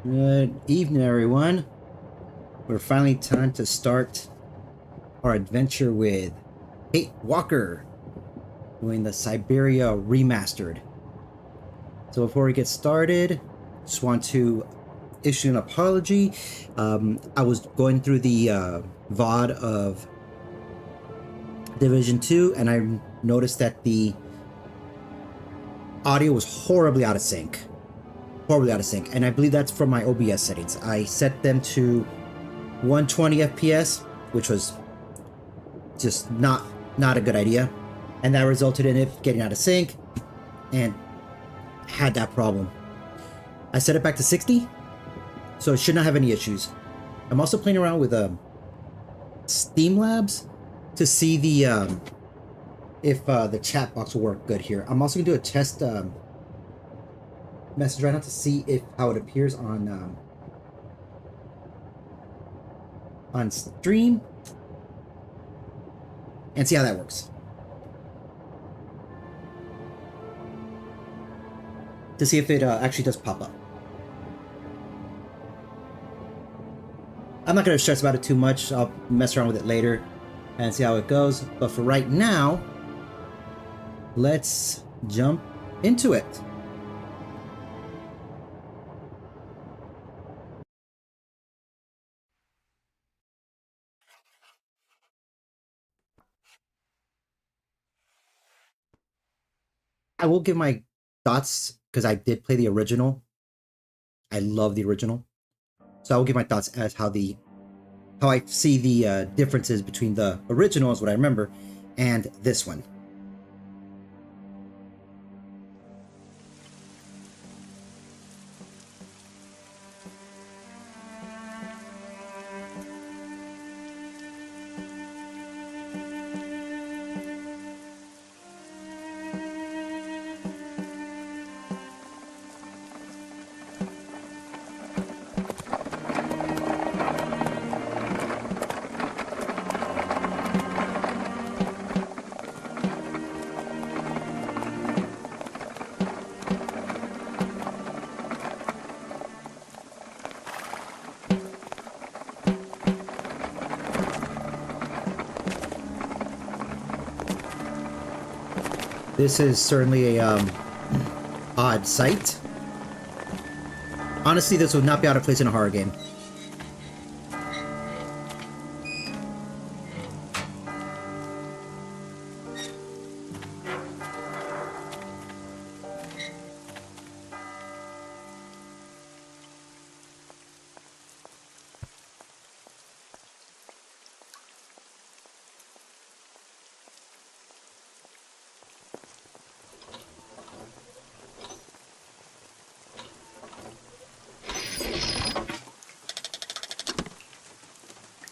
Good evening, everyone. We're finally time to start our adventure with Kate Walker doing the Siberia Remastered. So before we get started, just want to issue an apology. I was going through the VOD of Division 2 and I noticed that the audio was horribly out of sync. And I believe that's from my OBS settings. I set them to 120 FPS, which was just not a good idea, and that resulted in it getting out of sync and had that problem. I set it back to 60, so it should not have any issues. I'm also playing around with Steam Labs to see the if the chat box will work good here. I'm also gonna do a test message right now to see if how it appears on stream and see how that works. To see if it actually does pop up. I'm not going to stress about it too much. I'll mess around with it later and see how it goes. But for right now, let's jump into it. I will give my thoughts because I did play the original. I love the original, so I will give my thoughts as how I see the differences between the original, is what I remember, and this one. This is certainly a odd sight. Honestly, this would not be out of place in a horror game.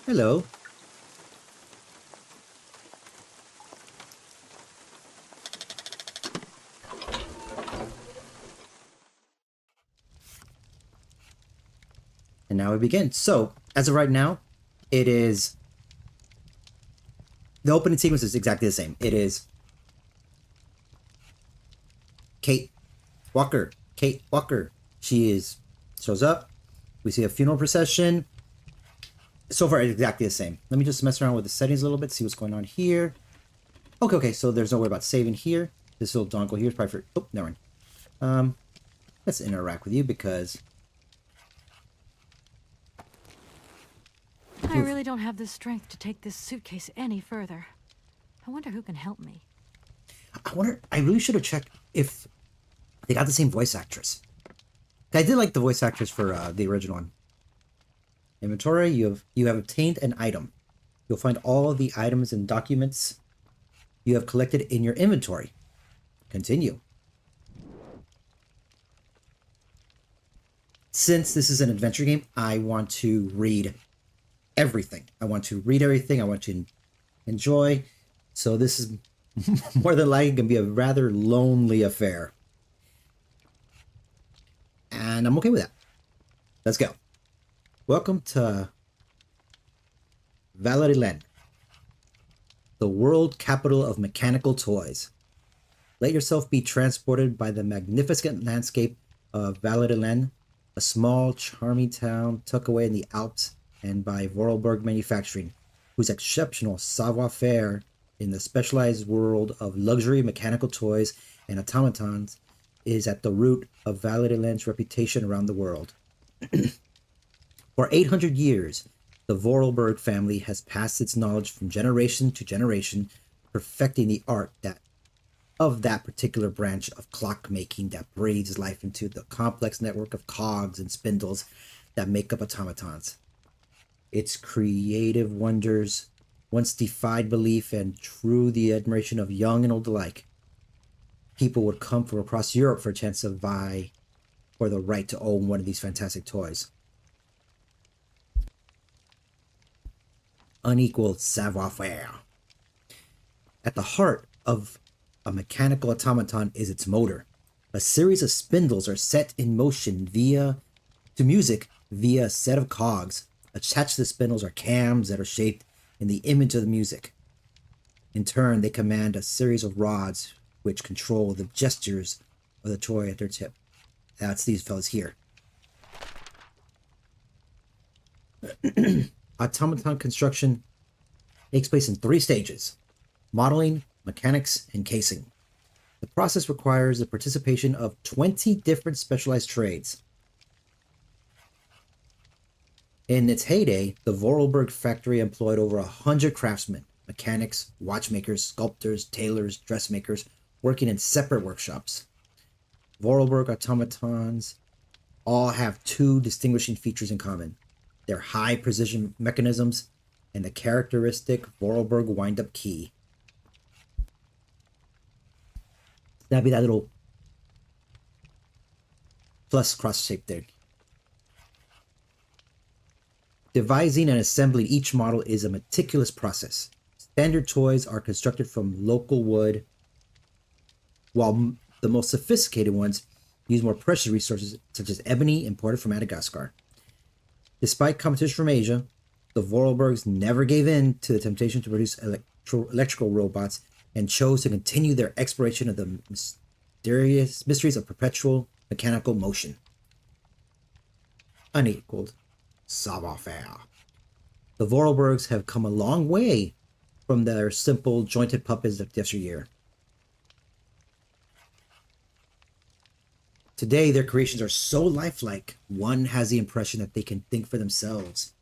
Hello. And now we begin. So, as of right now, it is... The opening sequence is exactly the same. It is... Kate Walker. Kate Walker. Shows up. We see a funeral procession. So far, it's exactly the same. Let me just mess around with the settings a little bit, see what's going on here. Okay, so there's no way about saving here. This little dongle here is probably for... Oh, never mind. Let's interact with you because... I really don't have the strength to take this suitcase any further. I wonder who can help me. I really should have checked if they got the same voice actress. I did like the voice actress for the original one. Inventory, you have obtained an item. You'll find all of the items and documents you have collected in your inventory. Continue. Since this is an adventure game, I want to read everything. I want to enjoy. So this is more than likely going to be a rather lonely affair. And I'm okay with that. Let's go. Welcome to Valadilene, the world capital of mechanical toys. Let yourself be transported by the magnificent landscape of Valadilene a small, charming town tucked away in the Alps and by Vorarlberg Manufacturing, whose exceptional savoir-faire in the specialized world of luxury mechanical toys and automatons is at the root of Valadilene's reputation around the world. For 800 years, the Vorarlberg family has passed its knowledge from generation to generation, perfecting the art of that particular branch of clockmaking that breathes life into the complex network of cogs and spindles that make up automatons. Its creative wonders once defied belief and drew the admiration of young and old alike. People would come from across Europe for a chance to vie for the right to own one of these fantastic toys. Unequaled savoir-faire. At the heart of a mechanical automaton is its motor. A series of spindles are set in motion via a set of cogs. Attached to the spindles are cams that are shaped in the image of the music. In turn, they command a series of rods which control the gestures of the toy at their tip. That's these fellas here. Automaton construction takes place in 3 stages: modeling, mechanics, and casing. The process requires the participation of 20 different specialized trades. In its heyday, the Vorarlberg factory employed over 100 craftsmen, mechanics, watchmakers, sculptors, tailors, dressmakers, working in separate workshops. Vorarlberg automatons all have 2 distinguishing features in common: their high precision mechanisms and the characteristic Vorarlberg wind-up key. That'd be that little plus cross shape there. Devising and assembling each model is a meticulous process. Standard toys are constructed from local wood, while the most sophisticated ones use more precious resources such as ebony imported from Madagascar. Despite competition from Asia, the Vorarlbergs never gave in to the temptation to produce electrical robots and chose to continue their exploration of the mysteries of perpetual mechanical motion. Unequaled savoir-faire. The Vorarlbergs have come a long way from their simple jointed puppets of yesteryear. Today, their creations are so lifelike, one has the impression that they can think for themselves.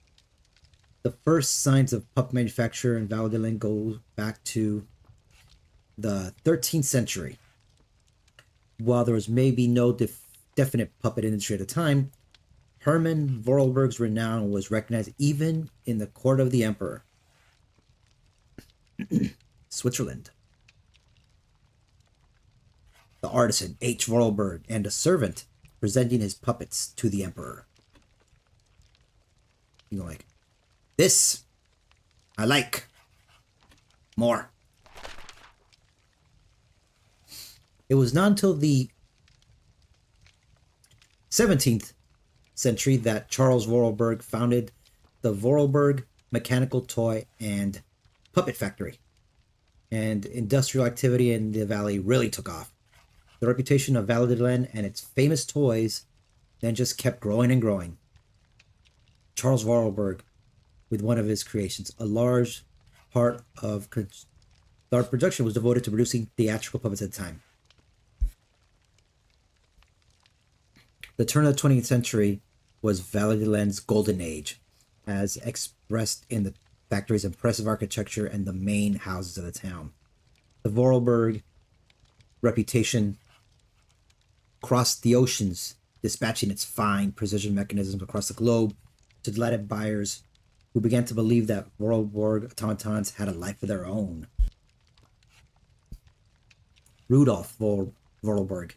The first signs of puppet manufacture in Valadilene go back to the 13th century. While there was maybe no definite puppet industry at the time, Hermann Vorarlberg's renown was recognized even in the court of the emperor. Switzerland. The artisan H. Vorarlberg and a servant presenting his puppets to the emperor. You know, like, this I like more. It was not until the 17th century that Charles Vorarlberg founded the Vorarlberg Mechanical Toy and Puppet Factory, and industrial activity in the valley really took off. The reputation of Valadilene and its famous toys then just kept growing and growing. Charles Vorarlberg, with one of his creations, a large part of our production was devoted to producing theatrical puppets at the time. The turn of the 20th century was Valadilene's golden age, as expressed in the factory's impressive architecture and the main houses of the town. The Vorarlberg reputation crossed the oceans, dispatching its fine precision mechanisms across the globe to delighted buyers who began to believe that Vorarlberg automatons had a life of their own. Rudolf Vorarlberg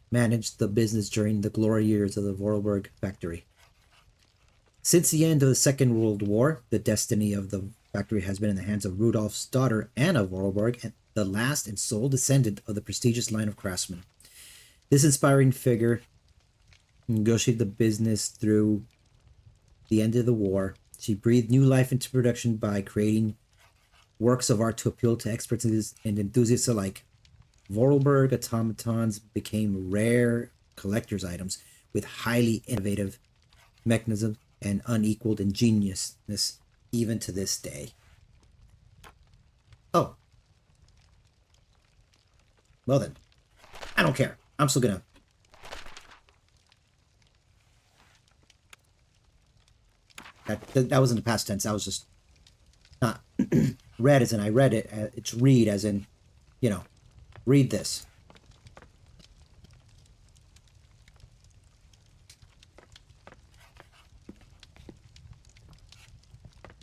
managed the business during the glory years of the Vorarlberg factory. Since the end of the Second World War, the destiny of the factory has been in the hands of Rudolf's daughter, Anna Vorarlberg, and the last and sole descendant of the prestigious line of craftsmen. This inspiring figure negotiated the business through the end of the war. She breathed new life into production by creating works of art to appeal to experts and enthusiasts alike. Vorarlberg automatons became rare collector's items, with highly innovative mechanisms and unequaled ingeniousness even to this day. Oh. Well then. I don't care. I'm still gonna... That was in the past tense. I was just not read as in I read it. It's read as in, you know, read this.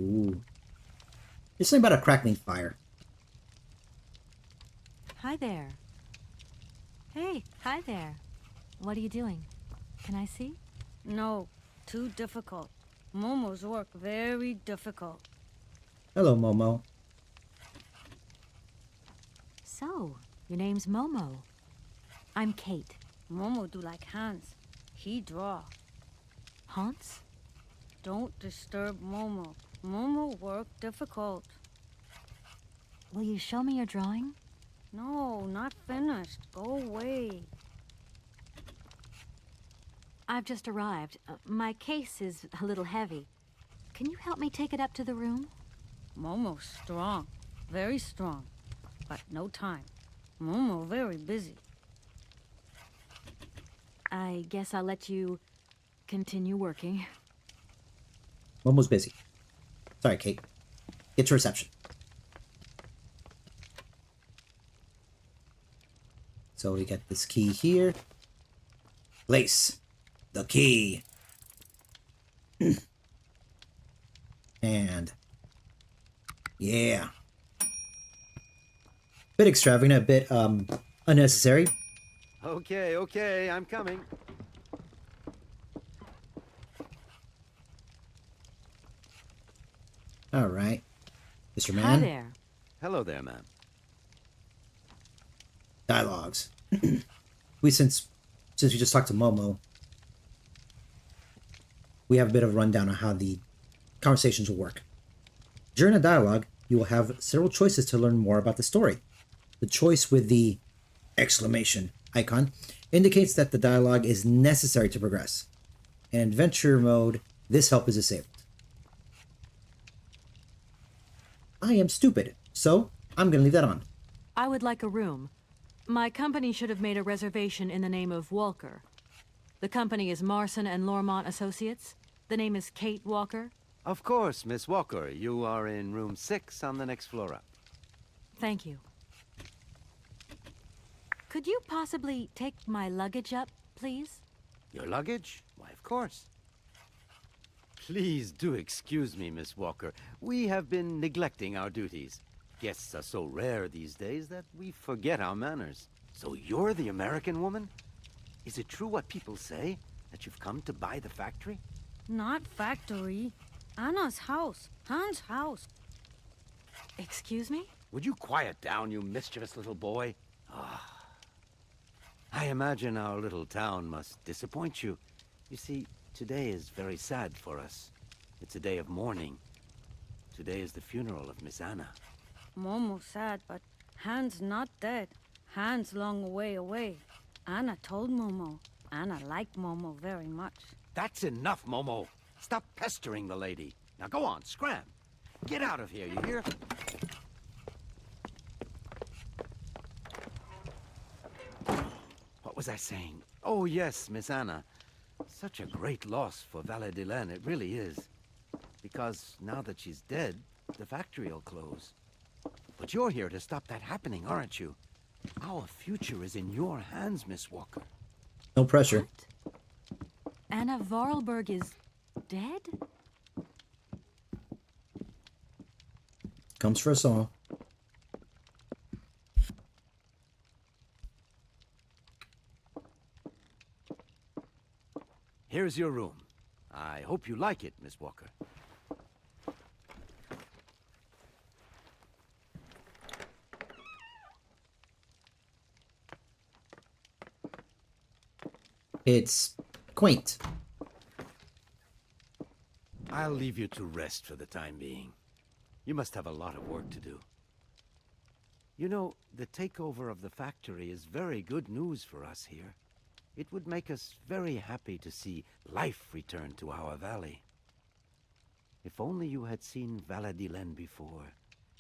Ooh. There's something about a crackling fire. Hi there. Hey, hi there. What are you doing? Can I see? No, too difficult. Momo's work very difficult. Hello, Momo. So, your name's Momo. I'm Kate. Momo do like Hans. He draw. Hans? Don't disturb Momo. Momo work difficult. Will you show me your drawing? No, not finished. Go away. I've just arrived. My case is a little heavy. Can you help me take it up to the room? Momo's strong. Very strong. But no time. Momo very busy. I guess I'll let you continue working. Momo's busy. Sorry, Kate. Get to reception. So we get this key here. Lace. The key. And... yeah. Bit extravagant, a bit, unnecessary. Okay, I'm coming. Alright. Mr. Hi Man. there. Hello there, ma'am. Dialogues. Since we just talked to Momo, we have a bit of a rundown on how the conversations will work. During a dialogue, you will have several choices to learn more about the story. The choice with the exclamation icon indicates that the dialogue is necessary to progress. In adventure mode, this help is disabled. I am stupid, so I'm gonna leave that on. I would like a room. My company should have made a reservation in the name of Walker. The company is Marson and Lormont Associates. The name is Kate Walker. Of course, Miss Walker. You are in room 6 on the next floor up. Thank you. Could you possibly take my luggage up, please? Your luggage? Why, of course. Please do excuse me, Miss Walker. We have been neglecting our duties. Guests are so rare these days that we forget our manners. So you're the American woman? Is it true what people say? That you've come to buy the factory? Not factory. Anna's house. Hans' house. Excuse me? Would you quiet down, you mischievous little boy? I imagine our little town must disappoint you. You see, today is very sad for us. It's a day of mourning. Today is the funeral of Miss Anna. Momo sad, but Hans not dead. Hans long way away. Anna told Momo. Anna liked Momo very much. That's enough, Momo. Stop pestering the lady. Now go on, scram. Get out of here, you hear? What was I saying? Oh, yes, Miss Anna. Such a great loss for Valadilene, it really is. Because now that she's dead, the factory'll close. But you're here to stop that happening, aren't you? Our future is in your hands, Miss Walker. No pressure. What? Anna Vorarlberg is dead? Comes for us all. Here's your room. I hope you like it, Miss Walker. It's quaint. I'll leave you to rest for the time being. You must have a lot of work to do. You know, the takeover of the factory is very good news for us here. It would make us very happy to see life return to our valley. If only you had seen Valadilene before.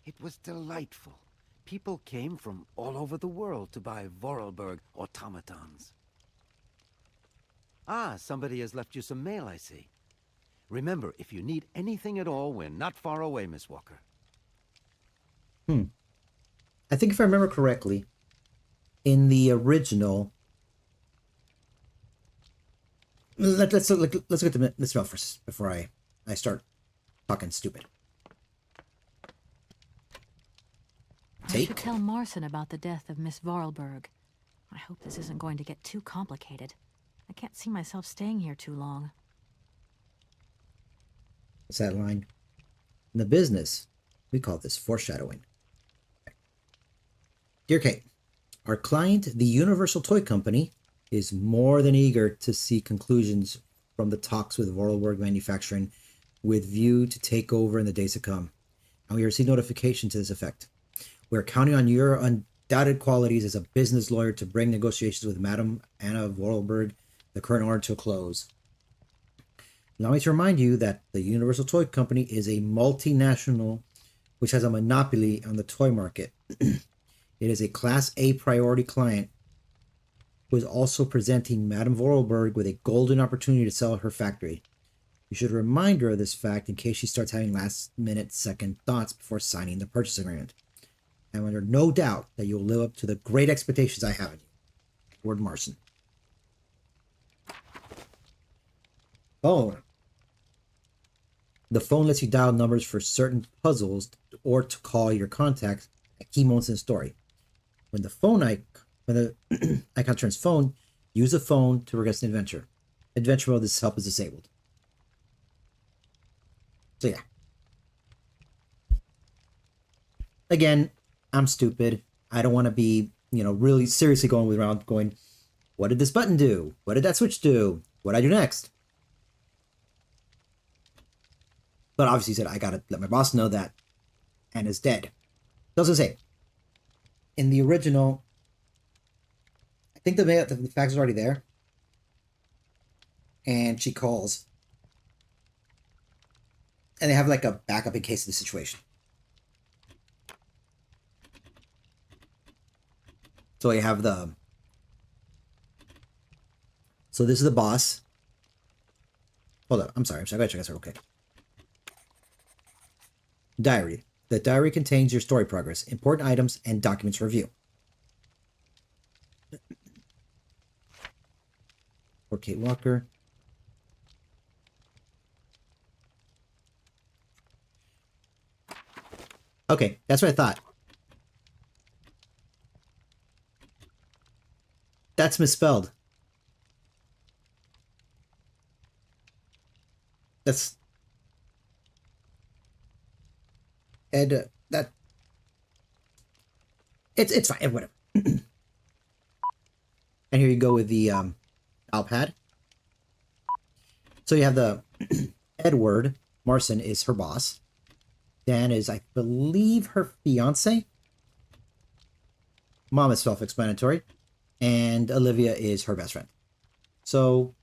It was delightful. People came from all over the world to buy Vorarlberg automatons. Ah, somebody has left you some mail, I see. Remember, if you need anything at all, we're not far away, Miss Walker. I think if I remember correctly, in the original, let's look at the mail first before I start talking stupid. I should tell Marson about the death of Miss Vorarlberg. I hope this isn't going to get too complicated. I can't see myself staying here too long. What's that line? In the business, we call this foreshadowing. Dear Kate, our client, the Universal Toy Company, is more than eager to see conclusions from the talks with Vorarlberg Manufacturing with view to take over in the days to come. And we received notification to this effect. We are counting on your undoubted qualities as a business lawyer to bring negotiations with Madame Anna Vorarlberg, the current owner, to a close. Allow me to remind you that the Universal Toy Company is a multinational which has a monopoly on the toy market. It is a Class A priority client who is also presenting Madame Vorarlberg with a golden opportunity to sell her factory. You should remind her of this fact in case she starts having last-minute second thoughts before signing the purchase agreement. I'm under no doubt that you will live up to the great expectations I have in you. Edward Marson. Phone. The phone lets you dial numbers for certain puzzles or to call your contacts at key moments in the story. When the icon turns phone, use the phone to progress an adventure. Adventure mode, this help is disabled. So yeah. Again, I'm stupid. I don't want to be, really seriously going around going, what did this button do? What did that switch do? What did I do next? But obviously he said, I gotta let my boss know that Anna's dead. Doesn't say. In the original, I think the fax is already there. And she calls. And they have like a backup in case of the situation. So you have so this is the boss. Hold up, I'm sorry, I gotta check this out, okay. Diary. The diary contains your story progress, important items, and documents for review. For Kate Walker. Okay, that's what I thought. That's misspelled. That's... Ed, that... It's fine, whatever. And here you go with the Alpad. So you have the Edward Marson is her boss. Dan is, I believe, her fiance. Mom is self-explanatory. And Olivia is her best friend. So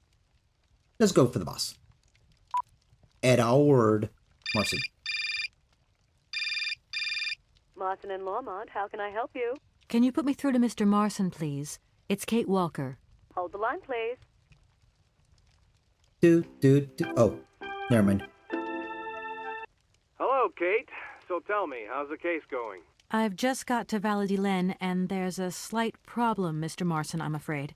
let's go for the boss. Edward Marson. Marson and Lormont, how can I help you? Can you put me through to Mr. Marson, please? It's Kate Walker. Hold the line, please. Oh, never mind. Hello, Kate. So tell me, how's the case going? I've just got to Valadilene, and there's a slight problem, Mr. Marson, I'm afraid.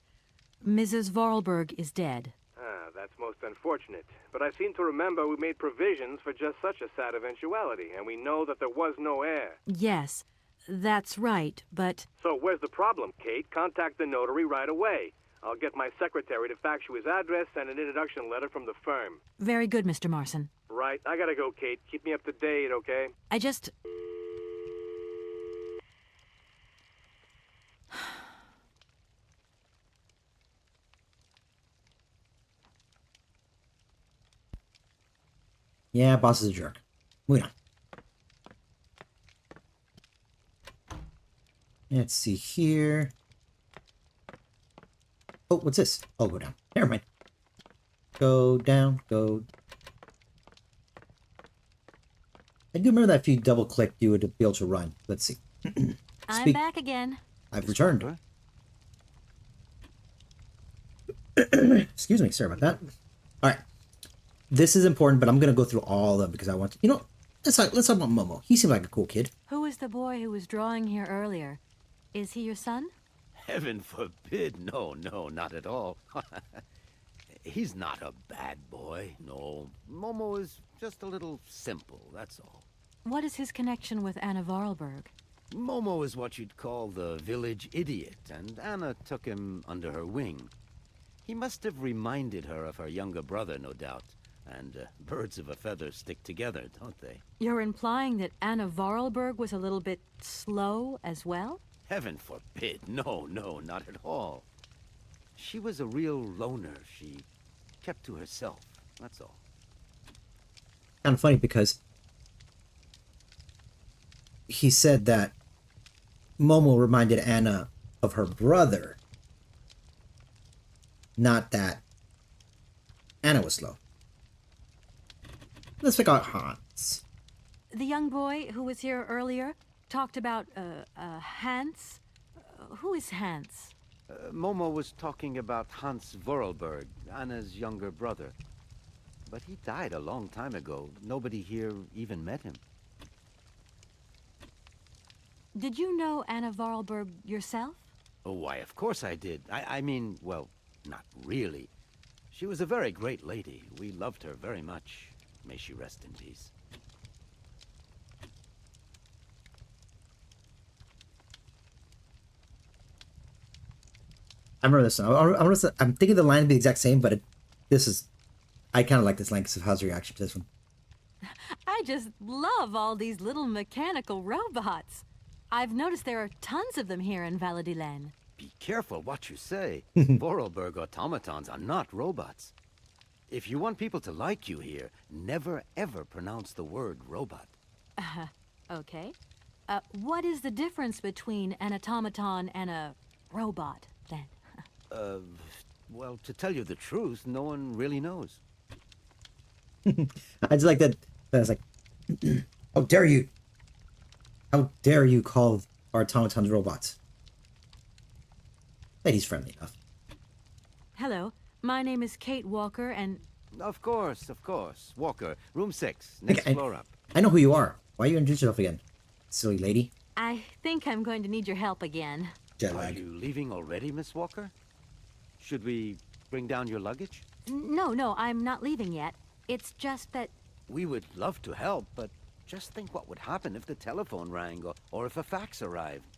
Mrs. Vorarlberg is dead. Ah, that's most unfortunate. But I seem to remember we made provisions for just such a sad eventuality, and we know that there was no heir. Yes, that's right, but... So where's the problem, Kate? Contact the notary right away. I'll get my secretary to fax you his address and an introduction letter from the firm. Very good, Mr. Marson. Right, I gotta go, Kate. Keep me up to date, okay? I just... Yeah, boss is a jerk. Moving on. Let's see here. Oh, what's this? Oh, go down. Never mind. Go down, go. I do remember that if you double click, you would be able to run. Let's see. I'm back again. I've Miss returned. Walker? Excuse me, sorry about that. All right. This is important, but I'm going to go through all of them because I want to, let's talk about Momo. He seemed like a cool kid. Who is the boy who was drawing here earlier? Is he your son? Heaven forbid. No, not at all. He's not a bad boy. No, Momo is just a little simple, that's all. What is his connection with Anna Vorarlberg? Momo is what you'd call the village idiot, and Anna took him under her wing. He must have reminded her of her younger brother, no doubt. And birds of a feather stick together, don't they? You're implying that Anna Vorarlberg was a little bit slow as well? Heaven forbid. No, not at all. She was a real loner. She kept to herself, that's all. Kind of funny because he said that Momo reminded Anna of her brother, not that Anna was slow. Let's pick out Hans. The young boy who was here earlier talked about, Hans. Who is Hans? Momo was talking about Hans Vorarlberg, Anna's younger brother. But he died a long time ago. Nobody here even met him. Did you know Anna Vorarlberg yourself? Oh, why, of course I did. I mean, well, not really. She was a very great lady. We loved her very much. May she rest in peace. I remember this one. I'm thinking the line would be the exact same, but I kind of like this line because of how's your reaction to this one. I just love all these little mechanical robots. I've noticed there are tons of them here in Valadilene. Be careful what you say. Vorarlberg automatons are not robots. If you want people to like you here, never ever pronounce the word robot. Okay. What is the difference between an automaton and a robot, then? Well, to tell you the truth, no one really knows. I just like that. That's like, how dare you? How dare you call our automatons robots? But he's friendly enough. Hello, my name is Kate Walker, and... Of course. Walker, room 6, next floor up. I know who you are. Why you introduce yourself again? Silly lady. I think I'm going to need your help again. Jet Are lag. you leaving already, Miss Walker? Should we bring down your luggage? No, I'm not leaving yet. It's just that... We would love to help, but just think what would happen if the telephone rang, or if a fax arrived,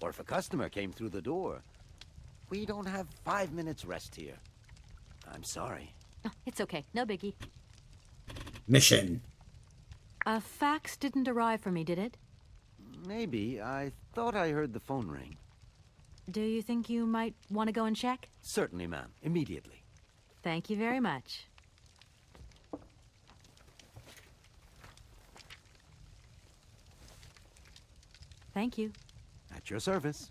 or if a customer came through the door. We don't have 5 minutes rest here. I'm sorry. Oh, it's okay, no biggie. Mission. A fax didn't arrive for me, did it? Maybe. I thought I heard the phone ring. Do you think you might want to go and check? Certainly, ma'am. Immediately. Thank you very much. Thank you. At your service.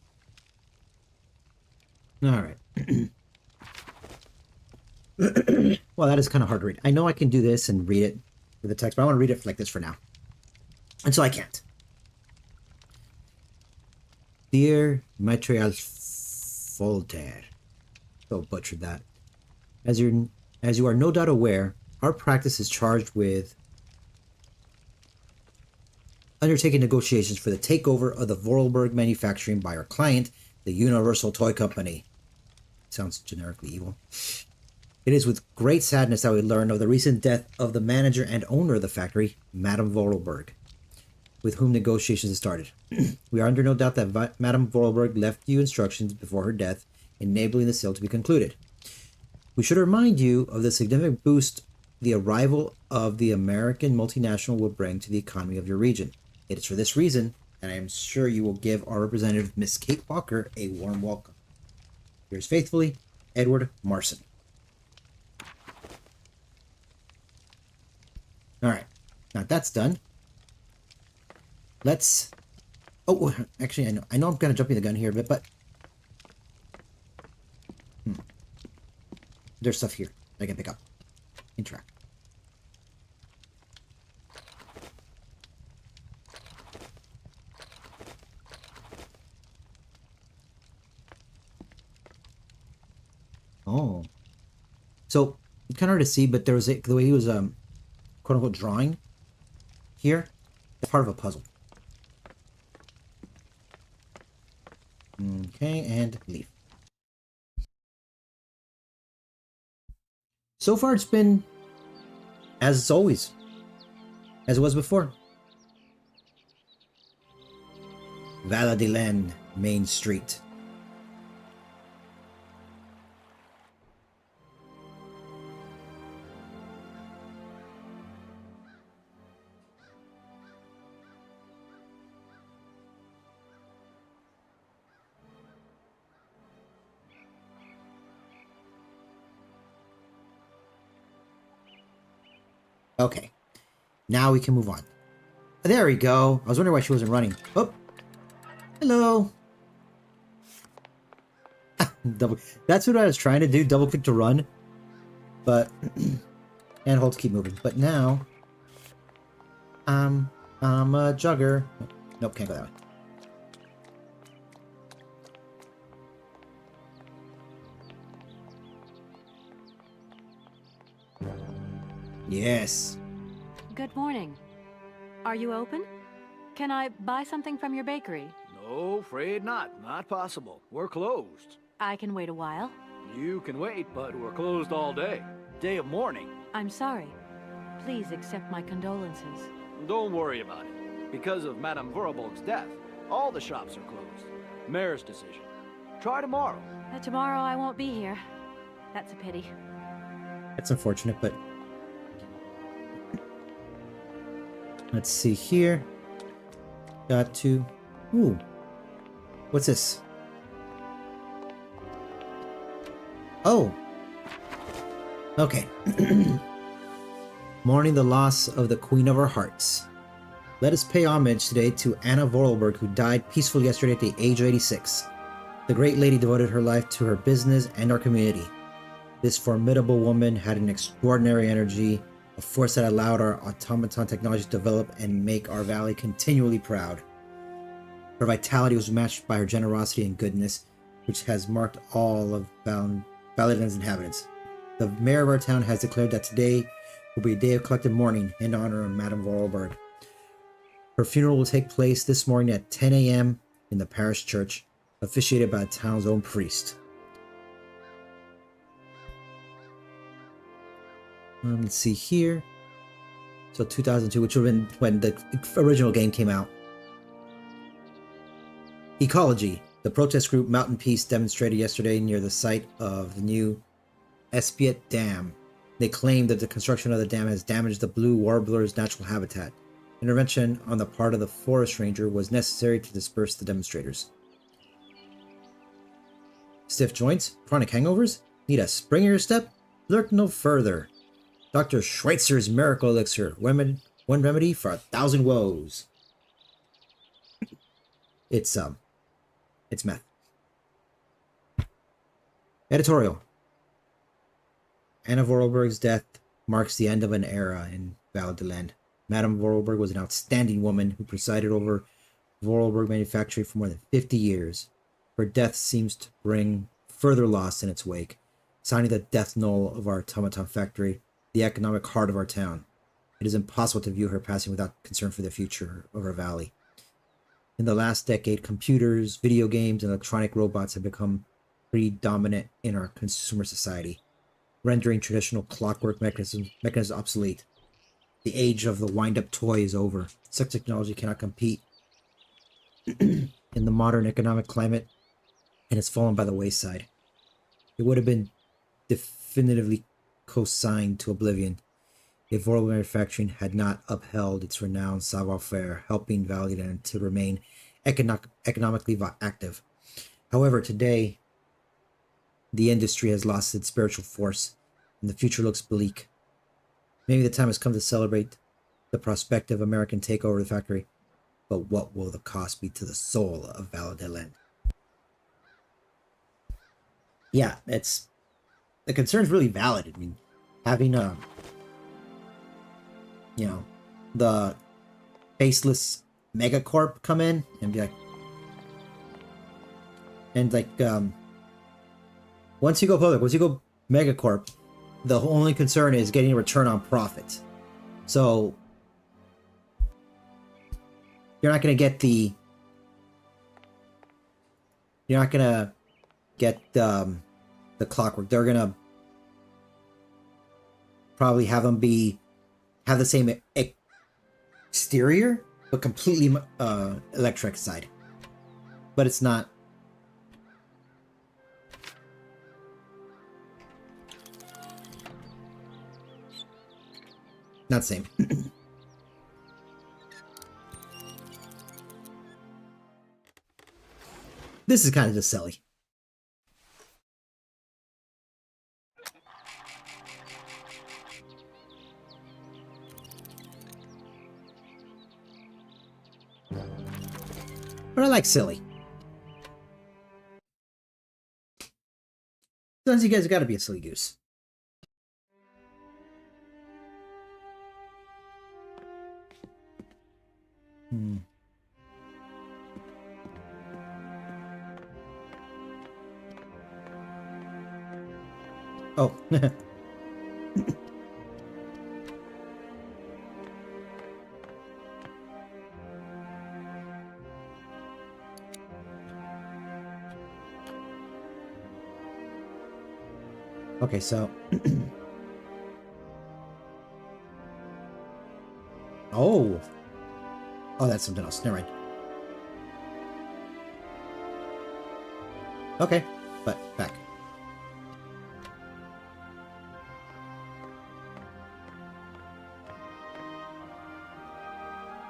All right. Well, that is kind of hard to read. I know I can do this and read it with the text, but I want to read it like this for now. Until I can't. Dear Maître Voltaire. So butchered that. As you are no doubt aware, our practice is charged with undertaking negotiations for the takeover of the Vorarlberg manufacturing by our client, the Universal Toy Company. Sounds generically evil. It is with great sadness that we learn of the recent death of the manager and owner of the factory, Madame Vorarlberg, with whom negotiations have started. We are under no doubt that Madame Vorarlberg left you instructions before her death, enabling the sale to be concluded. We should remind you of the significant boost the arrival of the American multinational will bring to the economy of your region. It is for this reason, and I am sure you will give our representative, Miss Kate Walker, a warm welcome. Yours faithfully, Edward Marson. All right, now that's done. Let's. Oh, actually, I know I'm kind of jumping the gun here a bit, but there's stuff here I can pick up. Interact. Oh. So, it's kind of hard to see, but there was the way he was, quote-unquote, drawing here. It's part of a puzzle. Okay, and leave. So far, it's been as always, as it was before. Valadilene, Main Street. Okay, now we can move on. There we go. I was wondering why she wasn't running. Oh, hello. That's what I was trying to do. Double click to run, but and hold to keep moving. But now, I'm a jogger. Nope, can't go that way. Yes. Good morning. Are you open? Can I buy something from your bakery? No, afraid not. Not possible. We're closed. I can wait a while. You can wait, but we're closed all day. Day of mourning. I'm sorry. Please accept my condolences. Don't worry about it. Because of Madame Vorarlberg's death, all the shops are closed. Mayor's decision. Try tomorrow. Tomorrow I won't be here. That's a pity. That's unfortunate, but let's see here. Got to... Ooh. What's this? Oh. Okay. Mourning the loss of the Queen of our Hearts. Let us pay homage today to Anna Vorarlberg, who died peacefully yesterday at the age of 86. The great lady devoted her life to her business and our community. This formidable woman had an extraordinary energy, a force that allowed our automaton technology to develop and make our valley continually proud. Her vitality was matched by her generosity and goodness, which has marked all of Valadinene's inhabitants. The mayor of our town has declared that today will be a day of collective mourning in honor of Madame Vorarlberg. Her funeral will take place this morning at 10 a.m. in the parish church, officiated by the town's own priest. Let's see here. So 2002, which would have been when the original game came out. Ecology. The protest group Mountain Peace demonstrated yesterday near the site of the new Espiet Dam. They claim that the construction of the dam has damaged the blue warbler's natural habitat. Intervention on the part of the forest ranger was necessary to disperse the demonstrators. Stiff joints? Chronic hangovers? Need a spring in your step? Look no further. Dr. Schweitzer's Miracle Elixir. One remedy for 1,000 woes. It's meth. Editorial. Anna Vorarlberg's death marks the end of an era in Valadilene. Madame Vorarlberg was an outstanding woman who presided over Vorarlberg manufacturing for more than 50 years. Her death seems to bring further loss in its wake, sounding the death knell of our automaton factory, the economic heart of our town. It is impossible to view her passing without concern for the future of our valley. In the last decade, computers, video games, and electronic robots have become predominant in our consumer society, rendering traditional clockwork mechanisms obsolete. The age of the wind-up toy is over. Such technology cannot compete in the modern economic climate and has fallen by the wayside. It would have been definitively co-signed to oblivion if Vorarlberg Manufacturing had not upheld its renowned savoir-faire, helping Valadilene to remain economically active. However, today, the industry has lost its spiritual force, and the future looks bleak. Maybe the time has come to celebrate the prospective American takeover of the factory, but what will the cost be to the soul of Valadilene? Yeah, it's the concern's really valid. I mean, having you know, the faceless megacorp come in and be like, and like, once you go public, once you go megacorp, the only concern is getting a return on profit. So you're not gonna get the, you're not gonna get the clockwork. They're gonna probably have them have the same exterior, but completely electric side. But it's not. Not the same. This is kind of just silly. But I like silly. Sometimes you guys gotta be a silly goose. Oh. Okay, so oh, that's something else. Never mind. Okay, but back.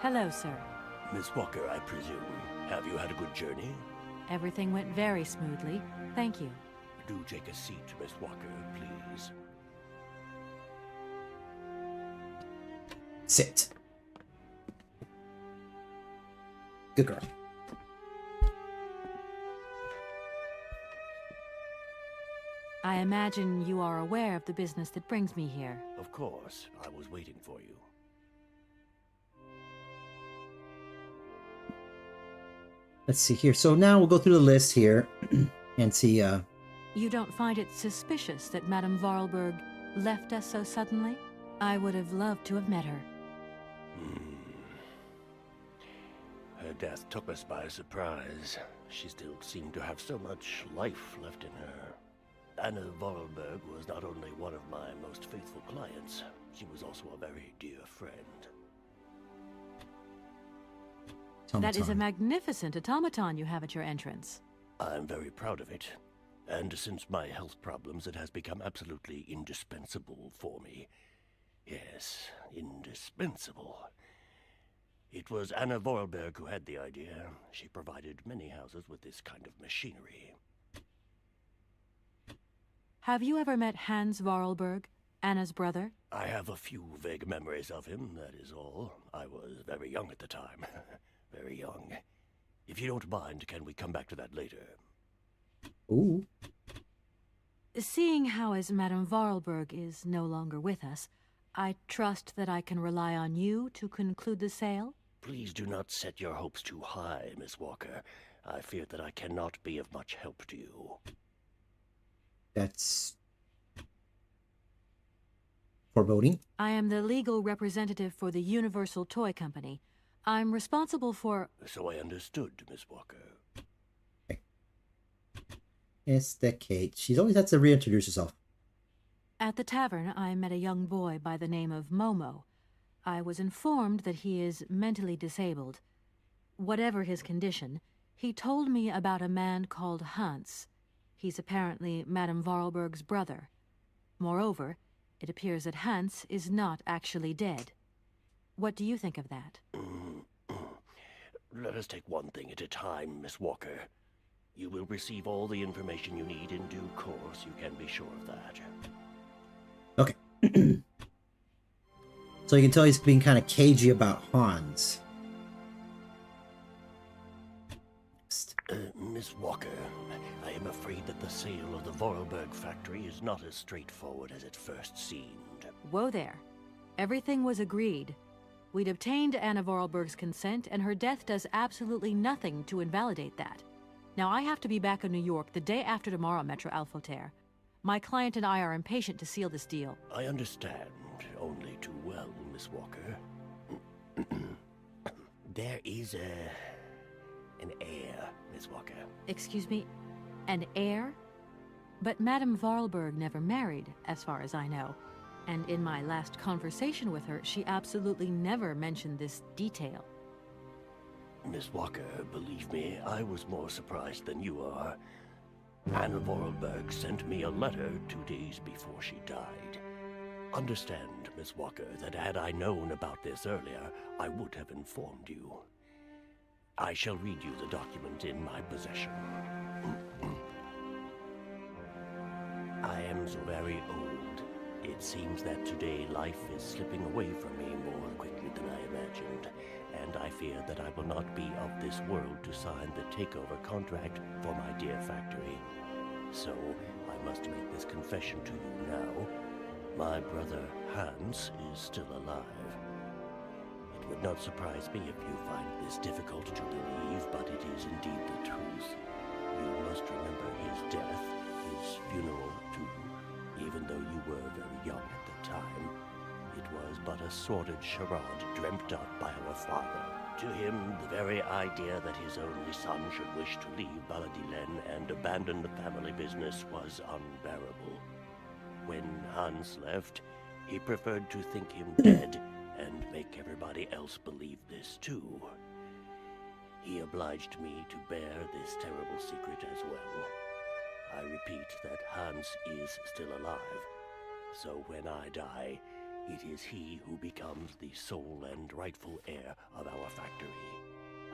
Hello, sir. Miss Walker, I presume. Have you had a good journey? Everything went very smoothly. Thank you. Do take a seat, Miss Walker, please. Sit. Good girl. I imagine you are aware of the business that brings me here. Of course. I was waiting for you. Let's see here. So now we'll go through the list here and see. You don't find it suspicious that Madame Vorarlberg left us so suddenly? I would have loved to have met her. Her death took us by surprise. She still seemed to have so much life left in her. Anna Vorarlberg was not only one of my most faithful clients, she was also a very dear friend. That is a magnificent automaton you have at your entrance. I'm very proud of it. And since my health problems, it has become absolutely indispensable for me. Yes, indispensable. It was Anna Vorarlberg who had the idea. She provided many houses with this kind of machinery. Have you ever met Hans Vorarlberg, Anna's brother? I have a few vague memories of him, that is all. I was very young at the time. Very young. If you don't mind, can we come back to that later? Ooh. Seeing how as Madame Vorarlberg is no longer with us, I trust that I can rely on you to conclude the sale? Please do not set your hopes too high, Miss Walker. I fear that I cannot be of much help to you. That's foreboding. I am the legal representative for the Universal Toy Company. I'm responsible for... So I understood, Miss Walker. Okay. It's the Kate. She's always has to reintroduce herself. At the tavern, I met a young boy by the name of Momo. I was informed that he is mentally disabled. Whatever his condition, he told me about a man called Hans. He's apparently Madame Vorarlberg's brother. Moreover, it appears that Hans is not actually dead. What do you think of that? Let us take one thing at a time, Miss Walker. You will receive all the information you need in due course, you can be sure of that. Okay. So you can tell he's being kind of cagey about Hans. Miss Walker, I am afraid that the sale of the Vorarlberg factory is not as straightforward as it first seemed. Whoa there. Everything was agreed. We'd obtained Anna Vorarlberg's consent, and her death does absolutely nothing to invalidate that. Now, I have to be back in New York the day after tomorrow, Metro Alphoter. My client and I are impatient to seal this deal. I understand only too well, Miss Walker. There is an heir, Miss Walker. Excuse me? An heir? But Madame Vorarlberg never married, as far as I know. And in my last conversation with her, she absolutely never mentioned this detail. Miss Walker, believe me, I was more surprised than you are. Anna Vorarlberg sent me a letter 2 days before she died. Understand, Miss Walker, that had I known about this earlier, I would have informed you. I shall read you the document in my possession. I am so very old. It seems that today life is slipping away from me more quickly than I imagined, and I fear that I will not be of this world to sign the takeover contract for my dear factory. So, I must make this confession to you now. My brother, Hans, is still alive. It would not surprise me if you find this difficult to believe, but it is indeed the truth. You must remember his death, his funeral, too. Even though you were very young at the time, it was but a sordid charade dreamt up by our father. To him, the very idea that his only son should wish to leave Valadilene and abandon the family business was unbearable. When Hans left, he preferred to think him dead and make everybody else believe this too. He obliged me to bear this terrible secret as well. I repeat that Hans is still alive, so when I die, it is he who becomes the sole and rightful heir of our factory.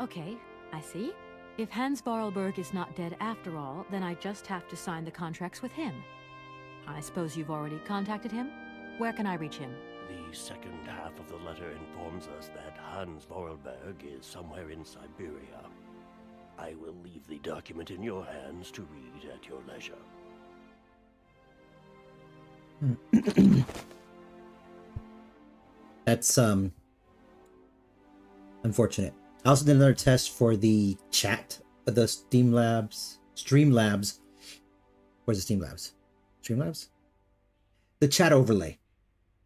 Okay, I see. If Hans Vorarlberg is not dead after all, then I just have to sign the contracts with him. I suppose you've already contacted him? Where can I reach him? The second half of the letter informs us that Hans Vorarlberg is somewhere in Siberia. I will leave the document in your hands to read at your leisure. That's unfortunate. I also did another test for the chat of the Streamlabs. Where's the Streamlabs? Streamlabs? The chat overlay.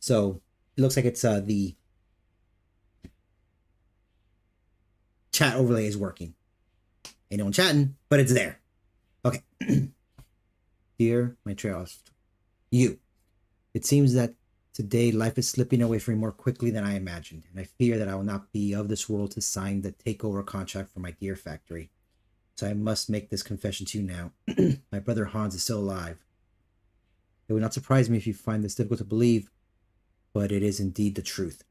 So it looks like it's the chat overlay is working. Ain't no one chatting, but it's there. Okay. Dear my trails, you. It seems that today life is slipping away from me more quickly than I imagined, and I fear that I will not be of this world to sign the takeover contract for my dear factory. So I must make this confession to you now. My brother Hans is still alive. It would not surprise me if you find this difficult to believe, but it is indeed the truth.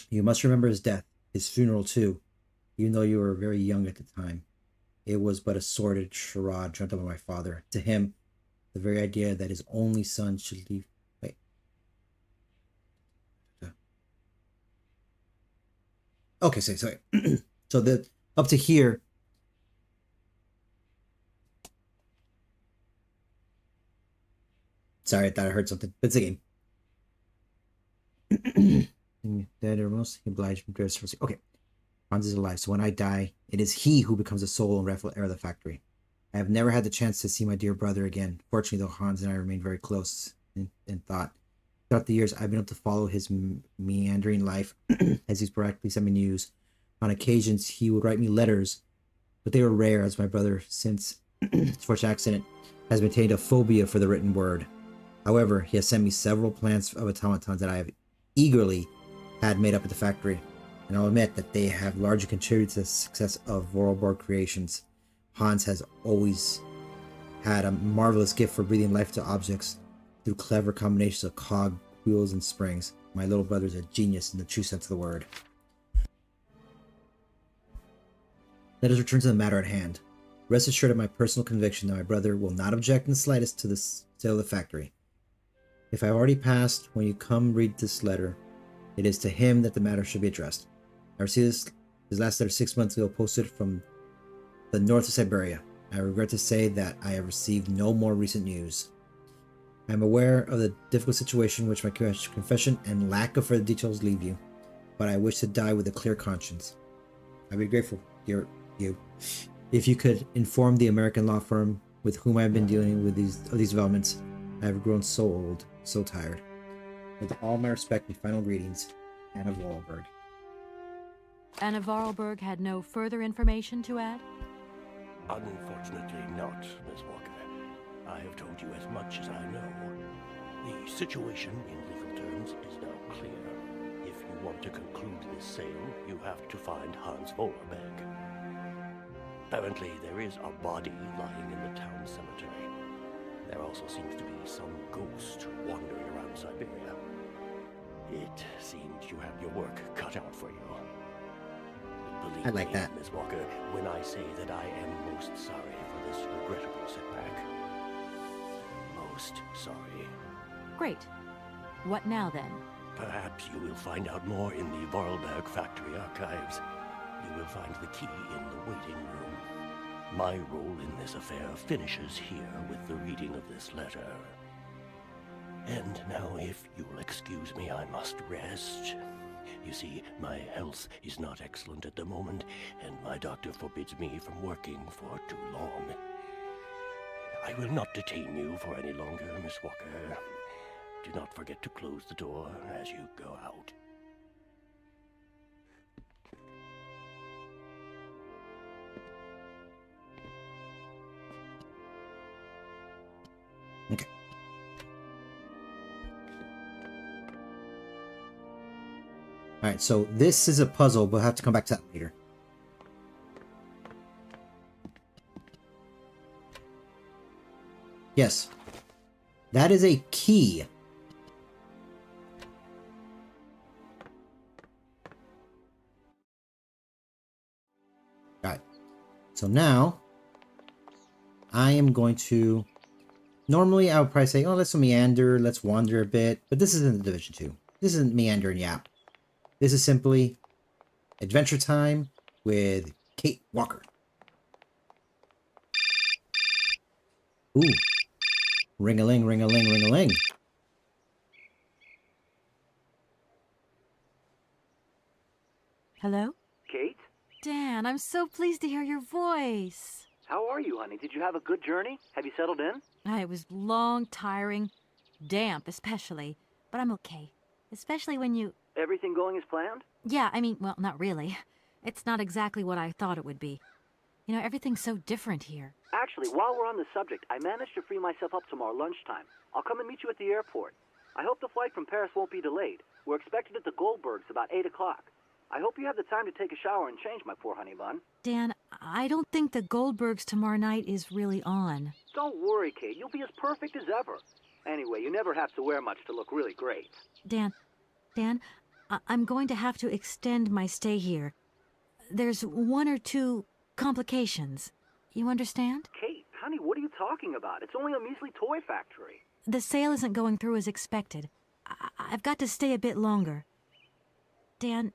You must remember his death, his funeral too, even though you were very young at the time. It was but a sordid charade dreamt up by my father. To him, the very idea that his only son should leave... Wait. Okay, sorry. So up to here... Sorry, I thought I heard something. But it's a game. Dead or most obliged. Okay. Hans is alive, so when I die, it is he who becomes the sole and rightful heir of the factory. I have never had the chance to see my dear brother again. Fortunately, though, Hans and I remain very close in thought. Throughout the years, I've been able to follow his meandering life as he's sporadically sent me news. On occasions, he would write me letters, but they were rare, as my brother, since his fortunate accident, has maintained a phobia for the written word. However, he has sent me several plans of automatons that I have eagerly had made up at the factory, and I'll admit that they have largely contributed to the success of Vorarlberg creations. Hans has always had a marvelous gift for breathing life to objects through clever combinations of cog, wheels, and springs. My little brother is a genius in the true sense of the word. Let us return to the matter at hand. Rest assured of my personal conviction that my brother will not object in the slightest to the sale of the factory. If I have already passed, when you come read this letter, it is to him that the matter should be addressed. I received his last letter 6 months ago, posted from the north of Siberia. I regret to say that I have received no more recent news. I am aware of the difficult situation which my confession and lack of further details leave you, but I wish to die with a clear conscience. I'd be grateful, dear you, if you could inform the American law firm with whom I have been dealing with these developments. I have grown so old, so tired. With all my respect and final greetings, Anna Vorarlberg. Anna Vorarlberg had no further information to add? Unfortunately not, Miss Walker. I have told you as much as I know. The situation in legal terms is now clear. If you want to conclude this sale, you have to find Hans Vorarlberg. Apparently, there is a body lying in the town cemetery. There also seems to be some ghost wandering around Siberia. It seems you have your work cut out for you. Believe I like me, that. Miss Walker, when I say that I am most sorry for this regrettable setback. Most sorry. Great. What now, then? Perhaps you will find out more in the Vorarlberg factory archives. You will find the key in the waiting room. My role in this affair finishes here with the reading of this letter. And now, if you'll excuse me, I must rest. You see, my health is not excellent at the moment, and my doctor forbids me from working for too long. I will not detain you for any longer, Miss Walker. Do not forget to close the door as you go out. Okay. Alright, so this is a puzzle, but we'll have to come back to that later. Yes. That is a key. Alright. So now, I am going to... Normally, I would probably say, oh, let's meander, let's wander a bit. But this isn't the Division 2. This isn't meander and yap. This is simply adventure time with Kate Walker. Ooh. Ring-a-ling, ring-a-ling, ring-a-ling. Hello? Kate? Dan, I'm so pleased to hear your voice. How are you, honey? Did you have a good journey? Have you settled in? It was long, tiring, damp especially, but I'm okay. Especially when you... Everything going as planned? Yeah, I mean, well, not really. It's not exactly what I thought it would be. You know, everything's so different here. Actually, while we're on the subject, I managed to free myself up tomorrow lunchtime. I'll come and meet you at the airport. I hope the flight from Paris won't be delayed. We're expected at the Goldbergs about 8 o'clock. I hope you have the time to take a shower and change, my poor honey bun. Dan, I don't think the Goldbergs tomorrow night is really on. Don't worry, Kate. You'll be as perfect as ever. Anyway, you never have to wear much to look really great. Dan, I'm going to have to extend my stay here. There's 1 or 2 complications. You understand? Kate, honey, what are you talking about? It's only a measly toy factory. The sale isn't going through as expected. I've got to stay a bit longer. Dan,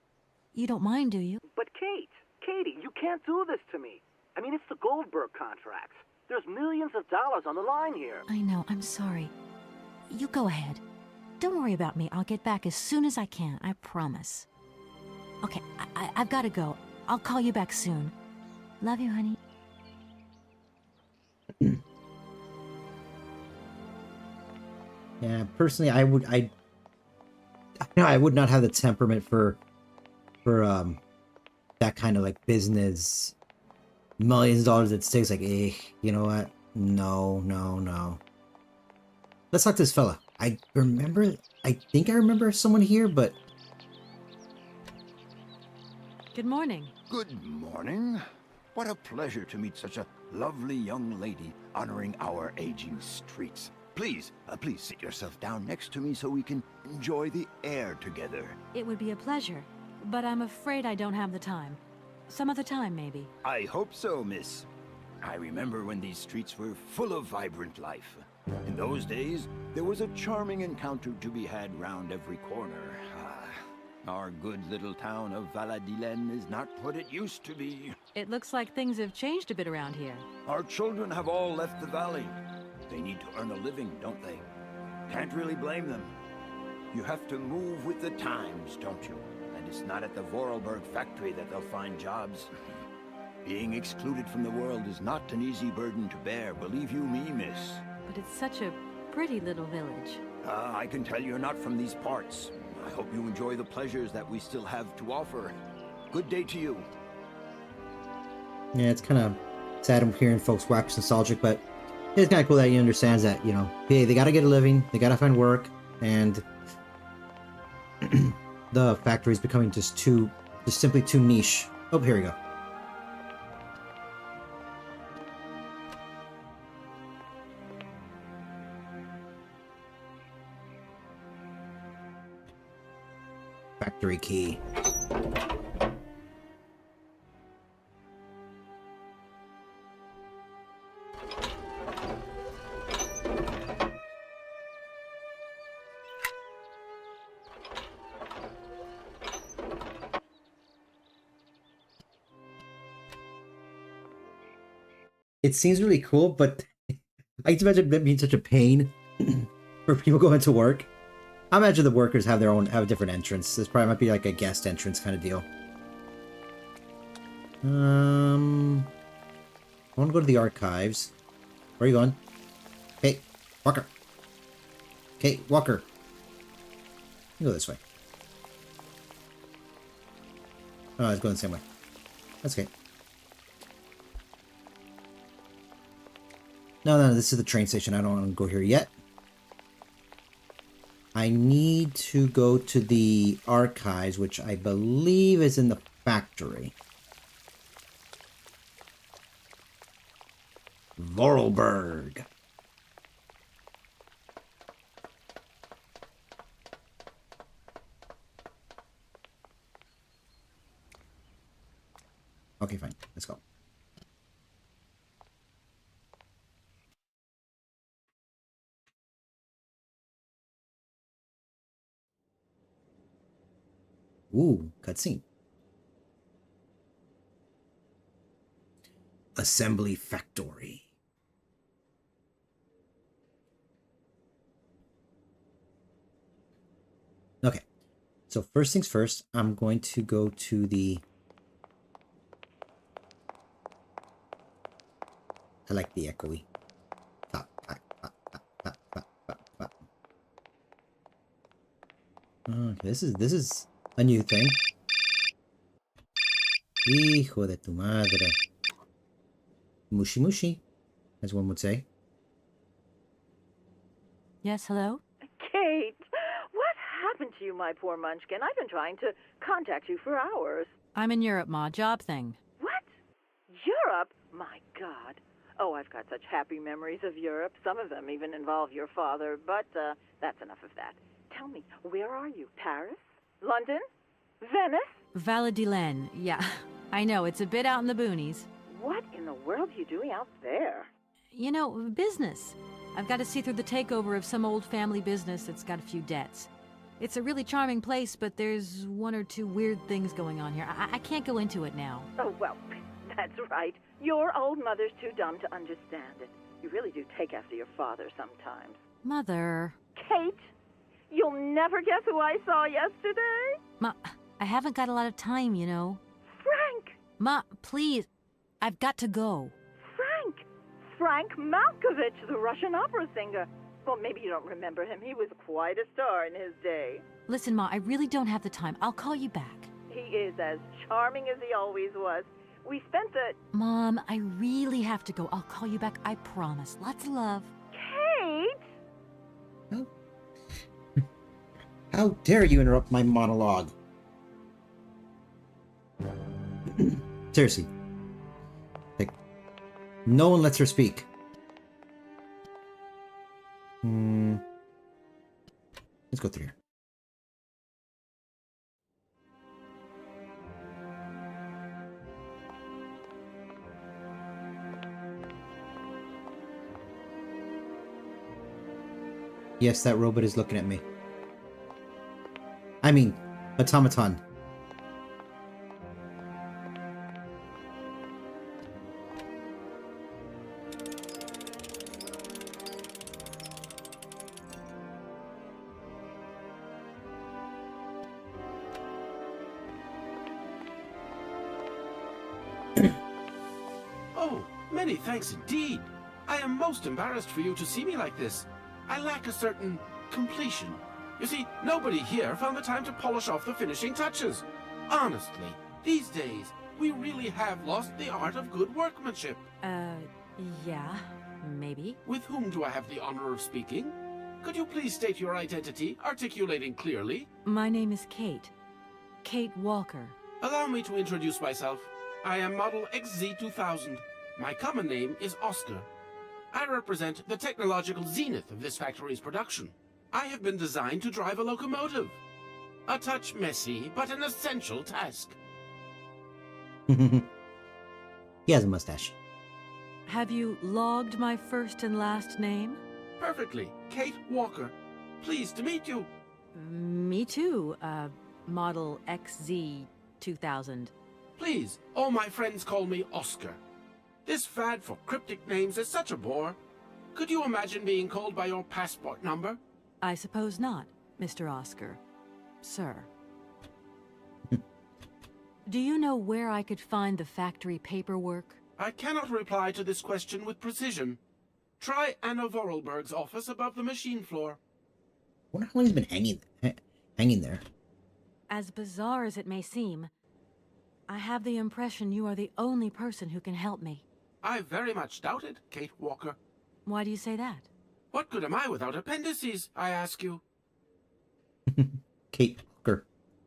you don't mind, do you? But Katie, you can't do this to me. I mean, it's the Goldberg contracts. There's millions of dollars on the line here. I know, I'm sorry. You go ahead. Don't worry about me. I'll get back as soon as I can, I promise. Okay, I've got to go. I'll call you back soon. Love you, honey. Yeah, personally, I would not have the temperament for that kind of like business, millions of dollars at stake. Like, you know what? No. Let's talk to this fella. I think I remember someone here, but... Good morning. Good morning. What a pleasure to meet such a lovely young lady honoring our aging streets. Please sit yourself down next to me so we can enjoy the air together. It would be a pleasure, but I'm afraid I don't have the time. Some other time, maybe. I hope so, miss. I remember when these streets were full of vibrant life. In those days, there was a charming encounter to be had round every corner. Our good little town of Valadilene is not what it used to be. It looks like things have changed a bit around here. Our children have all left the valley. They need to earn a living, don't they? Can't really blame them. You have to move with the times, don't you? And it's not at the Vorarlberg factory that they'll find jobs. Being excluded from the world is not an easy burden to bear, believe you me, miss. But it's such a pretty little village. I can tell you're not from these parts. I hope you enjoy the pleasures that we still have to offer. Good day to you. Yeah, it's kind of sad I'm hearing folks wax nostalgic, but it's kind of cool that he understands that, you know, hey, they gotta get a living, they gotta find work, and the factory's becoming just simply too niche. Oh, here we go. Factory key. It seems really cool, but I can imagine it being such a pain for people going to work. I imagine the workers have a different entrance. This probably might be like a guest entrance kind of deal. I want to go to the archives. Where are you going? Hey, Walker. Okay, Walker. You go this way. Oh, it's going the same way. That's okay. No, this is the train station. I don't want to go here yet. I need to go to the archives, which I believe is in the factory. Vorarlberg. Okay, fine. Let's go. Ooh, cutscene. Assembly factory. Okay. So first things first, I'm going to go to the... I like the echoey. Okay, this is a new thing. Hijo de tu madre. Mushi mushi, as one would say. Yes, hello? Kate, what happened to you, my poor munchkin? I've been trying to contact you for hours. I'm in Europe, Ma. Job thing. What? Europe? My God. Oh, I've got such happy memories of Europe. Some of them even involve your father, but that's enough of that. Tell me, where are you? Paris? London? Venice? Valadilene. Yeah, I know. It's a bit out in the boonies. What in the world are you doing out there? You know, business. I've got to see through the takeover of some old family business that's got a few debts. It's a really charming place, but there's one or two weird things going on here. I can't go into it now. Oh, well, that's right. Your old mother's too dumb to understand it. You really do take after your father sometimes. Mother. Kate, you'll never guess who I saw yesterday? Ma, I haven't got a lot of time, you know. Frank! Ma, please. I've got to go. Frank Malkovich, the Russian opera singer. Well, maybe you don't remember him. He was quite a star in his day. Listen, Ma, I really don't have the time. I'll call you back. He is as charming as he always was. We spent the... Mom, I really have to go. I'll call you back. I promise. Lots of love. Kate! How dare you interrupt my monologue? Seriously. Like, no one lets her speak. Let's go through here. Yes, that robot is looking at me. I mean, Automaton. Oh, many thanks indeed. I am most embarrassed for you to see me like this. I lack a certain completion. You see, nobody here found the time to polish off the finishing touches. Honestly, these days, we really have lost the art of good workmanship. Yeah, maybe. With whom do I have the honor of speaking? Could you please state your identity, articulating clearly? My name is Kate. Kate Walker. Allow me to introduce myself. I am Model XZ2000. My common name is Oscar. I represent the technological zenith of this factory's production. I have been designed to drive a locomotive. A touch messy, but an essential task. He has a mustache. Have you logged my first and last name? Perfectly. Kate Walker. Pleased to meet you. Me too, Model XZ2000. Please, all my friends call me Oscar. This fad for cryptic names is such a bore. Could you imagine being called by your passport number? I suppose not, Mr. Oscar. Sir. Do you know where I could find the factory paperwork? I cannot reply to this question with precision. Try Anna Vorarlberg's office above the machine floor. I wonder how long he's been hanging there. As bizarre as it may seem, I have the impression you are the only person who can help me. I very much doubt it, Kate Walker. Why do you say that? What good am I without appendices, I ask you? Kate Walker.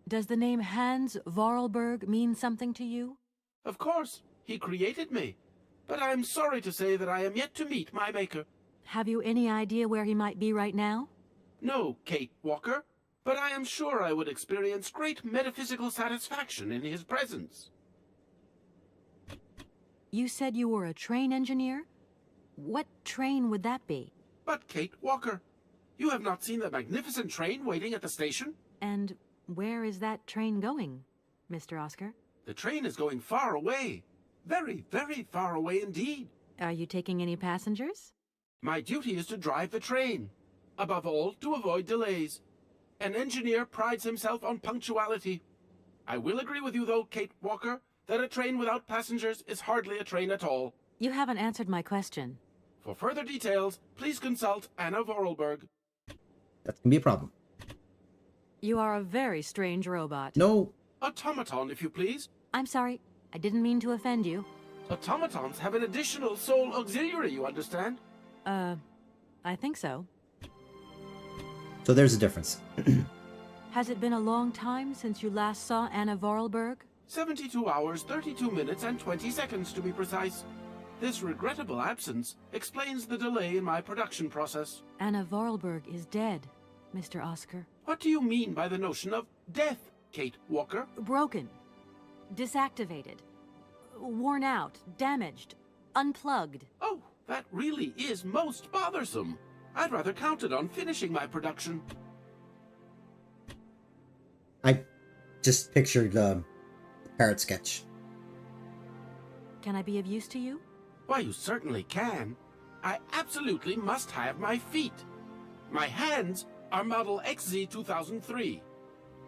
Does the name Hans Vorarlberg mean something to you? Of course. He created me. But I am sorry to say that I am yet to meet my maker. Have you any idea where he might be right now? No, Kate Walker. But I am sure I would experience great metaphysical satisfaction in his presence. You said you were a train engineer? What train would that be? But, Kate Walker, you have not seen the magnificent train waiting at the station? And where is that train going, Mr. Oscar? The train is going far away. Very, very far away indeed. Are you taking any passengers? My duty is to drive the train. Above all, to avoid delays. An engineer prides himself on punctuality. I will agree with you, though, Kate Walker, that a train without passengers is hardly a train at all. You haven't answered my question. For further details, please consult Anna Vorarlberg. That's gonna be a problem. You are a very strange robot. No. Automaton, if you please. I'm sorry. I didn't mean to offend you. Automatons have an additional soul auxiliary, you understand? I think so. So there's a difference. Has it been a long time since you last saw Anna Vorarlberg? 72 hours, 32 minutes, and 20 seconds to be precise. This regrettable absence explains the delay in my production process. Anna Vorarlberg is dead, Mr. Oscar. What do you mean by the notion of death, Kate Walker? Broken. Disactivated. Worn out. Damaged. Unplugged. Oh, that really is most bothersome. I'd rather counted on finishing my production. I just pictured the parrot sketch. Can I be of use to you? Why, you certainly can. I absolutely must have my feet. My hands are Model XZ2003.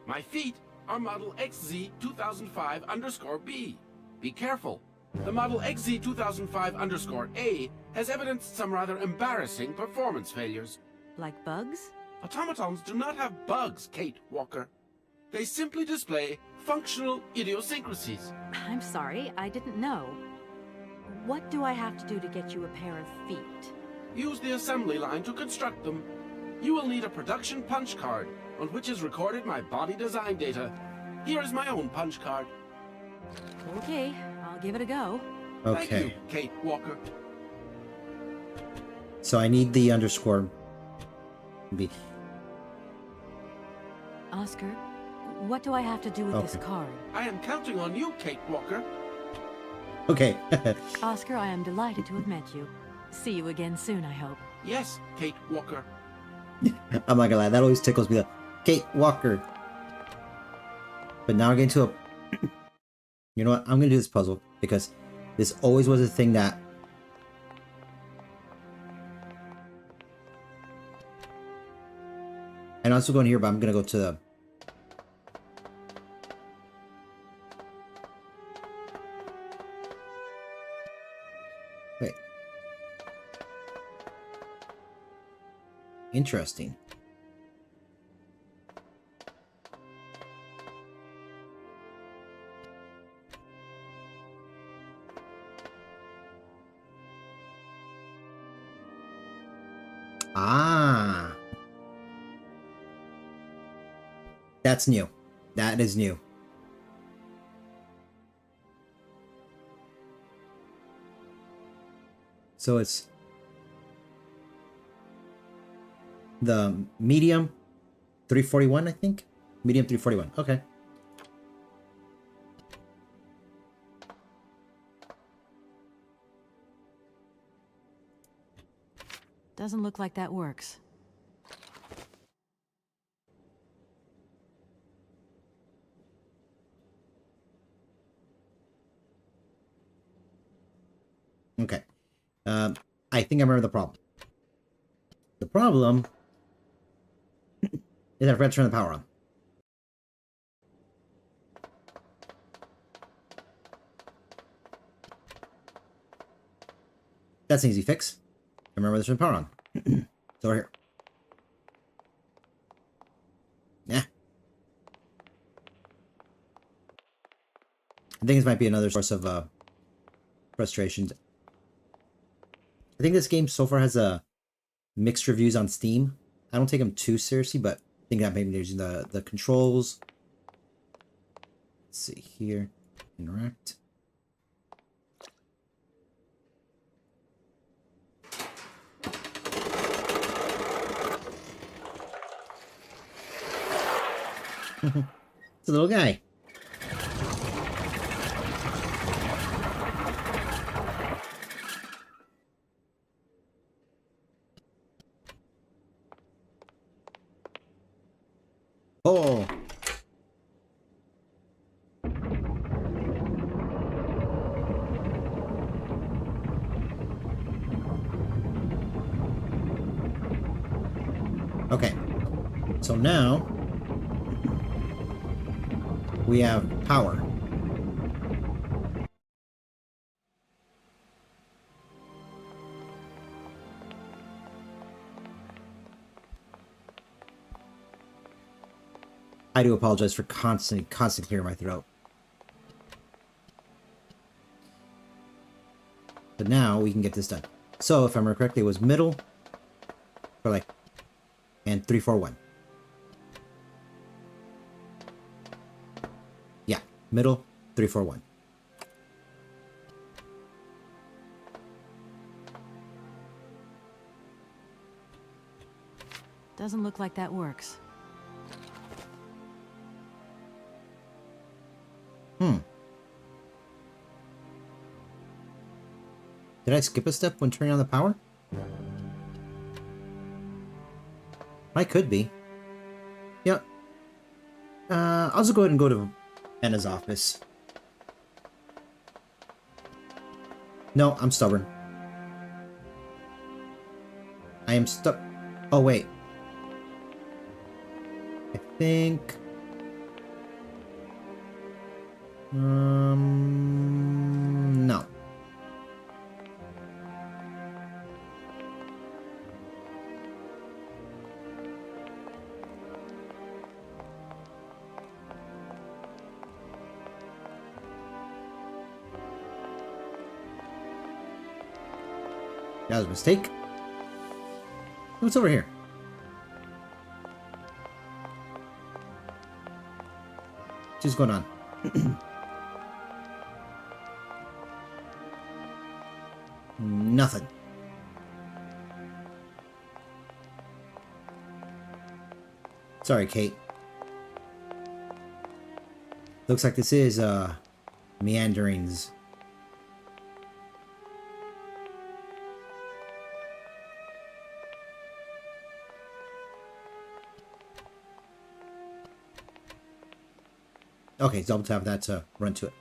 My feet are Model XZ2005_B. Be careful. The Model XZ2005_A has evidenced some rather embarrassing performance failures. Like bugs? Automatons do not have bugs, Kate Walker. They simply display functional idiosyncrasies. I'm sorry, I didn't know. What do I have to do to get you a pair of feet? Use the assembly line to construct them. You will need a production punch card, on which is recorded my body design data. Here is my own punch card. Okay, I'll give it a go. Okay. Thank you, Kate Walker. So I need the underscore. B. Oscar, what do I have to do with this Okay. card? I am counting on you, Kate Walker. Okay. Oscar, I am delighted to have met you. See you again soon, I hope. Yes, Kate Walker. I'm not gonna lie, that always tickles me. Kate Walker. But now we're getting to a... You know what? I'm gonna do this puzzle because this always was a thing that... And I'm also going here, but I'm gonna go to the... Wait. Interesting. Ah. That's new. That is new. So it's the medium 341, I think. Medium 341. Okay. Doesn't look like that works. Okay. I think I remember the problem. The problem is that I forgot to turn the power on. That's an easy fix. I remember to turn the power on. It's over here. Yeah. I think this might be another source of frustrations. I think this game so far has mixed reviews on Steam. I don't take them too seriously, but I think that maybe using the controls. Let's see here. Interact. It's a little guy. Oh. Okay. So now we have power. I do apologize for constant clearing my throat. But now we can get this done. So if I remember correctly, it was middle for like and 341. Yeah, middle 341. Doesn't look like that works. Did I skip a step when turning on the power? I could be. Yep. I'll just go ahead and go to Anna's office. No, I'm stubborn. I am stuck. Oh, wait. I think... no. That was a mistake. What's over here? What's going on? Nothing. Sorry, Kate. Looks like this is meanderings. Okay, double tap that to run to it.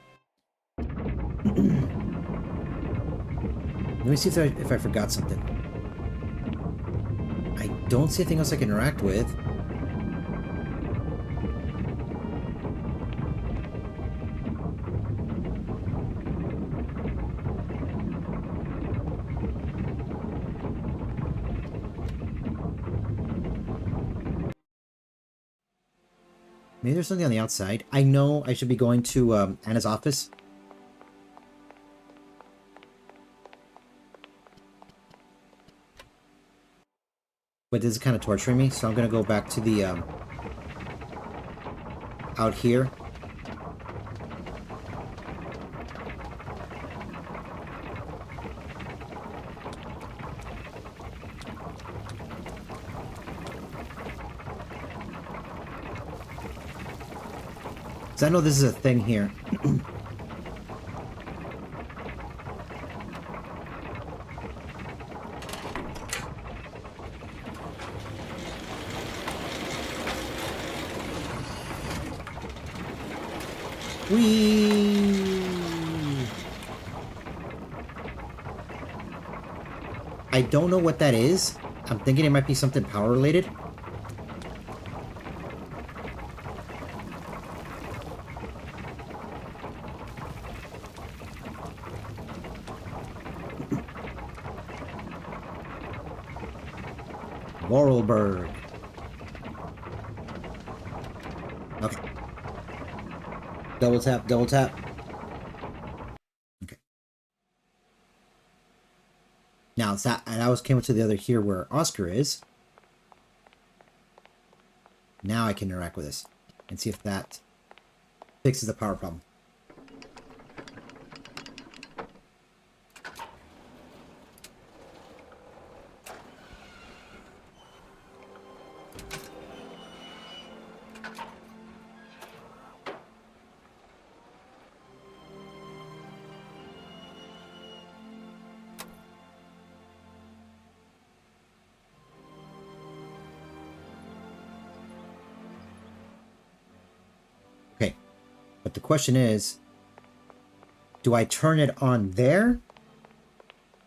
Let me see if I forgot something. I don't see anything else I can interact with. Maybe there's something on the outside. I know I should be going to Anna's office. But this is kind of torturing me, so I'm going to go back to the, out here. Because I know this is a thing here. Whee! I don't know what that is. I'm thinking it might be something power related. Laurel bird. Okay. Double tap, double tap. Okay. Now it's that, and I was came to the other here where Oscar is. Now I can interact with this and see if that fixes the power problem. Okay, but the question is, do I turn it on there,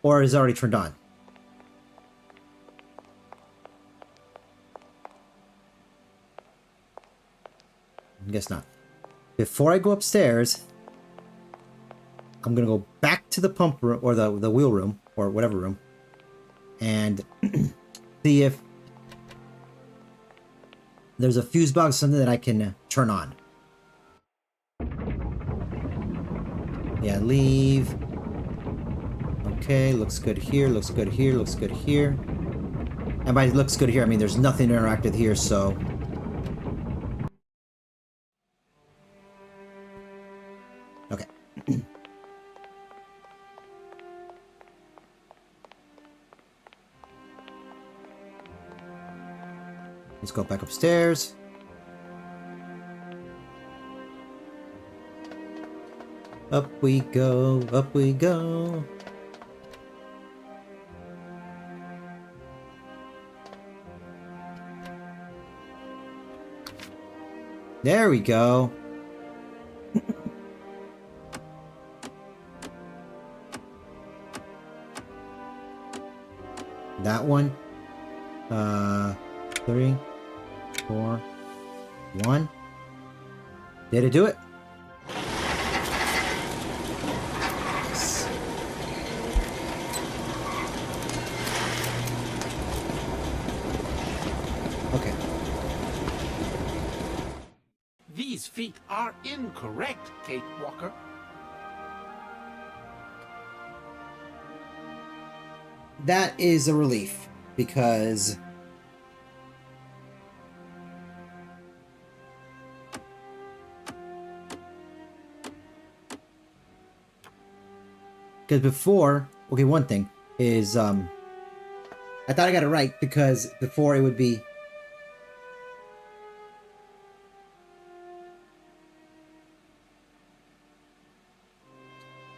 or is it already turned on? I guess not. Before I go upstairs, I'm gonna go back to the pump room, or the wheel room, or whatever room, and see if there's a fuse box, something that I can turn on. Yeah, leave. Okay, looks good here, looks good here, looks good here. And by looks good here, I mean there's nothing to interact with here, so... Okay. Let's go back upstairs. Up we go, up we go. There we go. That one. 3, 4, 1. Did it do it? Yes. Okay. These feet are incorrect, Kate Walker. That is a relief, because before, okay, one thing is, I thought I got it right, because before it would be,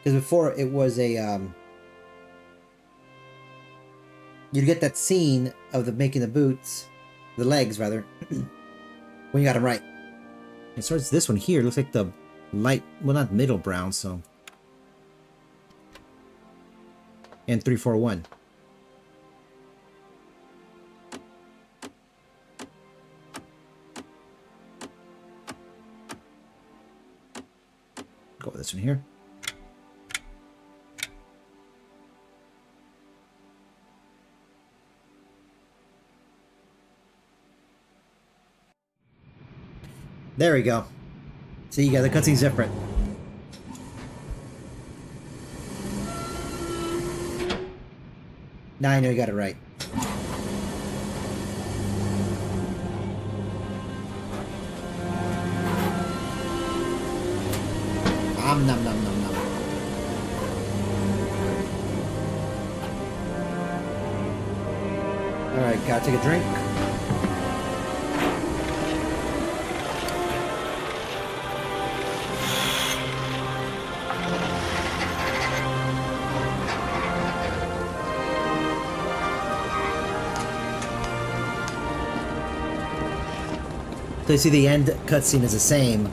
because before it was a, you'd get that scene of the making the boots, the legs rather, when you got them right. As far as this one here, looks like the light, well, not middle brown, so. And 341. Go with this one here. There we go. See, yeah, the cutscene's different. Now I know you got it right. Nom nom nom nom. Alright, gotta take a drink. So you see the end cutscene is the same.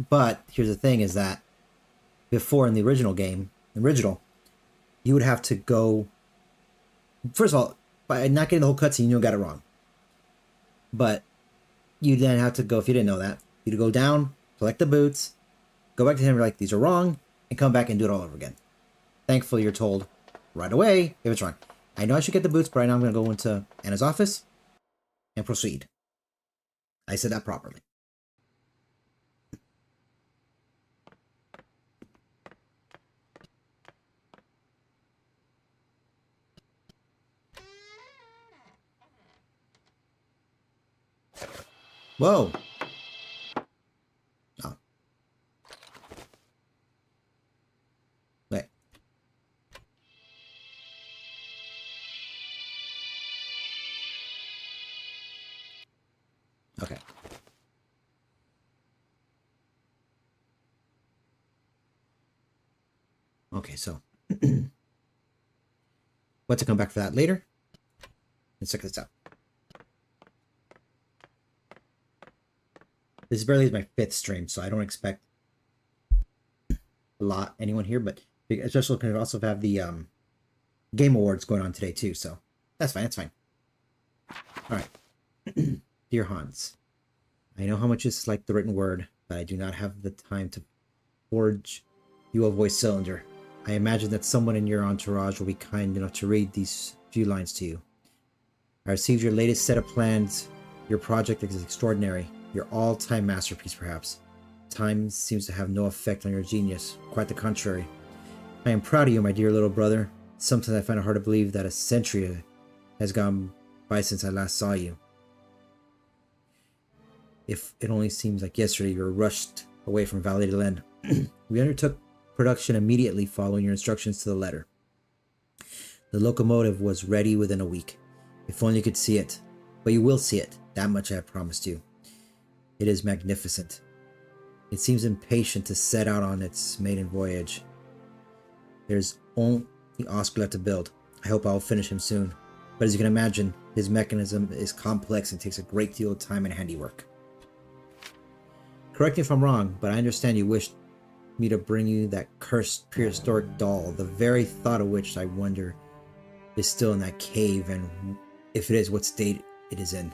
But here's the thing is that before in the original game, you would have to go... First of all, by not getting the whole cutscene, you got it wrong. But you then have to go, if you didn't know that, you'd go down, select the boots, go back to him, like, these are wrong, and come back and do it all over again. Thankfully, you're told right away if it's wrong. I know I should get the boots, but right now I'm going to go into Anna's office and proceed. I said that properly. Whoa. Oh. Wait. Okay. Okay, so what to come back for that later? Let's check this out. This barely is my 5th stream, so I don't expect a lot anyone here, but especially because I also have the Game Awards going on today too, so that's fine, that's fine. Alright. Dear Hans, I know how much this is like the written word, but I do not have the time to forge you a voice cylinder. I imagine that someone in your entourage will be kind enough to read these few lines to you. I received your latest set of plans. Your project is extraordinary. Your all-time masterpiece, perhaps. Time seems to have no effect on your genius. Quite the contrary. I am proud of you, my dear little brother. Sometimes I find it hard to believe that a century has gone by since I last saw you. If it only seems like yesterday you were rushed away from Valadilene. We undertook production immediately following your instructions to the letter. The locomotive was ready within a week. If only you could see it. But you will see it. That much I have promised you. It is magnificent. It seems impatient to set out on its maiden voyage. There's only Oscar left to build. I hope I'll finish him soon. But as you can imagine, his mechanism is complex and takes a great deal of time and handiwork. Correct me if I'm wrong, but I understand you wished me to bring you that cursed prehistoric doll, the very thought of which I wonder is still in that cave, and if it is, what state it is in.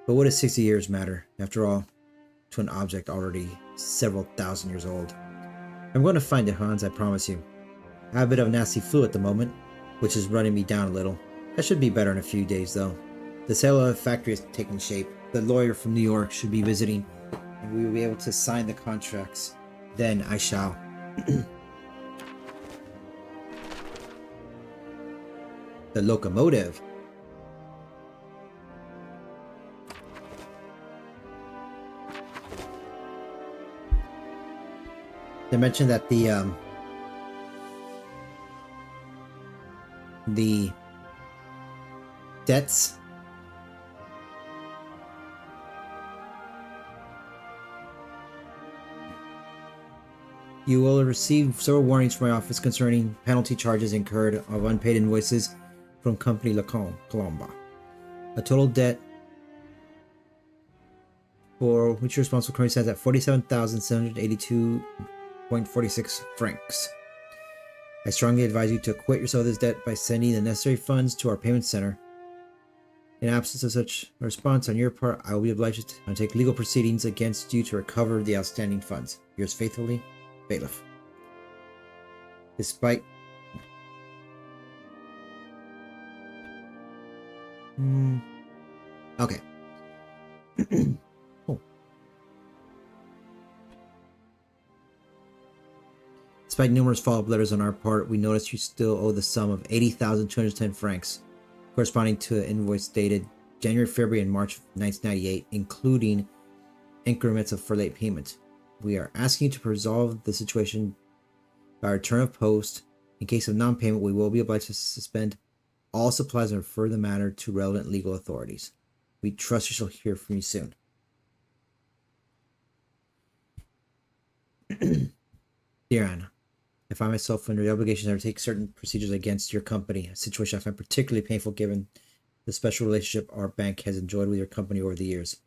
But what does 60 years matter, after all, to an object already several thousand years old? I'm going to find it, Hans, I promise you. I have a bit of nasty flu at the moment, which is running me down a little. I should be better in a few days, though. The sale of the factory is taking shape. The lawyer from New York should be visiting, and we will be able to sign the contracts. Then I shall. The locomotive. They mentioned that the debts you will receive several warnings from my office concerning penalty charges incurred of unpaid invoices from Company La Colomba. A total debt for which your responsible currency stands at 47,782.46 francs. I strongly advise you to acquit yourself of this debt by sending the necessary funds to our payment center. In absence of such a response on your part, I will be obliged to undertake legal proceedings against you to recover the outstanding funds. Yours faithfully, Bailiff. Despite... Okay. Oh. Despite numerous follow-up letters on our part, we notice you still owe the sum of 80,210 francs, corresponding to an invoice dated January, February, and March of 1998, including increments for late payment. We are asking you to resolve the situation by return of post. In case of non-payment, we will be obliged to suspend all supplies and refer the matter to relevant legal authorities. We trust you shall hear from you soon. Dear Anna, I find myself under the obligation to undertake certain procedures against your company, a situation I find particularly painful given the special relationship our bank has enjoyed with your company over the years.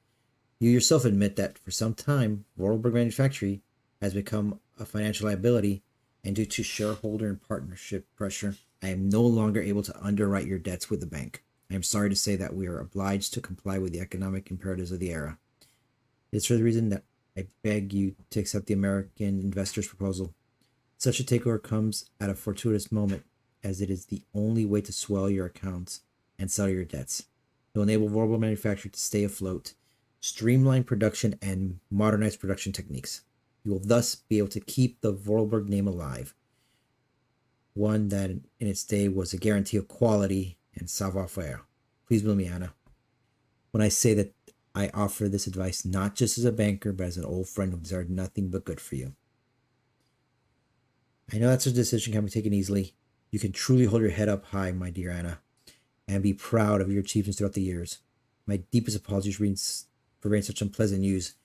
You yourself admit that for some time, Vorarlberg Manufactory has become a financial liability, and due to shareholder and partnership pressure, I am no longer able to underwrite your debts with the bank. I am sorry to say that we are obliged to comply with the economic imperatives of the era. It is for the reason that I beg you to accept the American investors' proposal. Such a takeover comes at a fortuitous moment, as it is the only way to swell your accounts and settle your debts. It will enable Vorarlberg Manufacturing to stay afloat, streamline production, and modernize production techniques. You will thus be able to keep the Vorarlberg name alive, one that in its day was a guarantee of quality and savoir-faire. Please believe me, Anna, when I say that I offer this advice not just as a banker, but as an old friend who desired nothing but good for you. I know that's a decision can be taken easily. You can truly hold your head up high, my dear Anna, and be proud of your achievements throughout the years. My deepest apologies for bringing such unpleasant news,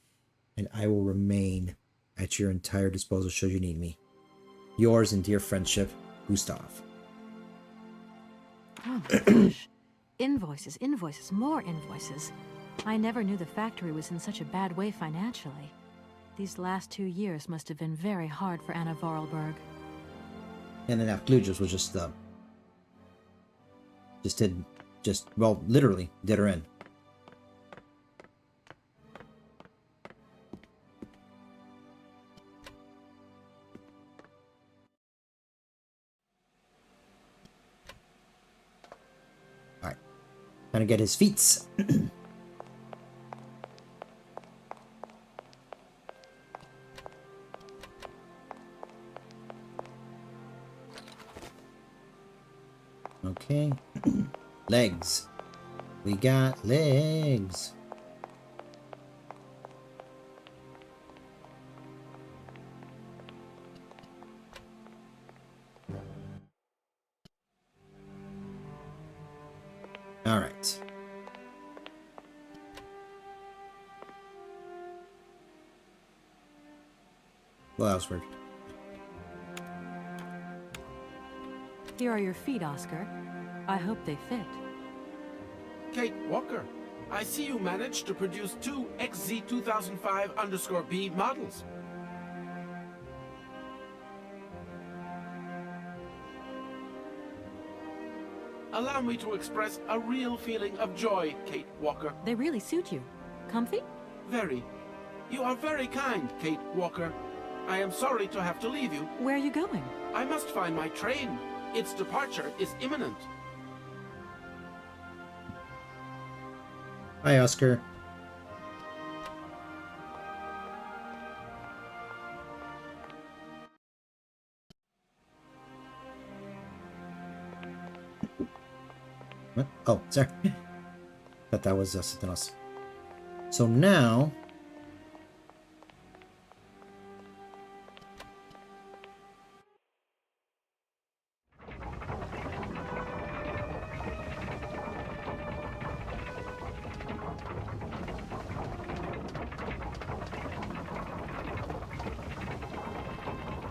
and I will remain at your entire disposal should you need me. Yours in dear friendship, Gustav. Oh my gosh. Invoices, invoices, more invoices. I never knew the factory was in such a bad way financially. These last 2 years must have been very hard for Anna Vorarlberg. And then Aflujas was well, literally did her in. Alright. Trying to get his feet. Okay. Legs. We got legs. All right. Well, that was weird. Here are your feet, Oscar. I hope they fit. Kate Walker, I see you managed to produce 2 XZ2005_B models. Allow me to express a real feeling of joy, Kate Walker. They really suit you. Comfy? Very. You are very kind, Kate Walker. I am sorry to have to leave you. Where are you going? I must find my train. Its departure is imminent. Hi, Oscar. What? Oh, sorry. Thought that was something else. So now...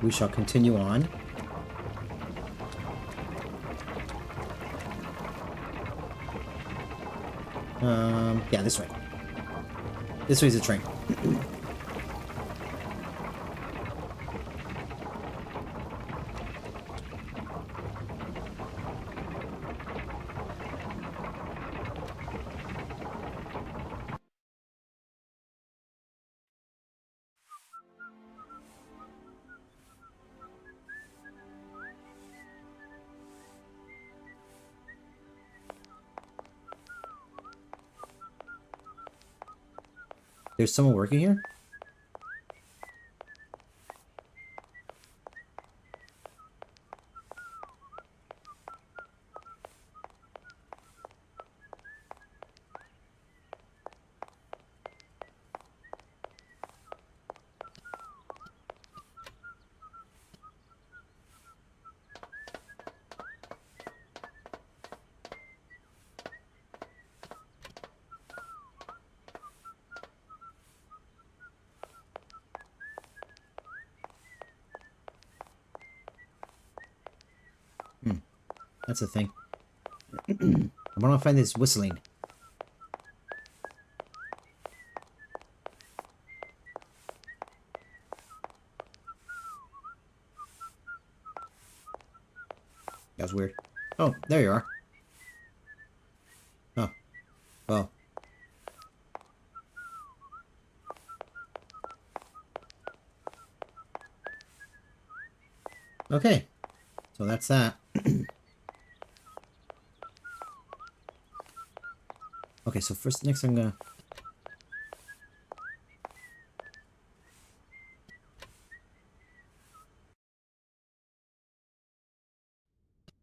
we shall continue on. Yeah, this way. This way's the train. There's someone working here? That's a thing. I want to find this whistling. That was weird. Oh, there you are. Oh. Well. Okay. So that's that. Okay, so next I'm gonna...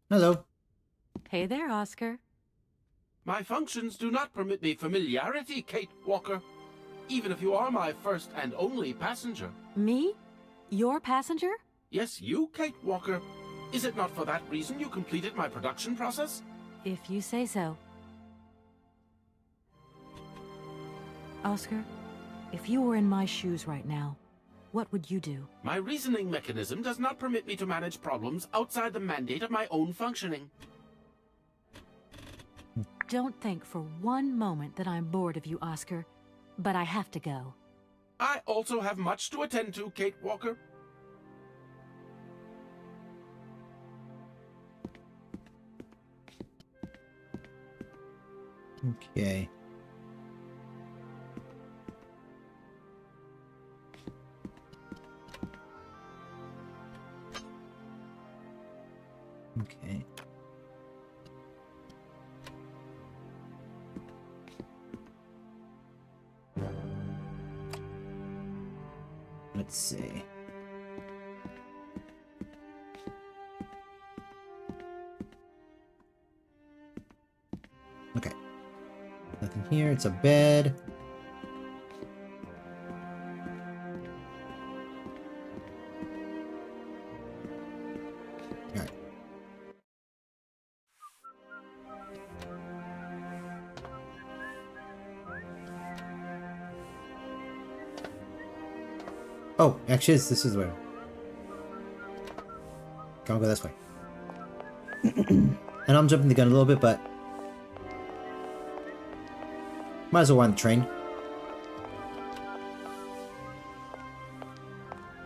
Hello. Hey there, Oscar. My functions do not permit me familiarity, Kate Walker. Even if you are my first and only passenger. Me? Your passenger? Yes, you, Kate Walker. Is it not for that reason you completed my production process? If you say so. Oscar, if you were in my shoes right now, what would you do? My reasoning mechanism does not permit me to manage problems outside the mandate of my own functioning. Don't think for one moment that I'm bored of you, Oscar, but I have to go. I also have much to attend to, Kate Walker. Okay. Okay. Let's see. Okay. Nothing here. It's a bed. Alright. Oh, actually, this is where. Can't go this way. And I'm jumping the gun a little bit, but might as well run the train.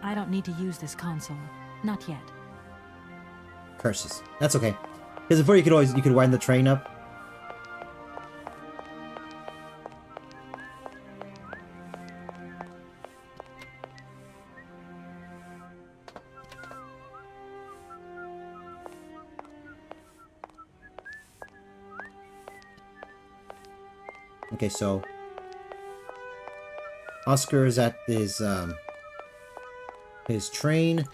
I don't need to use this console. Not yet. Curses. That's okay. Because before you could wind the train up. Okay, so Oscar is at his train.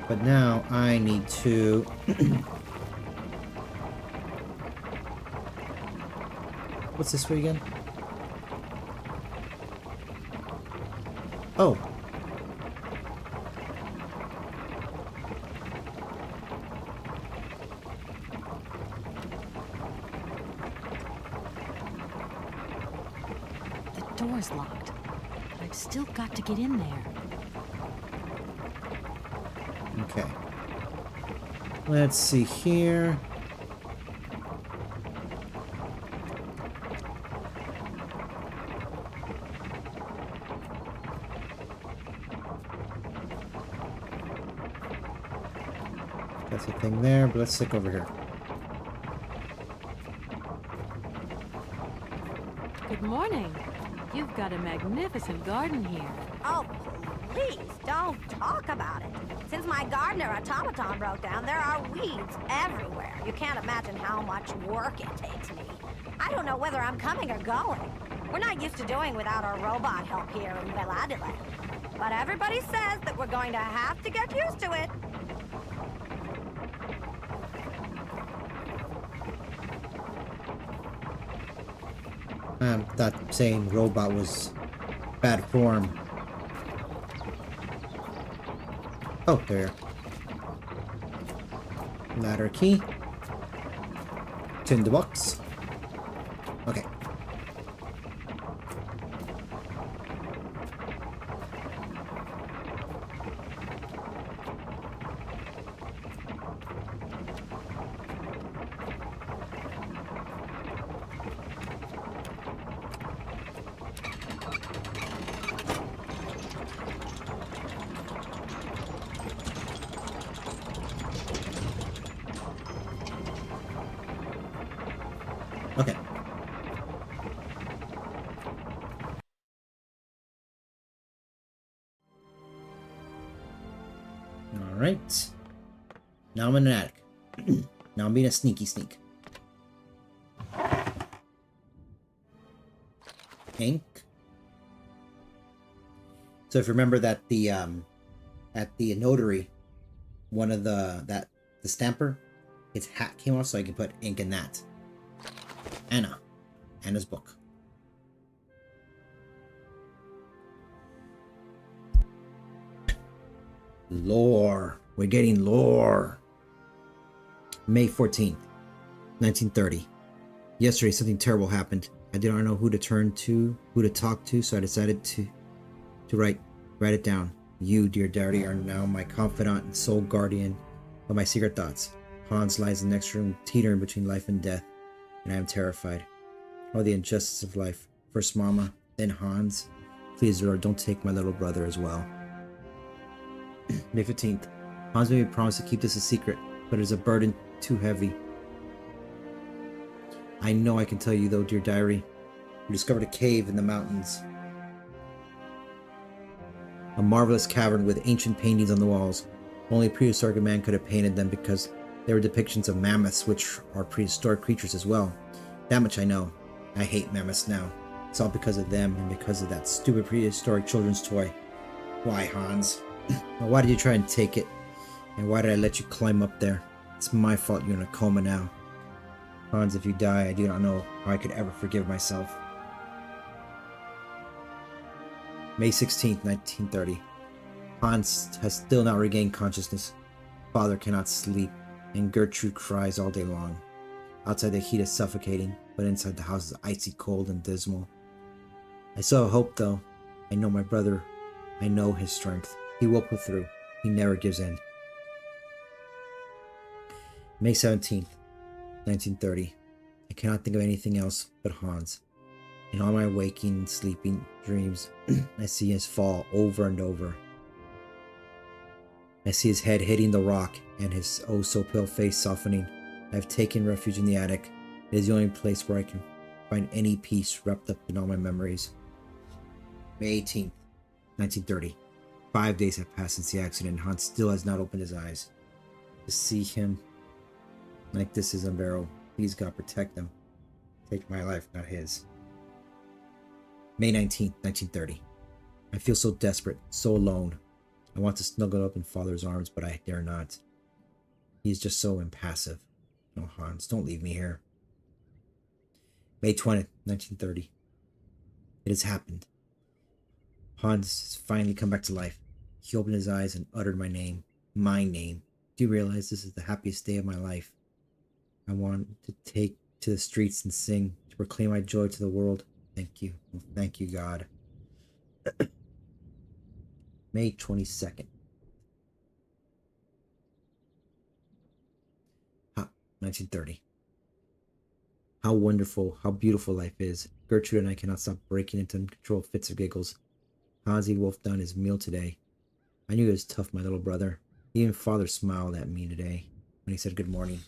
But now I need to what's this way again? Oh. The door's locked. I've still got to get in there. Okay. Let's see here. That's a thing there, but let's stick over here. Good morning. You've got a magnificent garden here. Oh, please don't talk about it. Since my gardener automaton broke down, there are weeds everywhere. You can't imagine how much work it takes me. I don't know whether I'm coming or going. We're not used to doing without our robot help here in Valadilene. But everybody says that we're going to have to get used to it. That saying robot was bad form. Oh, there. Ladder key. Tinderbox. Okay. Okay. All right. Now I'm in an attic. Now I'm being a sneaky sneak. Ink. So if you remember that the at the notary, one of the stamper, his hat came off, so I can put ink in that. Anna's book. Lore. We're getting lore. May 14th, 1930. Yesterday, something terrible happened. I did not know who to turn to, who to talk to, so I decided to write it down. You, dear diary, are now my confidant and sole guardian of my secret thoughts. Hans lies in the next room, teetering between life and death, and I am terrified. Oh, the injustice of life. First Mama, then Hans. Please, Lord, don't take my little brother as well. May 15th. Hans made me promise to keep this a secret, but it is a burden too heavy. I know I can tell you, though, dear diary. We discovered a cave in the mountains. A marvelous cavern with ancient paintings on the walls. Only a prehistoric man could have painted them because they were depictions of mammoths, which are prehistoric creatures as well. That much I know. I hate mammoths now. It's all because of them and because of that stupid prehistoric children's toy. Why, Hans? Why did you try and take it? And why did I let you climb up there? It's my fault you're in a coma now. Hans, if you die, I do not know how I could ever forgive myself. May 16th, 1930. Hans has still not regained consciousness. Father cannot sleep, and Gertrude cries all day long. Outside the heat is suffocating, but inside the house is icy cold and dismal. I still have hope, though. I know my brother. I know his strength. He will pull through. He never gives in. May 17th, 1930. I cannot think of anything else but Hans. In all my waking and sleeping dreams, I see his fall over and over. I see his head hitting the rock and his oh-so-pale face softening. I have taken refuge in the attic. It is the only place where I can find any peace wrapped up in all my memories. May 18th, 1930. 5 days have passed since the accident, and Hans still has not opened his eyes. To see him like this is unbearable. Please, God, protect him. Take my life, not his. May 19th, 1930. I feel so desperate, so alone. I want to snuggle up in Father's arms, but I dare not. He is just so impassive. No, Hans, don't leave me here. May 20th, 1930. It has happened. Hans has finally come back to life. He opened his eyes and uttered my name. My name. Do you realize this is the happiest day of my life? I want to take to the streets and sing, to proclaim my joy to the world. Thank you. Thank you, God. May 22nd. 1930. How wonderful, how beautiful life is. Gertrude and I cannot stop breaking into uncontrolled fits of giggles. Hansi wolfed down his meal today. I knew he was tough, my little brother. Even father smiled at me today when he said good morning.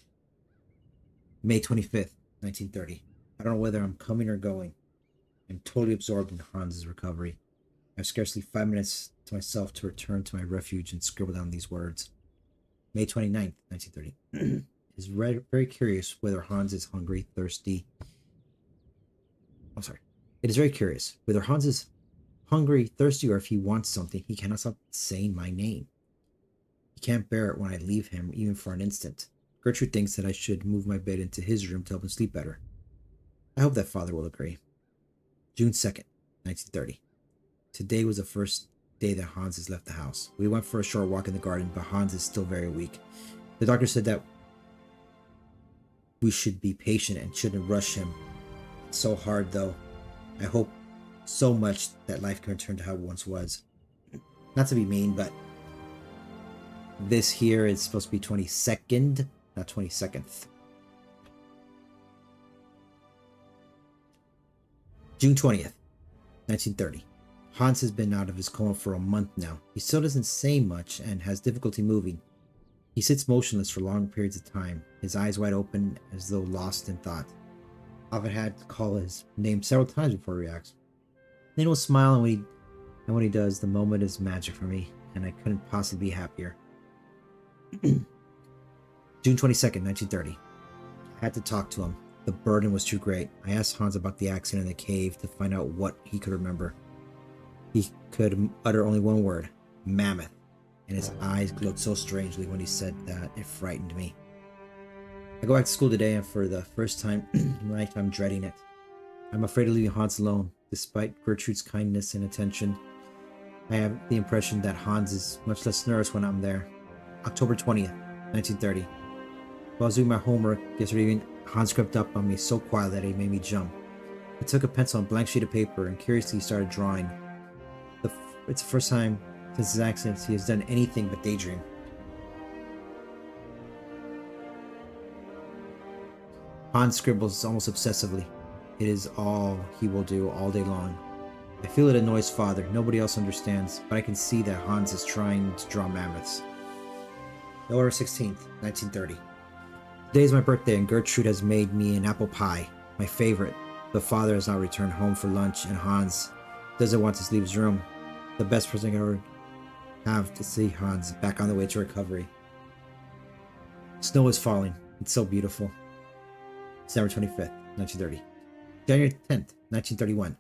May 25th, 1930. I don't know whether I'm coming or going. I'm totally absorbed in Hans's recovery. I have scarcely 5 minutes to myself to return to my refuge and scribble down these words. May 29th, 1930. It is very curious whether Hans is hungry, thirsty. It is very curious whether Hans is hungry, thirsty, or if he wants something. He cannot stop saying my name. He can't bear it when I leave him, even for an instant. Gertrude thinks that I should move my bed into his room to help him sleep better. I hope that father will agree. June 2nd, 1930. Today was the first day that Hans has left the house. We went for a short walk in the garden, but Hans is still very weak. The doctor said that we should be patient and shouldn't rush him. It's so hard, though. I hope so much that life can return to how it once was. Not to be mean, but this here is supposed to be 22nd, not 22nd. June 20th, 1930. Hans has been out of his coma for a month now. He still doesn't say much and has difficulty moving. He sits motionless for long periods of time, his eyes wide open as though lost in thought. I've had to call his name several times before he reacts. Then he'll smile, and when he does, the moment is magic for me, and I couldn't possibly be happier. June 22nd, 1930. I had to talk to him. The burden was too great. I asked Hans about the accident in the cave to find out what he could remember. He could utter only one word, mammoth, and his eyes glowed so strangely when he said that it frightened me. I go back to school today, and for the first time in my life, I'm dreading it. I'm afraid of leaving Hans alone. Despite Gertrude's kindness and attention, I have the impression that Hans is much less nervous when I'm there. October 20th, 1930. While I was doing my homework yesterday evening, Hans crept up on me so quietly that he made me jump. He took a pencil and a blank sheet of paper and curiously started drawing. It's the first time since his accident he has done anything but daydream. Hans scribbles almost obsessively. It is all he will do all day long. I feel it annoys father. Nobody else understands, but I can see that Hans is trying to draw mammoths. November 16th, 1930. Today is my birthday, and Gertrude has made me an apple pie, my favorite. But father has not returned home for lunch, and Hans doesn't want to leave his room. The best present I ever have to see Hans back on the way to recovery. Snow is falling. It's so beautiful. December 25th, 1930. January 10th, 1931.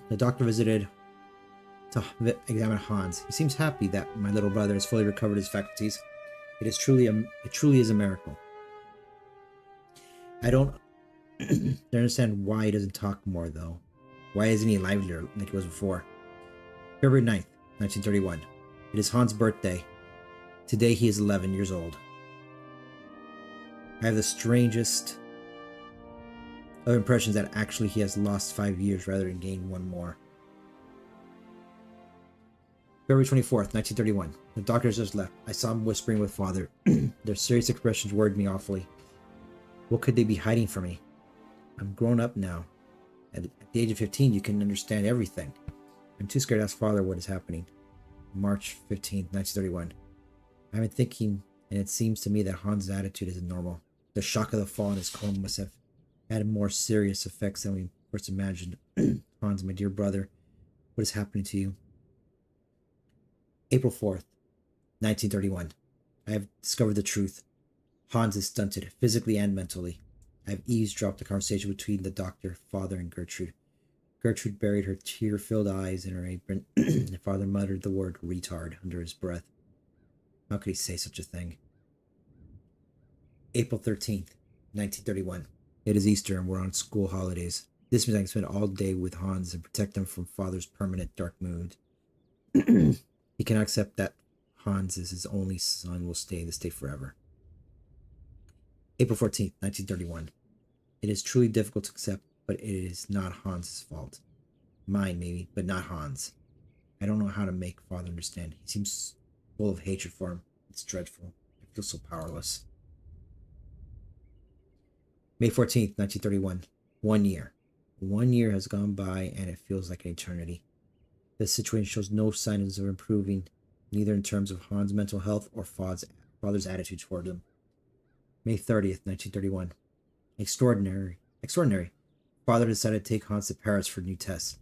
The doctor visited to examine Hans. He seems happy that my little brother has fully recovered his faculties. It truly is a miracle. I don't understand why he doesn't talk more, though. Why isn't he livelier like he was before? February 9th, 1931. It is Hans' birthday. Today he is 11 years old. I have the strangest of impressions that actually he has lost 5 years rather than gained one more. February 24th, 1931. The doctors just left. I saw him whispering with father. Their serious expressions worried me awfully. What could they be hiding from me? I'm grown up now. At the age of 15, you can understand everything. I'm too scared to ask father what is happening. March 15th, 1931. I've been thinking, and it seems to me that Hans' attitude isn't normal. The shock of the fall in his coma must have had more serious effects than we first imagined. Hans, my dear brother, what is happening to you? April 4th, 1931. I have discovered the truth. Hans is stunted, physically and mentally. I have eavesdropped the conversation between the doctor, father, and Gertrude. Gertrude buried her tear-filled eyes in her apron, and father muttered the word retard under his breath. How could he say such a thing? April 13th, 1931. It is Easter and we're on school holidays. This means I can spend all day with Hans and protect him from father's permanent dark mood. He cannot accept that Hans is his only son will stay in the state forever. April 14th, 1931. It is truly difficult to accept, but it is not Hans' fault. Mine, maybe, but not Hans. I don't know how to make Father understand. He seems full of hatred for him. It's dreadful. I feel so powerless. May 14th, 1931. 1 year. 1 year has gone by and it feels like an eternity. This situation shows no signs of improving, neither in terms of Hans' mental health or father's attitude toward him. May 30th, 1931. Extraordinary. Father decided to take Hans to Paris for new tests.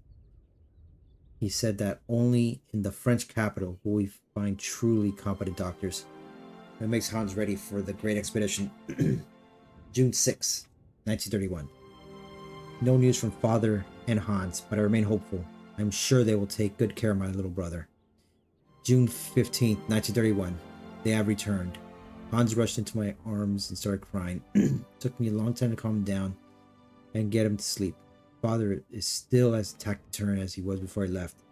He said that only in the French capital will we find truly competent doctors. That makes Hans ready for the great expedition. June 6, 1931. No news from Father and Hans, but I remain hopeful. I'm sure they will take good care of my little brother. June 15, 1931. They have returned. Hans rushed into my arms and started crying. Took me a long time to calm him down and get him to sleep. Father is still as taciturn as he was before he left.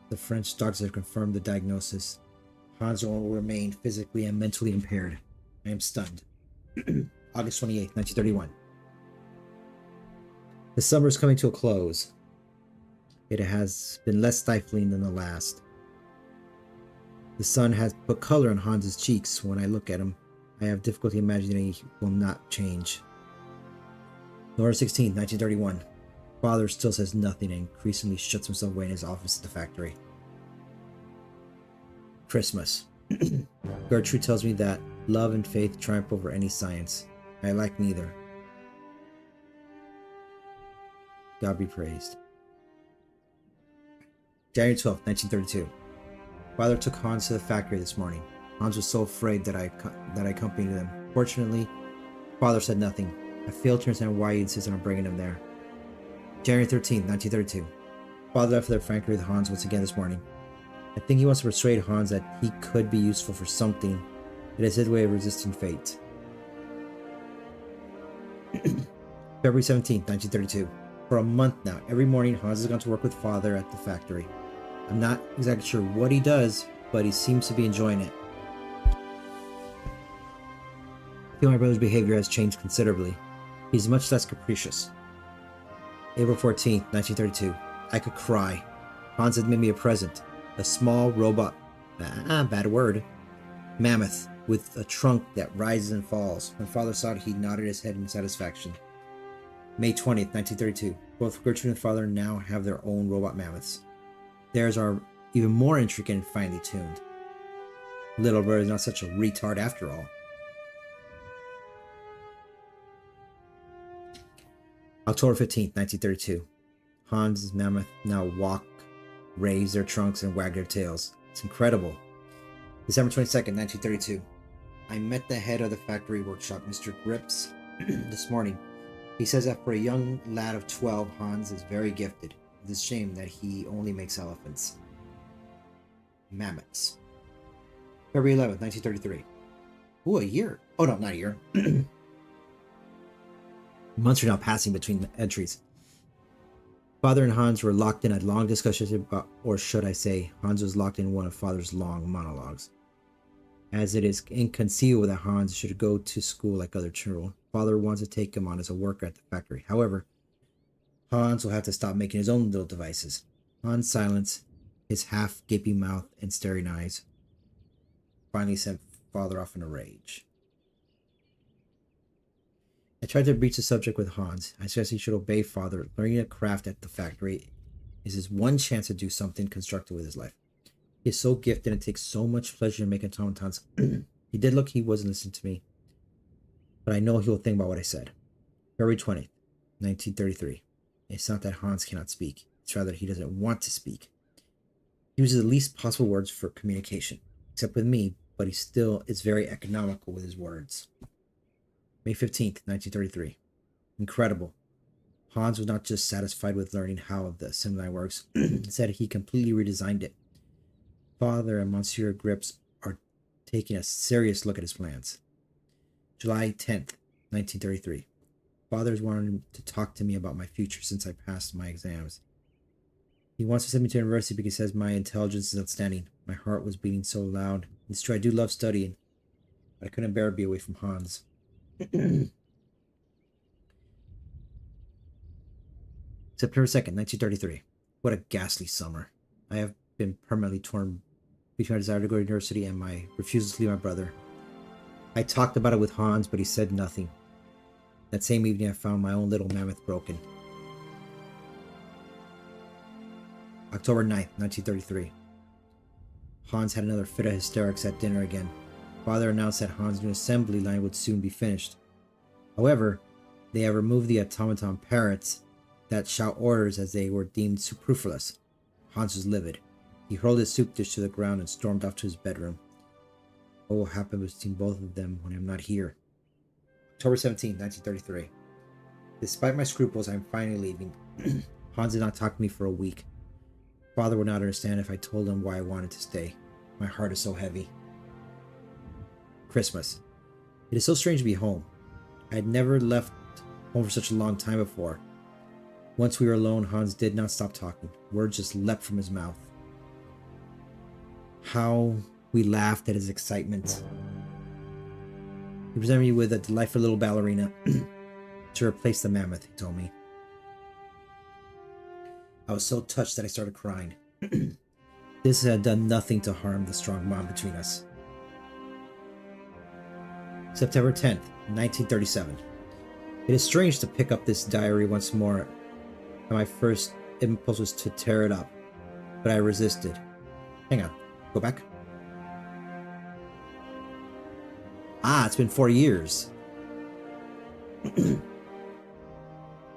The French doctors have confirmed the diagnosis. Hans will remain physically and mentally impaired. I am stunned. August 28, 1931. The summer is coming to a close. It has been less stifling than the last. The sun has put color on Hans's cheeks. When I look at him, I have difficulty imagining he will not change. November 16, 1931. Father still says nothing and increasingly shuts himself away in his office at the factory. Christmas. Gertrude tells me that love and faith triumph over any science. I like neither. God be praised. January 12, 1932. Father took Hans to the factory this morning. Hans was so afraid that I accompanied him. Fortunately, Father said nothing. I failed to understand why he insisted on bringing him there. January 13, 1932. Father left for the factory with Hans once again this morning. I think he wants to persuade Hans that he could be useful for something. It is his way of resisting fate. February 17, 1932. For a month now, every morning Hans has gone to work with Father at the factory. I'm not exactly sure what he does, but he seems to be enjoying it. I feel my brother's behavior has changed considerably. He's much less capricious. April 14, 1932. I could cry. Hans had made me a present. A small robot, bad word, mammoth with a trunk that rises and falls. When Father saw it, he nodded his head in satisfaction. May 20th, 1932. Both Gertrude and Father now have their own robot mammoths. Theirs are even more intricate and finely tuned. Little brother is not such a retard after all. October 15th, 1932. Hans's mammoth now walk, raise their trunks, and wag their tails. It's incredible. December 22nd, 1932. I met the head of the factory workshop, Mr. Grips, this morning. He says that for a young lad of 12, Hans is very gifted. It's a shame that he only makes elephants. Mammoths. February 11th, 1933. Ooh, a year. Oh, no, not a year. Months are now passing between entries. Father and Hans were locked in a long discussion about, or should I say, Hans was locked in one of Father's long monologues. As it is inconceivable that Hans should go to school like other children, Father wants to take him on as a worker at the factory. However, Hans will have to stop making his own little devices. Hans' silence, his half-gaping mouth and staring eyes, finally sent Father off in a rage. I tried to breach the subject with Hans. I suggest he should obey Father. Learning a craft at the factory is his one chance to do something constructive with his life. He is so gifted and takes so much pleasure in making automatons. He did look he wasn't listening to me, but I know he will think about what I said. February 20th, 1933. It's not that Hans cannot speak. It's rather he doesn't want to speak. He uses the least possible words for communication, except with me, but he still is very economical with his words. May 15th, 1933. Incredible. Hans was not just satisfied with learning how the assembly line works, instead he completely redesigned it. Father and Monsieur Grips are taking a serious look at his plans. July 10th, 1933. Father's wanted to talk to me about my future since I passed my exams. He wants to send me to university because he says my intelligence is outstanding. My heart was beating so loud. It's true, I do love studying, but I couldn't bear to be away from Hans. September 2nd, 1933. What a ghastly summer. I have been permanently torn between my desire to go to university and my refusal to leave my brother. I talked about it with Hans, but he said nothing. That same evening, I found my own little mammoth broken. October 9th, 1933. Hans had another fit of hysterics at dinner again. Father announced that Hans' new assembly line would soon be finished. However, they have removed the automaton parrots that shout orders as they were deemed superfluous. Hans was livid. He hurled his soup dish to the ground and stormed off to his bedroom. What will happen between both of them when I'm not here? October 17, 1933. Despite my scruples, I'm finally leaving. Hans did not talk to me for a week. Father would not understand if I told him why I wanted to stay. My heart is so heavy. Christmas. It is so strange to be home. I had never left home for such a long time before. Once we were alone, Hans did not stop talking. Words just leapt from his mouth. How we laughed at his excitement. He presented me with a delightful little ballerina to replace the mammoth, he told me. I was so touched that I started crying. This had done nothing to harm the strong bond between us. September 10th, 1937. It is strange to pick up this diary once more, and my first impulse was to tear it up, but I resisted. Hang on, go back. Ah, it's been 4 years.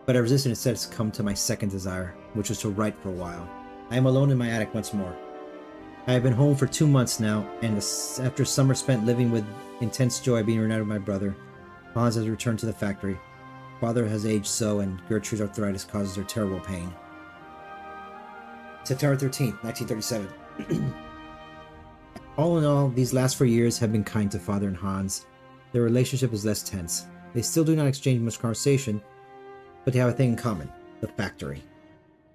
But I resisted and instead succumbed to my second desire, which was to write for a while. I am alone in my attic once more. I have been home for 2 months now, and after summer spent living with intense joy being reunited with my brother, Hans has returned to the factory. Father has aged so, and Gertrude's arthritis causes her terrible pain. September 13th, 1937. All in all, these last 4 years have been kind to Father and Hans. Their relationship is less tense. They still do not exchange much conversation, but they have a thing in common: the factory.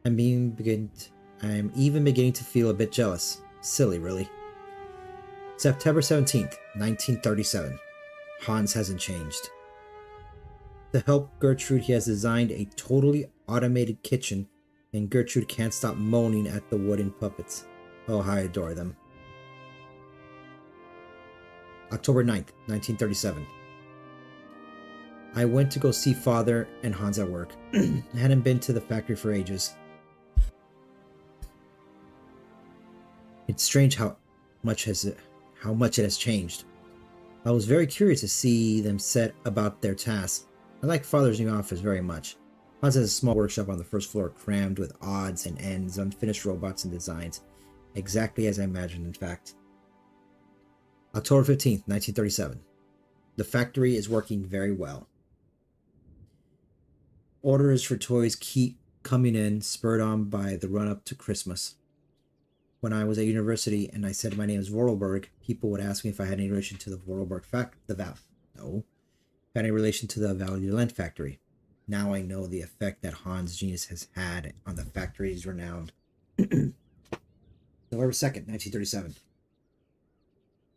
I'm even beginning to feel a bit jealous. Silly, really. September 17th, 1937. Hans hasn't changed. To help Gertrude, he has designed a totally automated kitchen, and Gertrude can't stop moaning at the wooden puppets. Oh, how I adore them. October 9th, 1937. I went to go see Father and Hans at work. I hadn't been to the factory for ages. It's strange how much it has changed. I was very curious to see them set about their tasks. I like Father's new office very much. Hans has a small workshop on the first floor crammed with odds and ends, unfinished robots and designs. Exactly as I imagined, in fact. October 15th, 1937. The factory is working very well. Orders for toys keep coming in, spurred on by the run-up to Christmas. When I was at university and I said my name is Vorarlberg, people would ask me if I had any relation to the Vorarlberg any relation to the Valadilene factory. Now I know the effect that Hans' genius has had on the factory's renowned. November 2nd, 1937.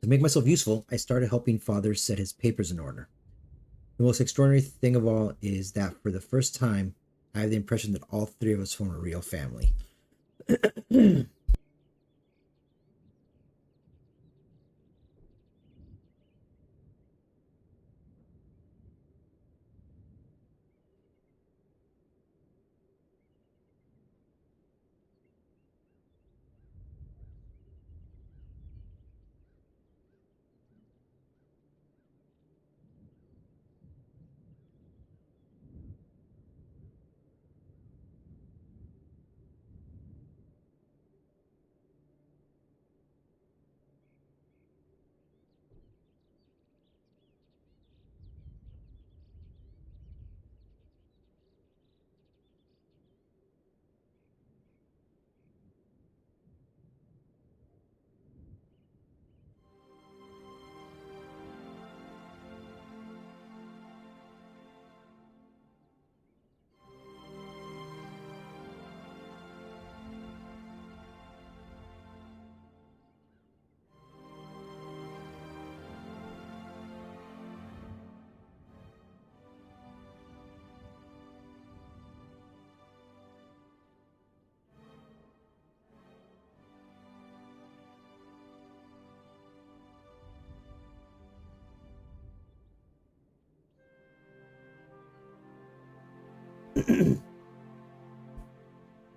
To make myself useful, I started helping Father set his papers in order. The most extraordinary thing of all is that for the first time, I have the impression that all three of us form a real family.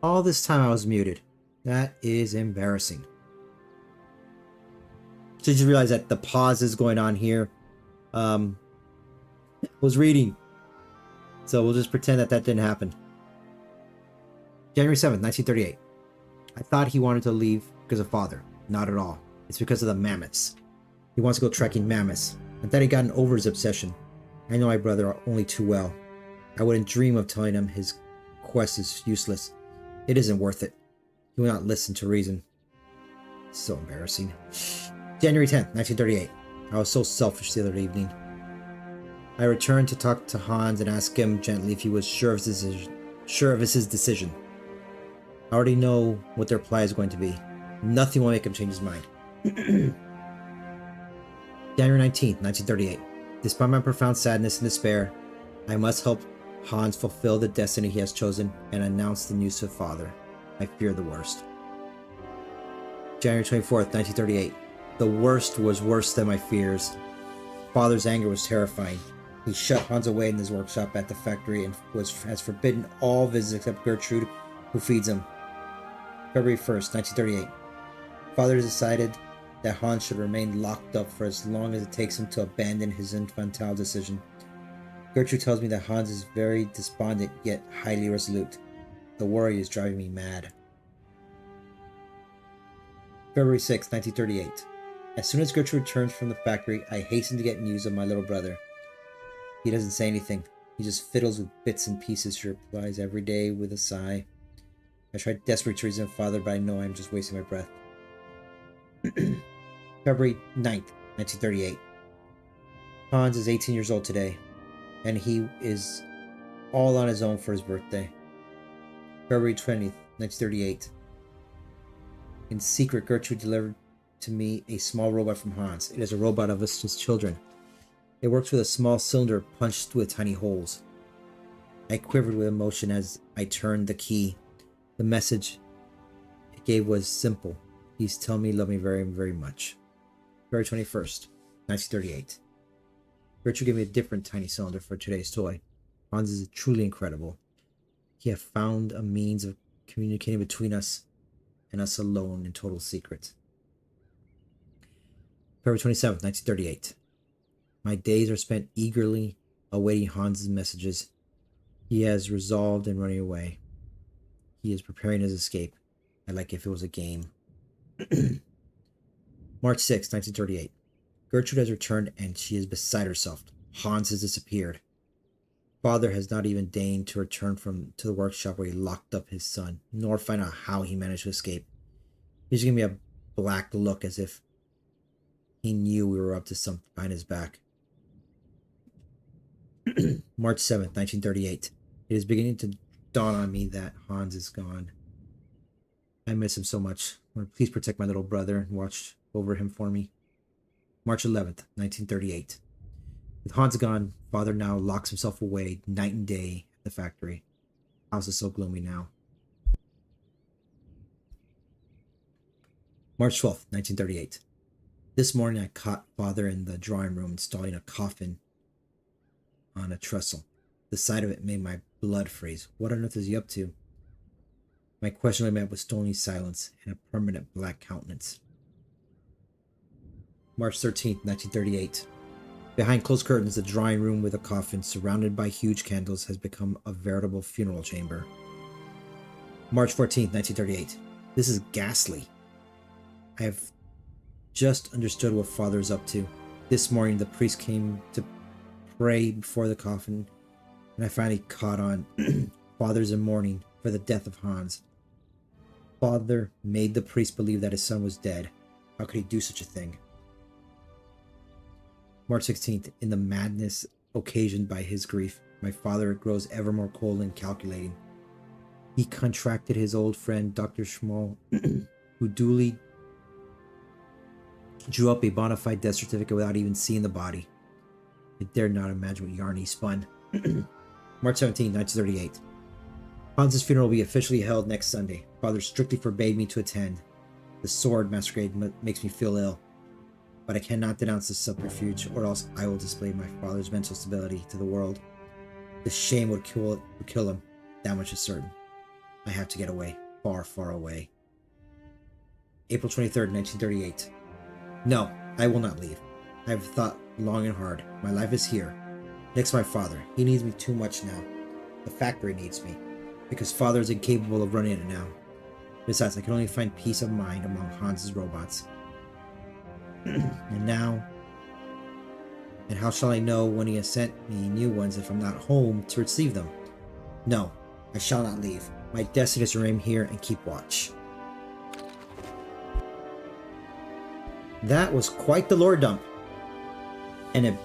All this time I was muted. That is embarrassing. So you just realize that the pauses going on here was reading. So we'll just pretend that didn't happen. January 7th, 1938. I thought he wanted to leave because of father. Not at all. It's because of the mammoths. He wants to go trekking mammoths. I thought he'd gotten over his obsession. I know my brother only too well. I wouldn't dream of telling him his quest is useless. It isn't worth it. He will not listen to reason. So embarrassing. January 10th, 1938. I was so selfish the other evening. I returned to talk to Hans and ask him gently if he was sure of his decision. I already know what their reply is going to be. Nothing will make him change his mind. January 19th, 1938. Despite my profound sadness and despair, I must help Hans fulfill the destiny he has chosen and announce the news to father. I fear the worst. January 24th, 1938. The worst was worse than my fears. Father's anger was terrifying. He shut Hans away in his workshop at the factory and has forbidden all visits except Gertrude, who feeds him. February 1st, 1938. Father decided that Hans should remain locked up for as long as it takes him to abandon his infantile decision. Gertrude tells me that Hans is very despondent yet highly resolute. The worry is driving me mad. February 6, 1938. As soon as Gertrude returns from the factory, I hasten to get news of my little brother. He doesn't say anything. He just fiddles with bits and pieces. She replies every day with a sigh. I try desperately to reason father, but I know I'm just wasting my breath. February 9th, 1938. Hans is 18 years old today, and he is all on his own for his birthday. February 20th, 1938. In secret, Gertrude delivered to me a small robot from Hans. It is a robot of us as children. It works with a small cylinder punched with tiny holes. I quivered with emotion as I turned the key. The message it gave was simple. Please tell me you love me very, very much. February 21st, 1938. Gertrude gave me a different tiny cylinder for today's toy. Hans is truly incredible. He has found a means of communicating between us and us alone in total secret. February 27th, 1938. My days are spent eagerly awaiting Hans's messages. He has resolved in running away. He is preparing his escape. I like if it was a game. March 6, 1938. Gertrude has returned and she is beside herself. Hans has disappeared. Father has not even deigned to return to the workshop where he locked up his son, nor find out how he managed to escape. He's giving me a black look as if he knew we were up to something behind his back. March 7th, 1938. It is beginning to dawn on me that Hans is gone. I miss him so much. Please protect my little brother and watch over him for me. March 11th, 1938. With Hans gone, Father now locks himself away night and day at the factory. The house is so gloomy now. March 12th, 1938. This morning I caught Father in the drawing room installing a coffin on a trestle. The sight of it made my blood freeze. What on earth is he up to? My question I met with stony silence and a permanent black countenance. March 13th, 1938. Behind closed curtains, the drawing room with a coffin surrounded by huge candles has become a veritable funeral chamber. March 14th, 1938. This is ghastly. I have just understood what Father is up to. This morning, the priest came to pray before the coffin, and I finally caught on. Father's in mourning for the death of Hans. Father made the priest believe that his son was dead. How could he do such a thing? March 16th, in the madness occasioned by his grief, my father grows ever more cold and calculating. He contracted his old friend, Dr. Schmoll, who duly drew up a bona fide death certificate without even seeing the body. I dare not imagine what yarn he spun. March 17, 1938. Hans's funeral will be officially held next Sunday. Father strictly forbade me to attend. The sword masquerade makes me feel ill. But I cannot denounce this subterfuge, or else I will display my father's mental stability to the world. The shame would kill him. That much is certain. I have to get away. Far, far away. April 23rd, 1938. No, I will not leave. I have thought long and hard. My life is here. Next to my father. He needs me too much now. The factory needs me. Because father is incapable of running it now. Besides, I can only find peace of mind among Hans's robots. And now... And how shall I know when he has sent me new ones if I'm not home to receive them? No, I shall not leave. My destiny is to remain here and keep watch. That was quite the lore dump. And it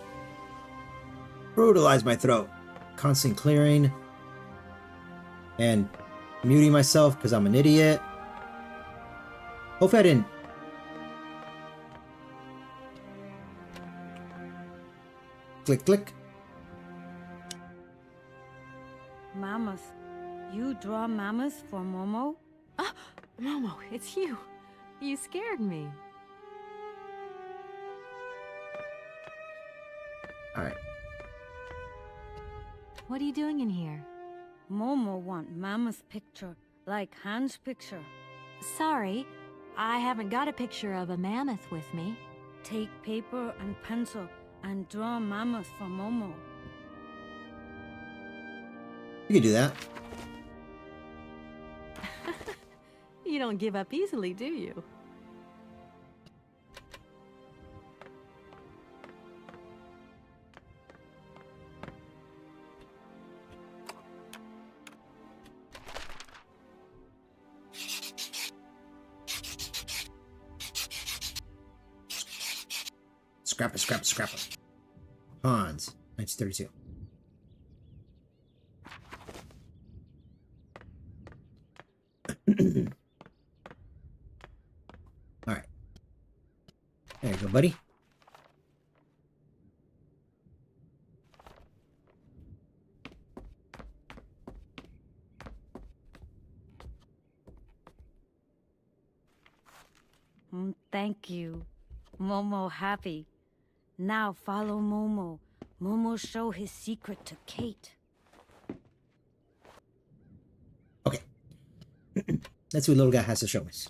brutalized my throat. Constant clearing. And muting myself because I'm an idiot. Hopefully I didn't... Click, click. Mammoth. You draw mammoths for Momo? Ah, Momo, it's you. You scared me. Alright. What are you doing in here? Momo want mammoth picture, like Hans picture. Sorry, I haven't got a picture of a mammoth with me. Take paper and pencil and draw mammoth for Momo. You can do that. You don't give up easily, do you? Scrap it, scrap it, scrap it. Hans, 1932. Alright. There you go, buddy. Thank you. Momo happy. Now follow Momo. Momo show his secret to Kate. Okay. Let's see what little guy has to show us.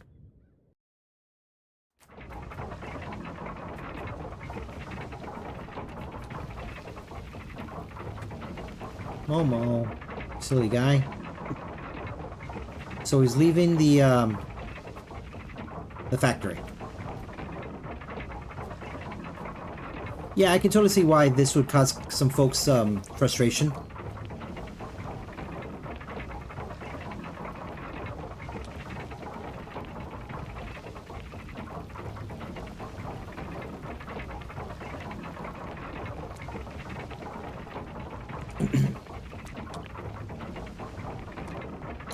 Momo. Silly guy. So he's leaving the factory. Yeah, I can totally see why this would cause some folks frustration.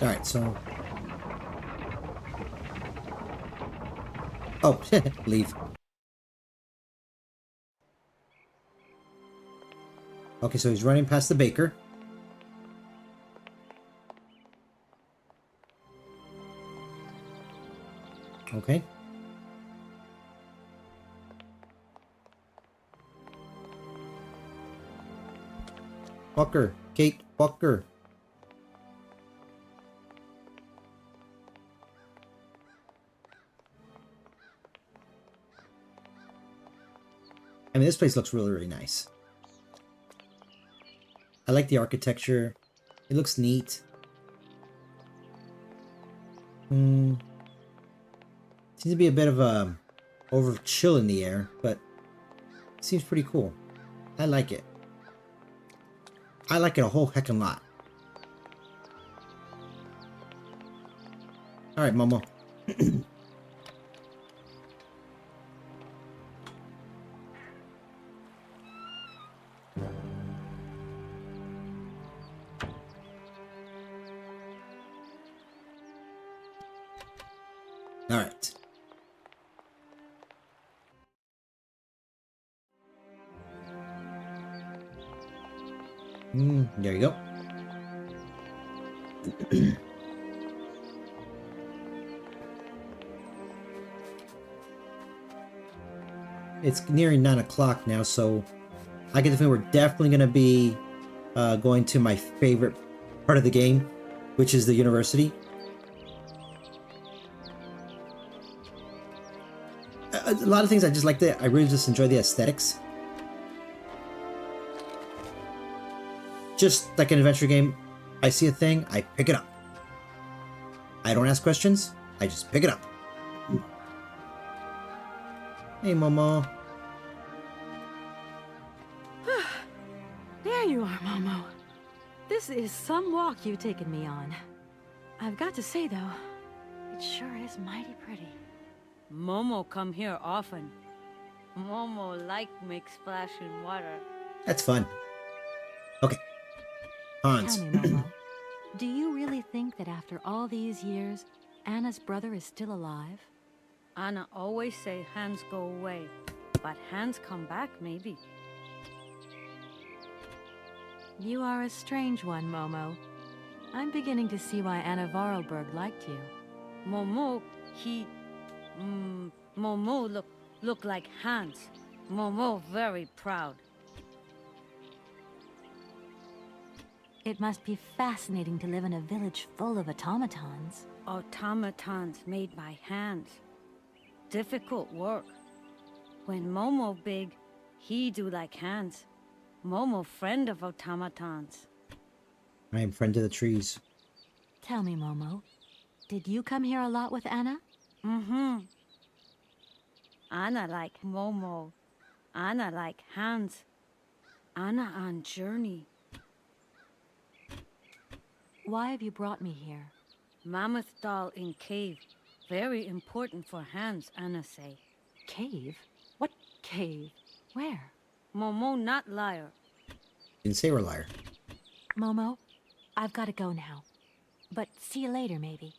Alright, so... Oh, leave. Okay, so he's running past the baker. Okay. Walker. Kate Walker. I mean, this place looks really, really nice. I like the architecture. It looks neat. Seems to be a bit of a over chill in the air, but it seems pretty cool. I like it. I like it a whole heckin' lot. Alright, Momo. Alright. There you go. It's nearing 9 o'clock now, so I get the feeling we're definitely going to be going to my favorite part of the game, which is the university. A lot of things I just like. I really just enjoy the aesthetics. Just like an adventure game, I see a thing, I pick it up. I don't ask questions, I just pick it up. Hey, Momo. There you are, Momo. This is some walk you've taken me on. I've got to say, though, it sure is mighty pretty. Momo come here often. Momo like make splash in water. That's fun. Okay. Hans. Tell me, Momo, do you really think that after all these years, Anna's brother is still alive? Anna always say Hans go away, but Hans come back maybe. You are a strange one, Momo. I'm beginning to see why Anna Vorarlberg liked you. Momo, Momo look like Hans. Momo very proud. It must be fascinating to live in a village full of automatons. Automatons made by hands. Difficult work. When Momo big, he do like Hans. Momo friend of automatons. I am friend of the trees. Tell me, Momo, did you come here a lot with Anna? Mm-hmm. Anna like Momo. Anna like Hans. Anna on journey. Why have you brought me here? Mammoth doll in cave. Very important for Hans, Anna say. Cave? What cave? Where? Momo not liar. Didn't say we're a liar. Momo, I've got to go now. But see you later, maybe.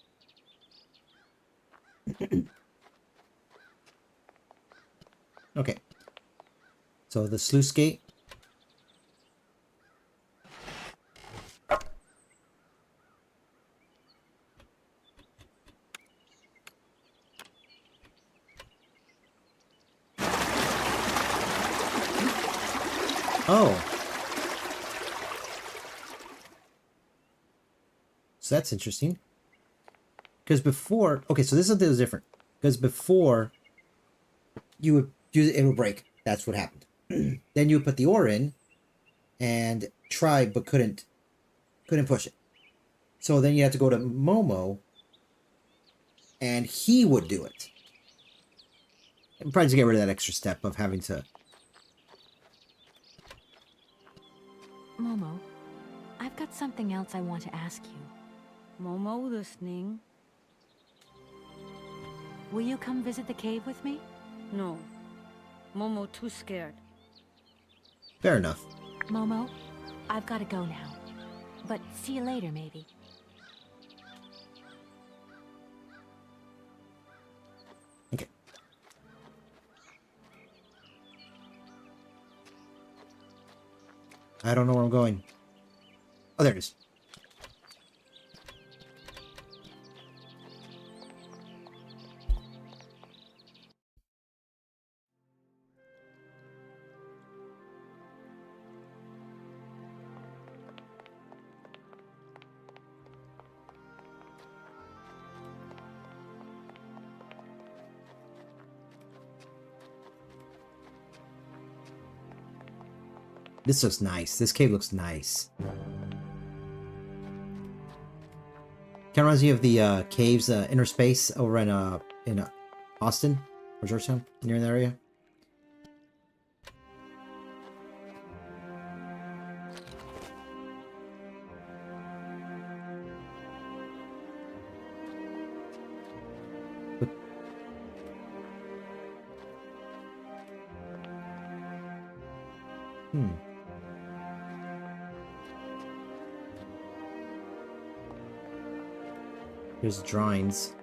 Okay. So the sluice gate. Oh. So that's interesting. Because before... Okay, so this is something that was different. Because before, you would use it, it would break. That's what happened. Then you would put the ore in and try, but couldn't push it. So then you had to go to Momo, and he would do it. And probably to get rid of that extra step of having to... Momo, I've got something else I want to ask you. Momo listening. Will you come visit the cave with me? No. Momo too scared. Fair enough. Momo, I've got to go now. But see you later, maybe. Okay. I don't know where I'm going. Oh, there it is. This looks nice. This cave looks nice. Kind of reminds me of the caves, inner space over in Austin or Georgetown, near that area. Here's drawings.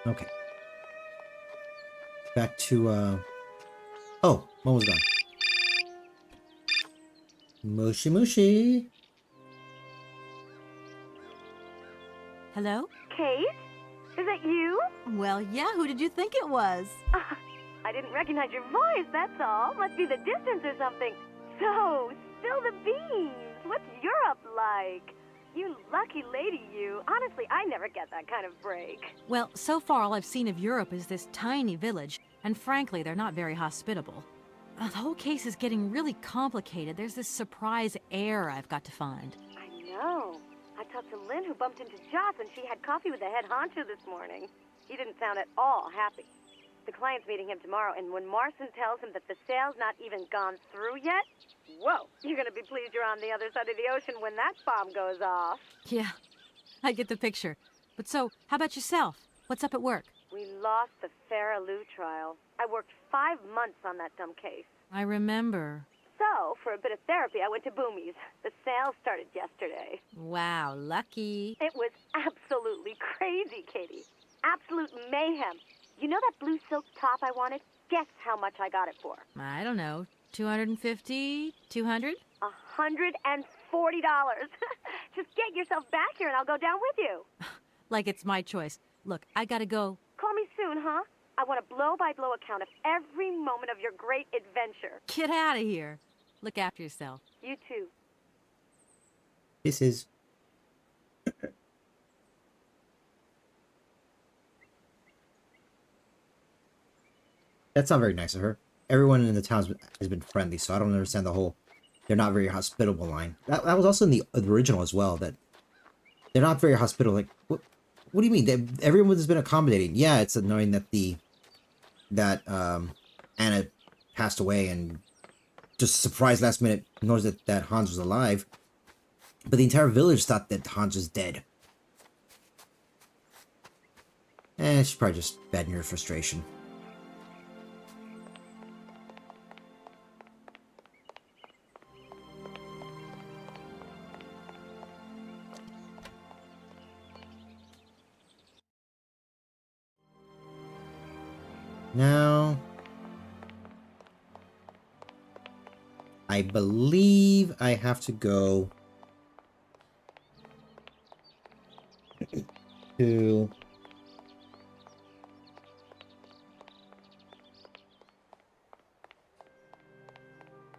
Okay. Back to, oh, one was gone. Mushy mushy. Hello? Kate? Is that you? Well, yeah, who did you think it was? I didn't recognize your voice, that's all. Must be the distance or something. So, spill the beans. What's Europe like? You lucky lady, you. Honestly, I never get that kind of break. Well, so far all I've seen of Europe is this tiny village, and frankly, they're not very hospitable. The whole case is getting really complicated. There's this surprise heir I've got to find. I know. I talked to Lynn, who bumped into Joss, and she had coffee with the head honcho this morning. He didn't sound at all happy. The client's meeting him tomorrow, and when Marson tells him that the sale's not even gone through yet, whoa, you're gonna be pleased you're on the other side of the ocean when that bomb goes off. Yeah, I get the picture. But so, how about yourself? What's up at work? We lost the Farah Lou trial. I worked 5 months on that dumb case. I remember. So, for a bit of therapy, I went to Boomy's. The sale started yesterday. Wow, lucky. It was absolutely crazy, Katie. Absolute mayhem. You know that blue silk top I wanted? Guess how much I got it for? I don't know, 250, 200? $140. Just get yourself back here and I'll go down with you. Like it's my choice. Look, I gotta go. Call me soon, huh? I want a blow-by-blow account of every moment of your great adventure. Get out of here. Look after yourself. You too. This is... That's not very nice of her. Everyone in the town has been friendly, so I don't understand the whole "they're not very hospitable" line. That was also in the original as well, that they're not very hospitable. Like, what do you mean? Everyone's been accommodating. Yeah, it's annoying that Anna passed away and just surprised last minute knows that Hans was alive. But the entire village thought that Hans was dead. She's probably just venting her frustration. Now, I believe I have to go to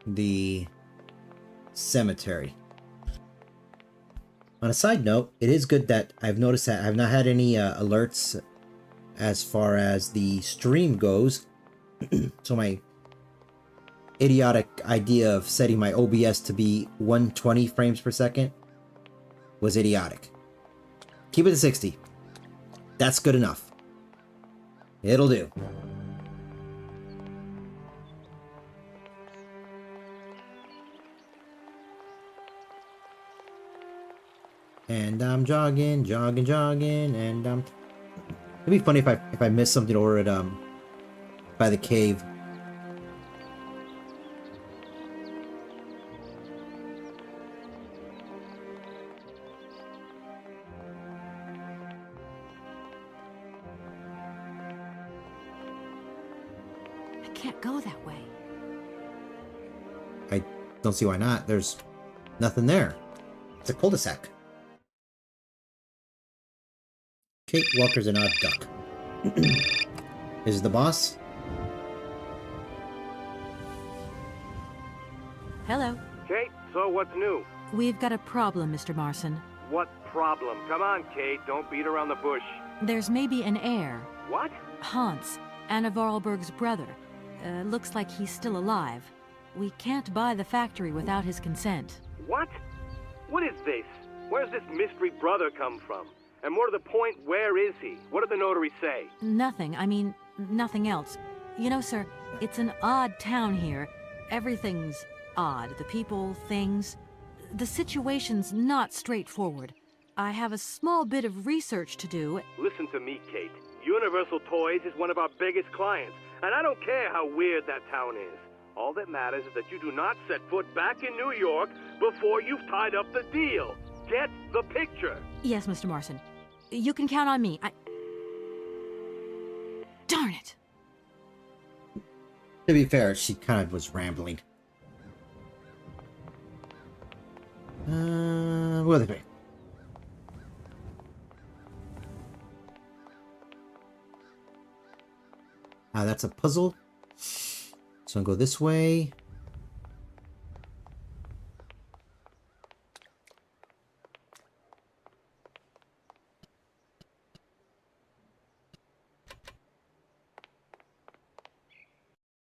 the cemetery. On a side note, it is good that I've noticed that I've not had any alerts as far as the stream goes. So my idiotic idea of setting my OBS to be 120 frames per second was idiotic. Keep it to 60. That's good enough. It'll do. And I'm jogging, and I'm... It'd be funny if I missed something over at by the cave. I can't go that way. I don't see why not. There's nothing there. It's a cul-de-sac. Kate Walker's an odd duck. Is the boss? Hello. Kate, so what's new? We've got a problem, Mr. Marson. What problem? Come on, Kate, don't beat around the bush. There's maybe an heir. What? Hans, Anna Vorarlberg's brother. Looks like he's still alive. We can't buy the factory without his consent. What? What is this? Where's this mystery brother come from? And more to the point, where is he? What did the notary say? Nothing. I mean, nothing else. You know, sir, it's an odd town here. Everything's odd. The people, things. The situation's not straightforward. I have a small bit of research to do. Listen to me, Kate. Universal Toys is one of our biggest clients, and I don't care how weird that town is. All that matters is that you do not set foot back in New York before you've tied up the deal. Get the picture. Yes, Mr. Marson. You can count on me. Darn it! To be fair, she kind of was rambling. What are they? That's a puzzle. So I'll go this way.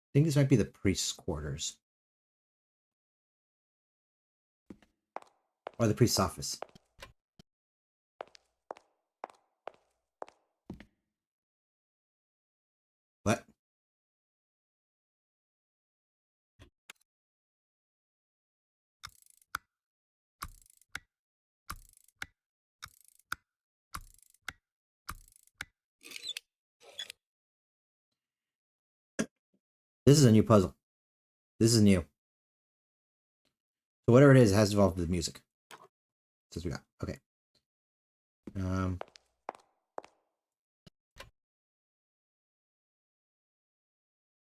I think this might be the priest's quarters. Or the priest's office. What? This is a new puzzle. This is new. So whatever it is, it has to involve with music. That's what we got. Okay.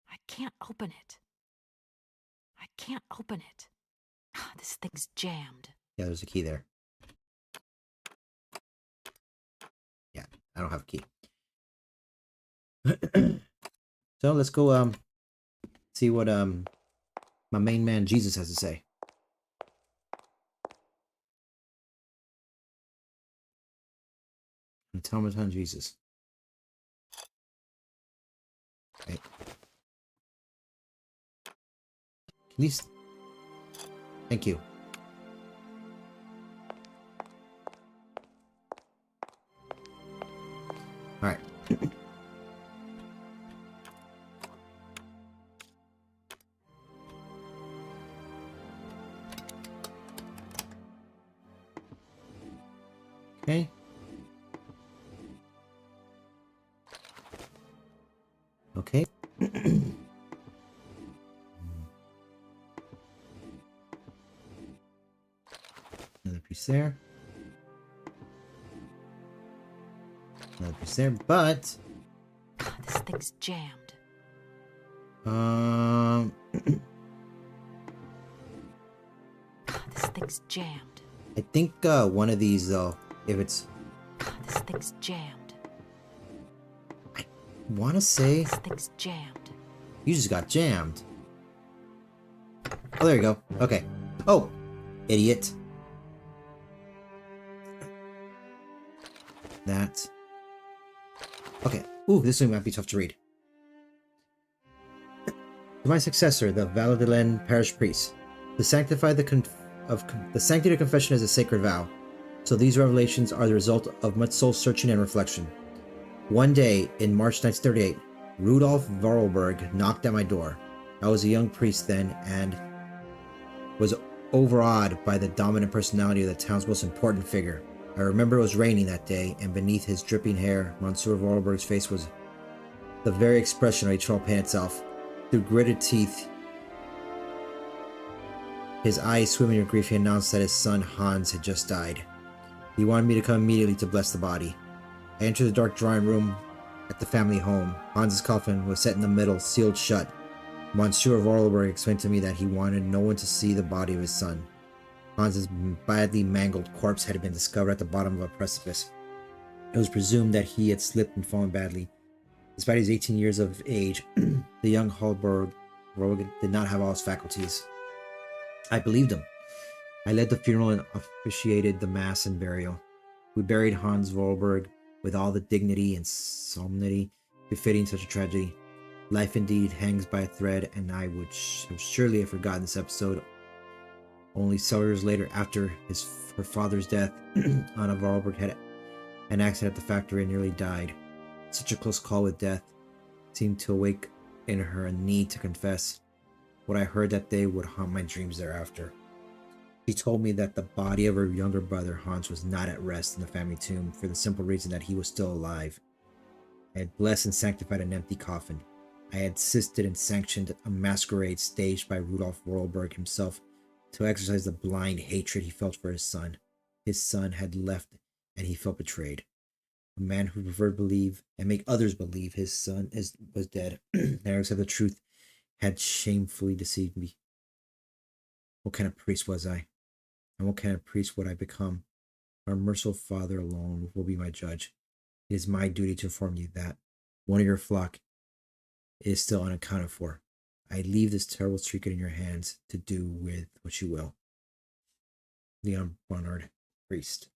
I can't open it. I can't open it. This thing's jammed. Yeah, there's a key there. Yeah, I don't have a key. So let's go see what my main man Jesus has to say. Automaton Jesus. Okay. Please. Thank you. All right. Okay. Okay. Another piece there. Another piece there, but this thing's jammed. This thing's jammed. I think one of these though, if it's this thing's jammed. I want to say this thing's jammed. You just got jammed. Oh, there you go. Okay. Oh, idiot. That. Okay. Ooh, this one might be tough to read. To my successor, the Valadilene parish priest, to sanctify the sanctity of confession is a sacred vow. So these revelations are the result of much soul searching and reflection. One day in March 1938, Rudolf Vorarlberg knocked at my door. I was a young priest then and was overawed by the dominant personality of the town's most important figure. I remember it was raining that day, and beneath his dripping hair, Monsieur Vorarlberg's face was the very expression of eternal pain itself. Through gritted teeth, his eyes swimming in grief, he announced that his son Hans had just died. He wanted me to come immediately to bless the body. I entered the dark drawing room at the family home. Hans's coffin was set in the middle, sealed shut. Monsieur Vorarlberg explained to me that he wanted no one to see the body of his son. Hans's badly mangled corpse had been discovered at the bottom of a precipice. It was presumed that he had slipped and fallen badly. Despite his 18 years of age, the young Vorarlberg did not have all his faculties. I believed him. I led the funeral and officiated the mass and burial. We buried Hans Vorarlberg with all the dignity and solemnity befitting such a tragedy. Life indeed hangs by a thread, and I would have surely have forgotten this episode. Only several years later, after her father's death, Anna Vorarlberg had an accident at the factory and nearly died. Such a close call with death seemed to awake in her a need to confess. What I heard that day would haunt my dreams thereafter. She told me that the body of her younger brother Hans was not at rest in the family tomb for the simple reason that he was still alive. I had blessed and sanctified an empty coffin. I had assisted and sanctioned a masquerade staged by Rudolf Vorarlberg himself to exercise the blind hatred he felt for his son. His son had left and he felt betrayed. A man who preferred to believe and make others believe his son was dead. Never accept the truth had shamefully deceived me. What kind of priest was I? And what kind of priest would I become? Our merciful Father alone will be my judge. It is my duty to inform you that one of your flock is still unaccounted for. I leave this terrible secret in your hands to do with what you will. Leon Barnard, priest.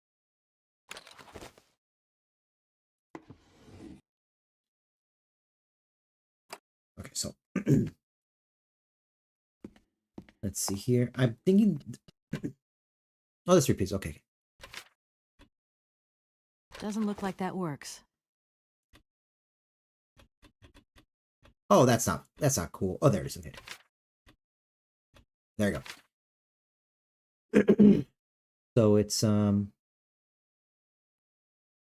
Okay, so let's see here. I'm thinking. Oh, that's 3 pieces. Okay. Doesn't look like that works. Oh, that's not cool. Oh, there it is. Okay. There you go. So it's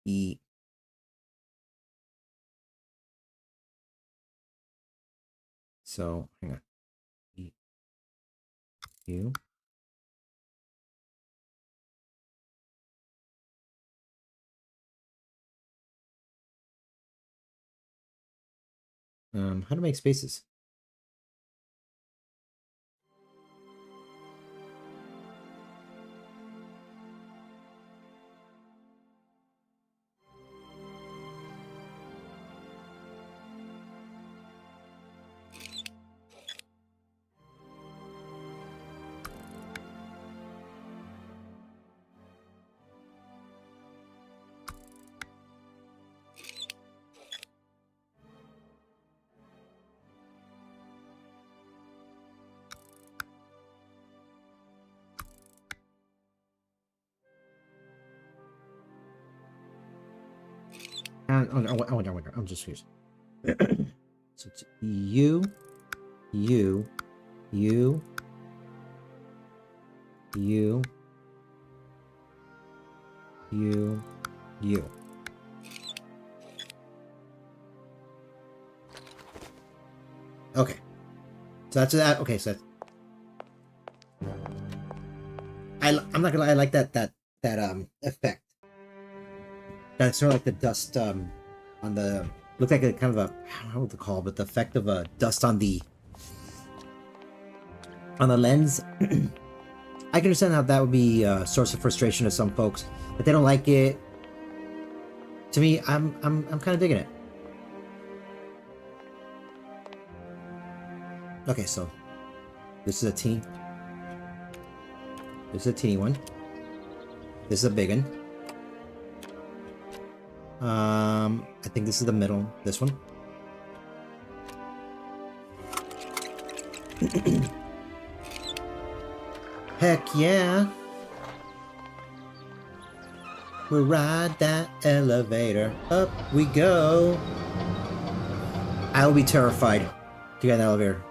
E. So hang on. E U. How to make spaces? I wonder. I'm just curious. So it's U, U, U, U, U, U. Okay. So that's that. Okay, so I'm not gonna lie, I like that effect. That's sort of like the dust on the looked like a kind of a I don't know what to call it, but the effect of a dust on the lens. I can understand how that would be a source of frustration to some folks, but they don't like it. To me, I'm kind of digging it. Okay, so this is a teeny. This is a teeny one. This is a big one. I think this is the middle. This one. Heck yeah. We'll ride that elevator. Up we go. I'll be terrified to get in the elevator.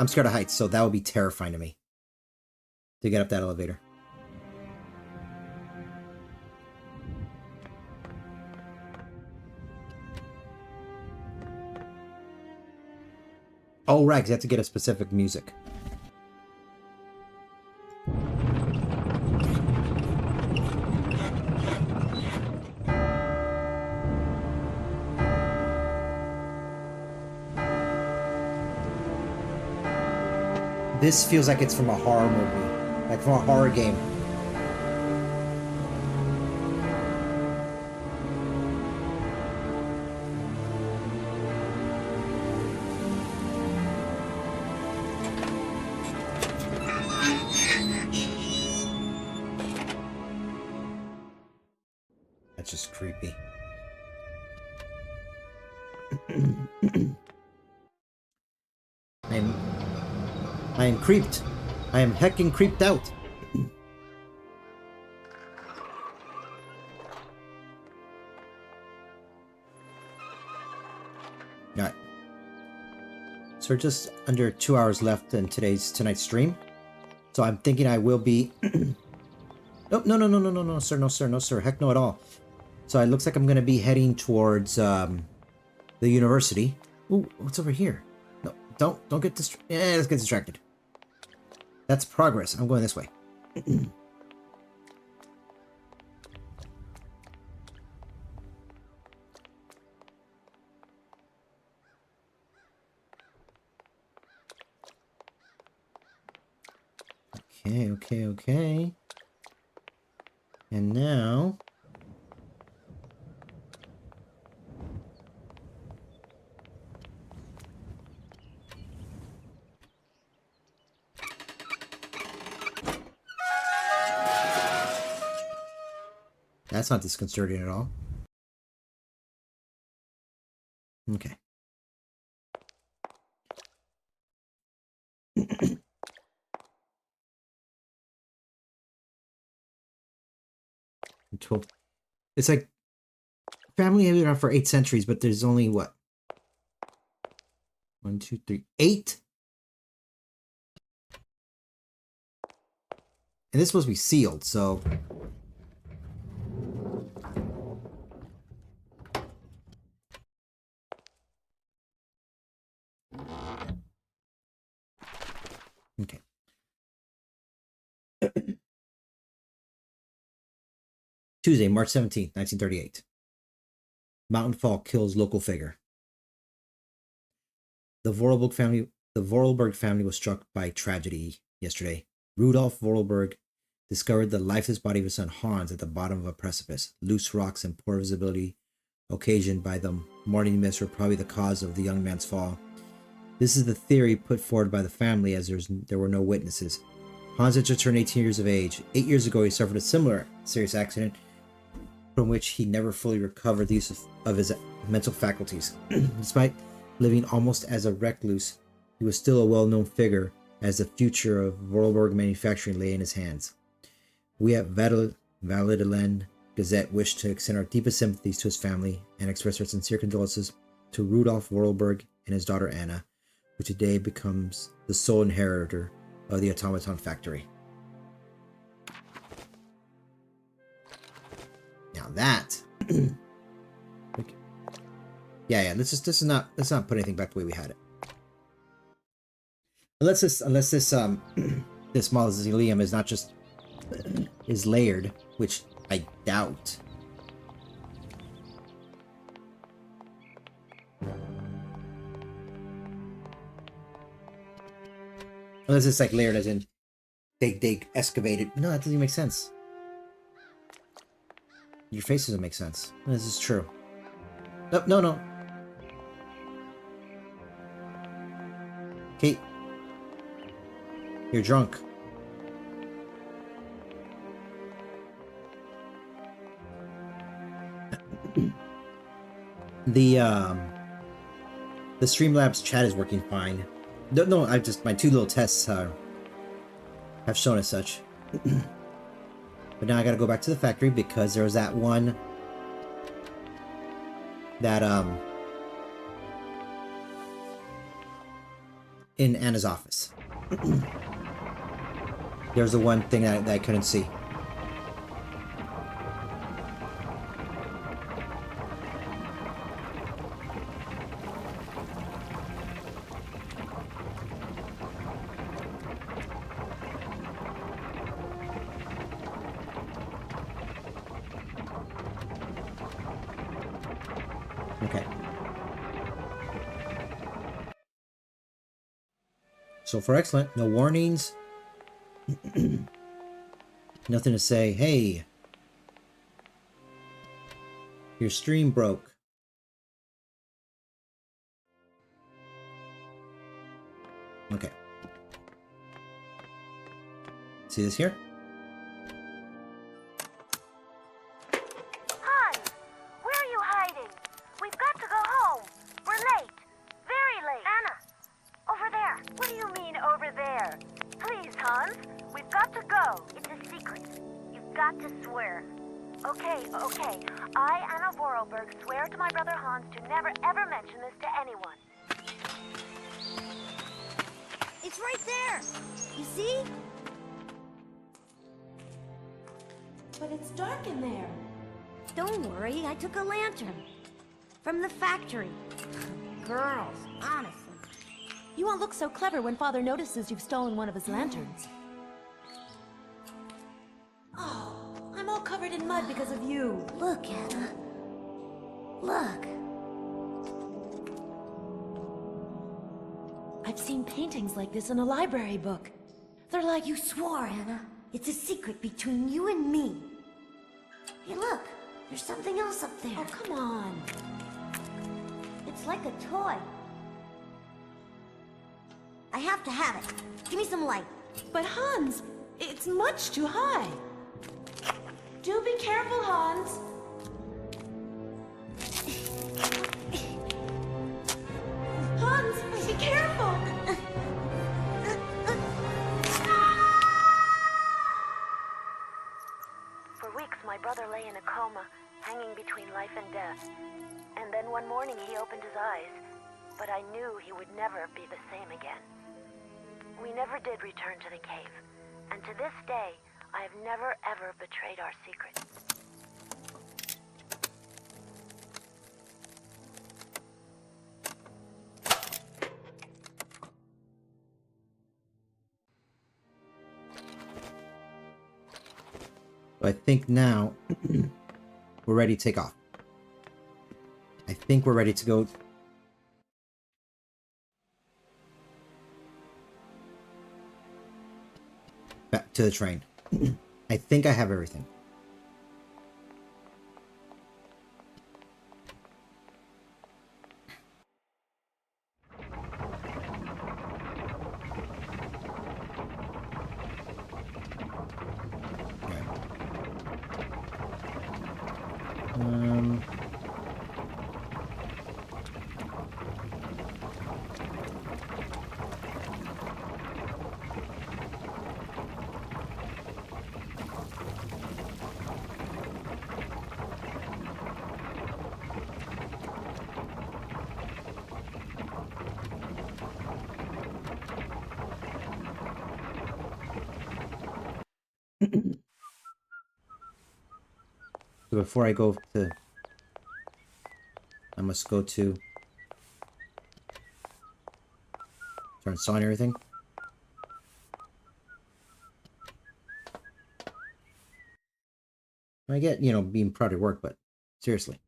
I'm scared of heights, so that would be terrifying to me. To get up that elevator. Oh, right, 'cause you have to get a specific music. This feels like it's from a horror movie, like from a horror game. That's just creepy. I am creeped. I am heckin' creeped out. Alright. So we're just under 2 hours left in tonight's stream. So I'm thinking I will be Oh, no, sir. Heck no at all. So it looks like I'm gonna be heading towards the university. Ooh, what's over here? No, don't get distracted. Yeah, let's get distracted. That's progress. I'm going this way. Okay. And now... That's not disconcerting at all. Okay. It's like family has been around for 8 centuries, but there's only what? 1, 2, 3, 8? And this is supposed to be sealed, so... Okay. Tuesday, March 17th, 1938. Mountain fall kills local figure. The Vorarlberg family was struck by tragedy yesterday. Rudolf Vorarlberg discovered the lifeless body of his son Hans at the bottom of a precipice. Loose rocks and poor visibility occasioned by the morning mist were probably the cause of the young man's fall. This is the theory put forward by the family, as there were no witnesses. Hans had just turned 18 years of age. 8 years ago, he suffered a similar serious accident from which he never fully recovered the use of his mental faculties. Despite living almost as a recluse, he was still a well-known figure, as the future of Vorarlberg manufacturing lay in his hands. We at Valadilene Gazette wish to extend our deepest sympathies to his family and express our sincere condolences to Rudolf Vorarlberg and his daughter Anna, who today becomes the sole inheritor of the automaton factory. Now that, yeah. Let's not put anything back the way we had it. Unless this this mausoleum is not just is layered, which I doubt. Unless it's like layered as in they excavated. No, that doesn't make sense. Your face doesn't make sense. This is true. No. Kate. You're drunk. The Streamlabs chat is working fine. No, my 2 little tests have shown as such. But now I gotta go back to the factory because there was that one that in Anna's office. There's the one thing that I couldn't see. Okay. So for excellent, no warnings. Nothing to say, hey, your stream broke. Okay. See this here? Hi! Where are you hiding? We've got to go home. We're late. Very late. Anna! Over there. What do you mean, over there? Please, Hans. We've got to go. It's a secret. You've got to swear. Okay. I, Anna Vorarlberg, swear to my brother Hans to never ever mention this to anyone. It's right there! You see? But it's dark in there. Don't worry, I took a lantern. From the factory. Girls, honestly. You won't look so clever when Father notices you've stolen one of his lanterns. Oh, I'm all covered in mud because of you. Look, Anna. Look. I've seen paintings like this in a library book. They're like you swore, Anna. It's a secret between you and me. Hey, look. There's something else up there. Oh, come on. It's like a toy. I have to have it. Give me some light. But Hans, it's much too high. Do be careful, Hans. Hans, be careful. For weeks, my brother lay in a coma, hanging between life and death. And then one morning, he opened his eyes. But I knew he would never be the same again. We never did return to the cave. And to this day, I have never, ever betrayed our secret. I think now we're ready to take off. I think we're ready to go. Back to the train. I think I have everything. So before I go to, I must go to turn on everything. I get, you know, being proud of work, but seriously.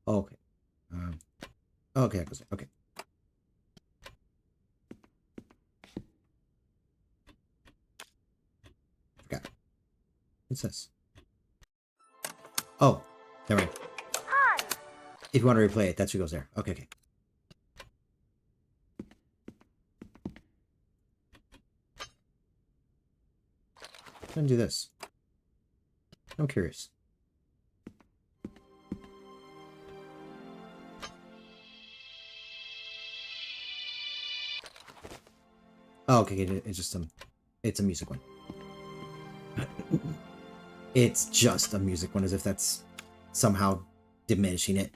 Okay. Okay, okay. Forgot. What's this? Oh, never mind. Hi. If you want to replay it, that's who goes there. Okay, okay. I'm gonna do this. I'm curious. Oh, okay, it's just it's a music one. It's just a music one, as if that's somehow diminishing it.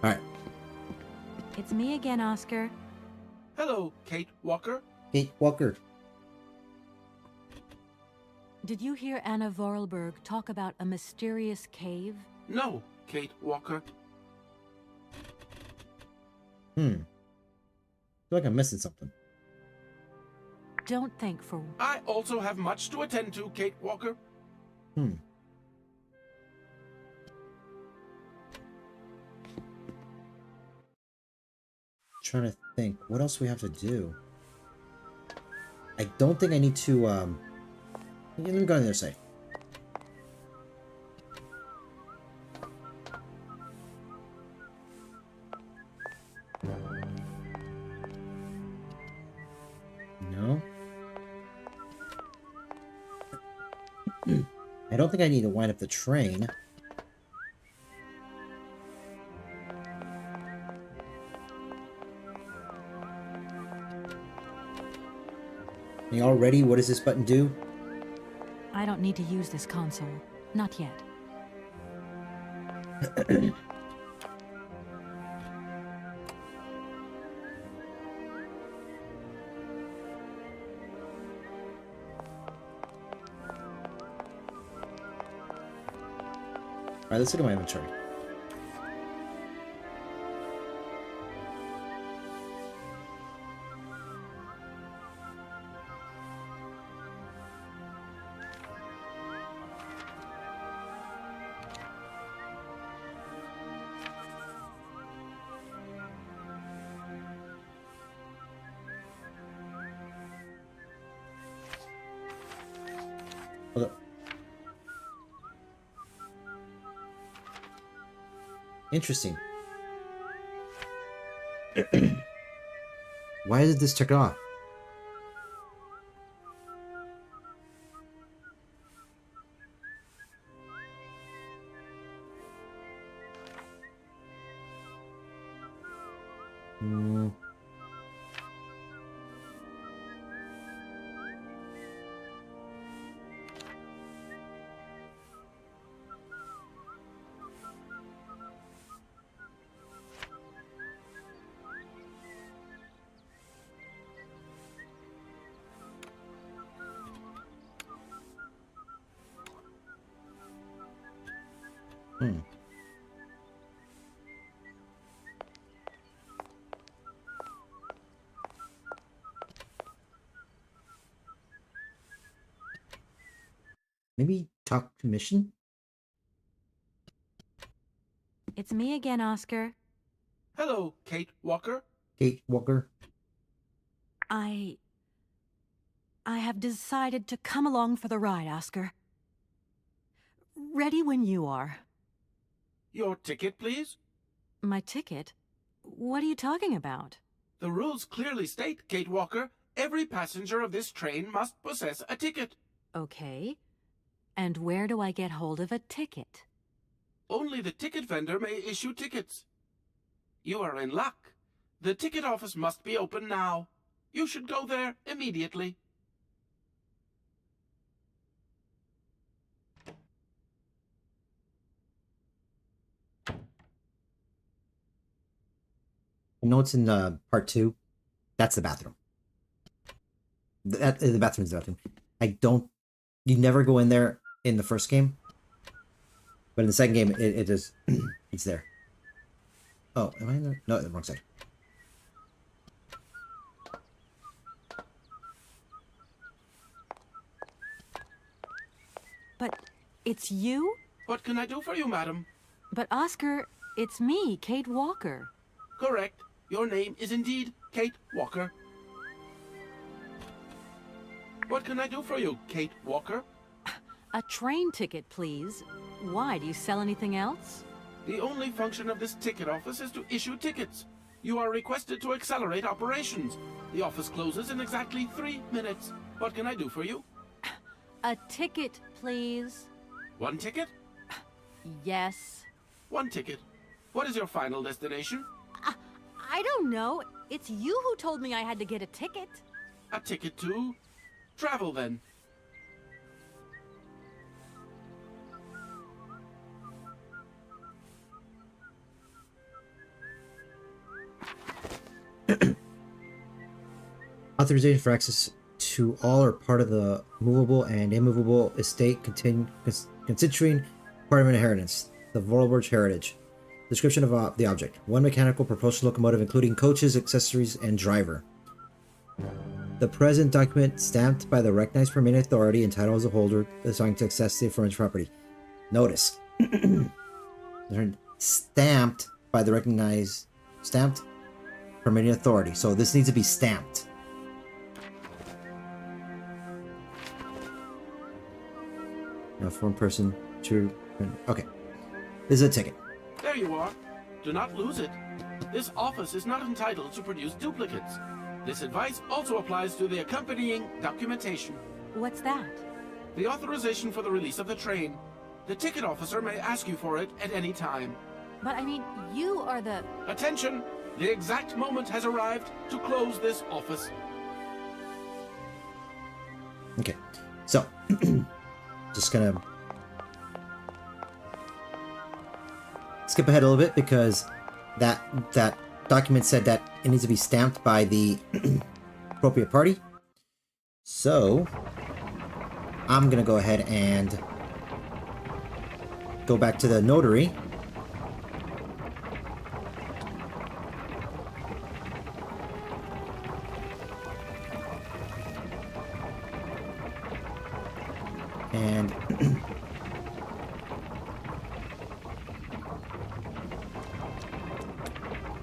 Alright. It's me again, Oscar. Hello, Kate Walker. Kate Walker. Did you hear Anna Vorarlberg talk about a mysterious cave? No, Kate Walker. I feel like I'm missing something. Don't think for... I also have much to attend to, Kate Walker. Trying to think. What else we have to do? I don't think I need to, let me go on the other side. No? I don't think I need to wind up the train. Are you all ready? What does this button do? I don't need to use this console. Not yet. Alright, let's look at my inventory. Hold up. Interesting. Why did this check off? Hmm. Hmm. Maybe talk to Mission? It's me again, Oscar. Hello, Kate Walker. Kate Walker. I have decided to come along for the ride, Oscar. Ready when you are. Your ticket, please? My ticket? What are you talking about? The rules clearly state, Kate Walker, every passenger of this train must possess a ticket. Okay. And where do I get hold of a ticket? Only the ticket vendor may issue tickets. You are in luck. The ticket office must be open now. You should go there immediately. I know it's in part 2. That's the bathroom. The bathroom's the bathroom. You never go in there in the first game. But in the second game, it is, it's there. Oh, am I in there? No, the wrong side. But it's you? What can I do for you, madam? But Oscar, it's me, Kate Walker. Correct. Your name is indeed Kate Walker. What can I do for you, Kate Walker? A train ticket, please. Why, do you sell anything else? The only function of this ticket office is to issue tickets. You are requested to accelerate operations. The office closes in exactly 3 minutes. What can I do for you? A ticket, please. One ticket? Yes. One ticket. What is your final destination? I don't know. It's you who told me I had to get a ticket. A ticket to travel, then. Authorization for access to all or part of the movable and immovable estate constituting part of an inheritance. The Vorlberg heritage. Description of the object. One mechanical propulsion locomotive including coaches, accessories, and driver. The present document stamped by the recognized permitting authority entitles the holder assigned to access the aforementioned property. Notice. They're stamped by the recognized permitting authority. So this needs to be stamped. Now, for one person, two. Okay. This is a ticket. There you are. Do not lose it. This office is not entitled to produce duplicates. This advice also applies to the accompanying documentation. What's that? The authorization for the release of the train. The ticket officer may ask you for it at any time. But I mean, you are the... Attention! The exact moment has arrived to close this office. Okay. So, just gonna skip ahead a little bit because that document said that it needs to be stamped by the appropriate party. So I'm gonna go ahead and go back to the notary. And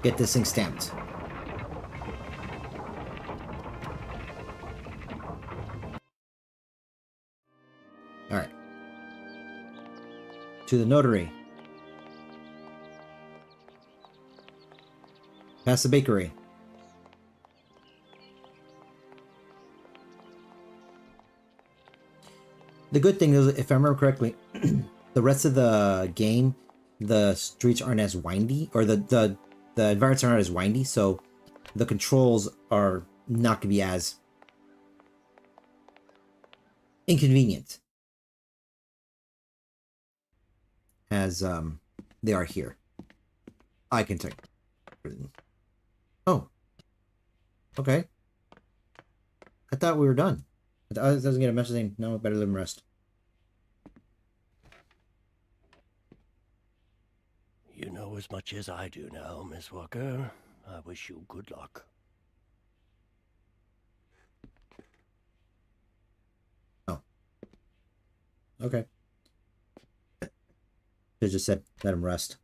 get this thing stamped. To the notary. Past the bakery. The good thing is, if I remember correctly, the rest of the game, the streets aren't as windy, or the environments aren't as windy, so the controls are not going to be as inconvenient as they are here. I can take. Oh, okay. I thought we were done. I was get a message saying no, better than rest. You know as much as I do now, Miss Walker. I wish you good luck. Oh. Okay. They just said let him rest.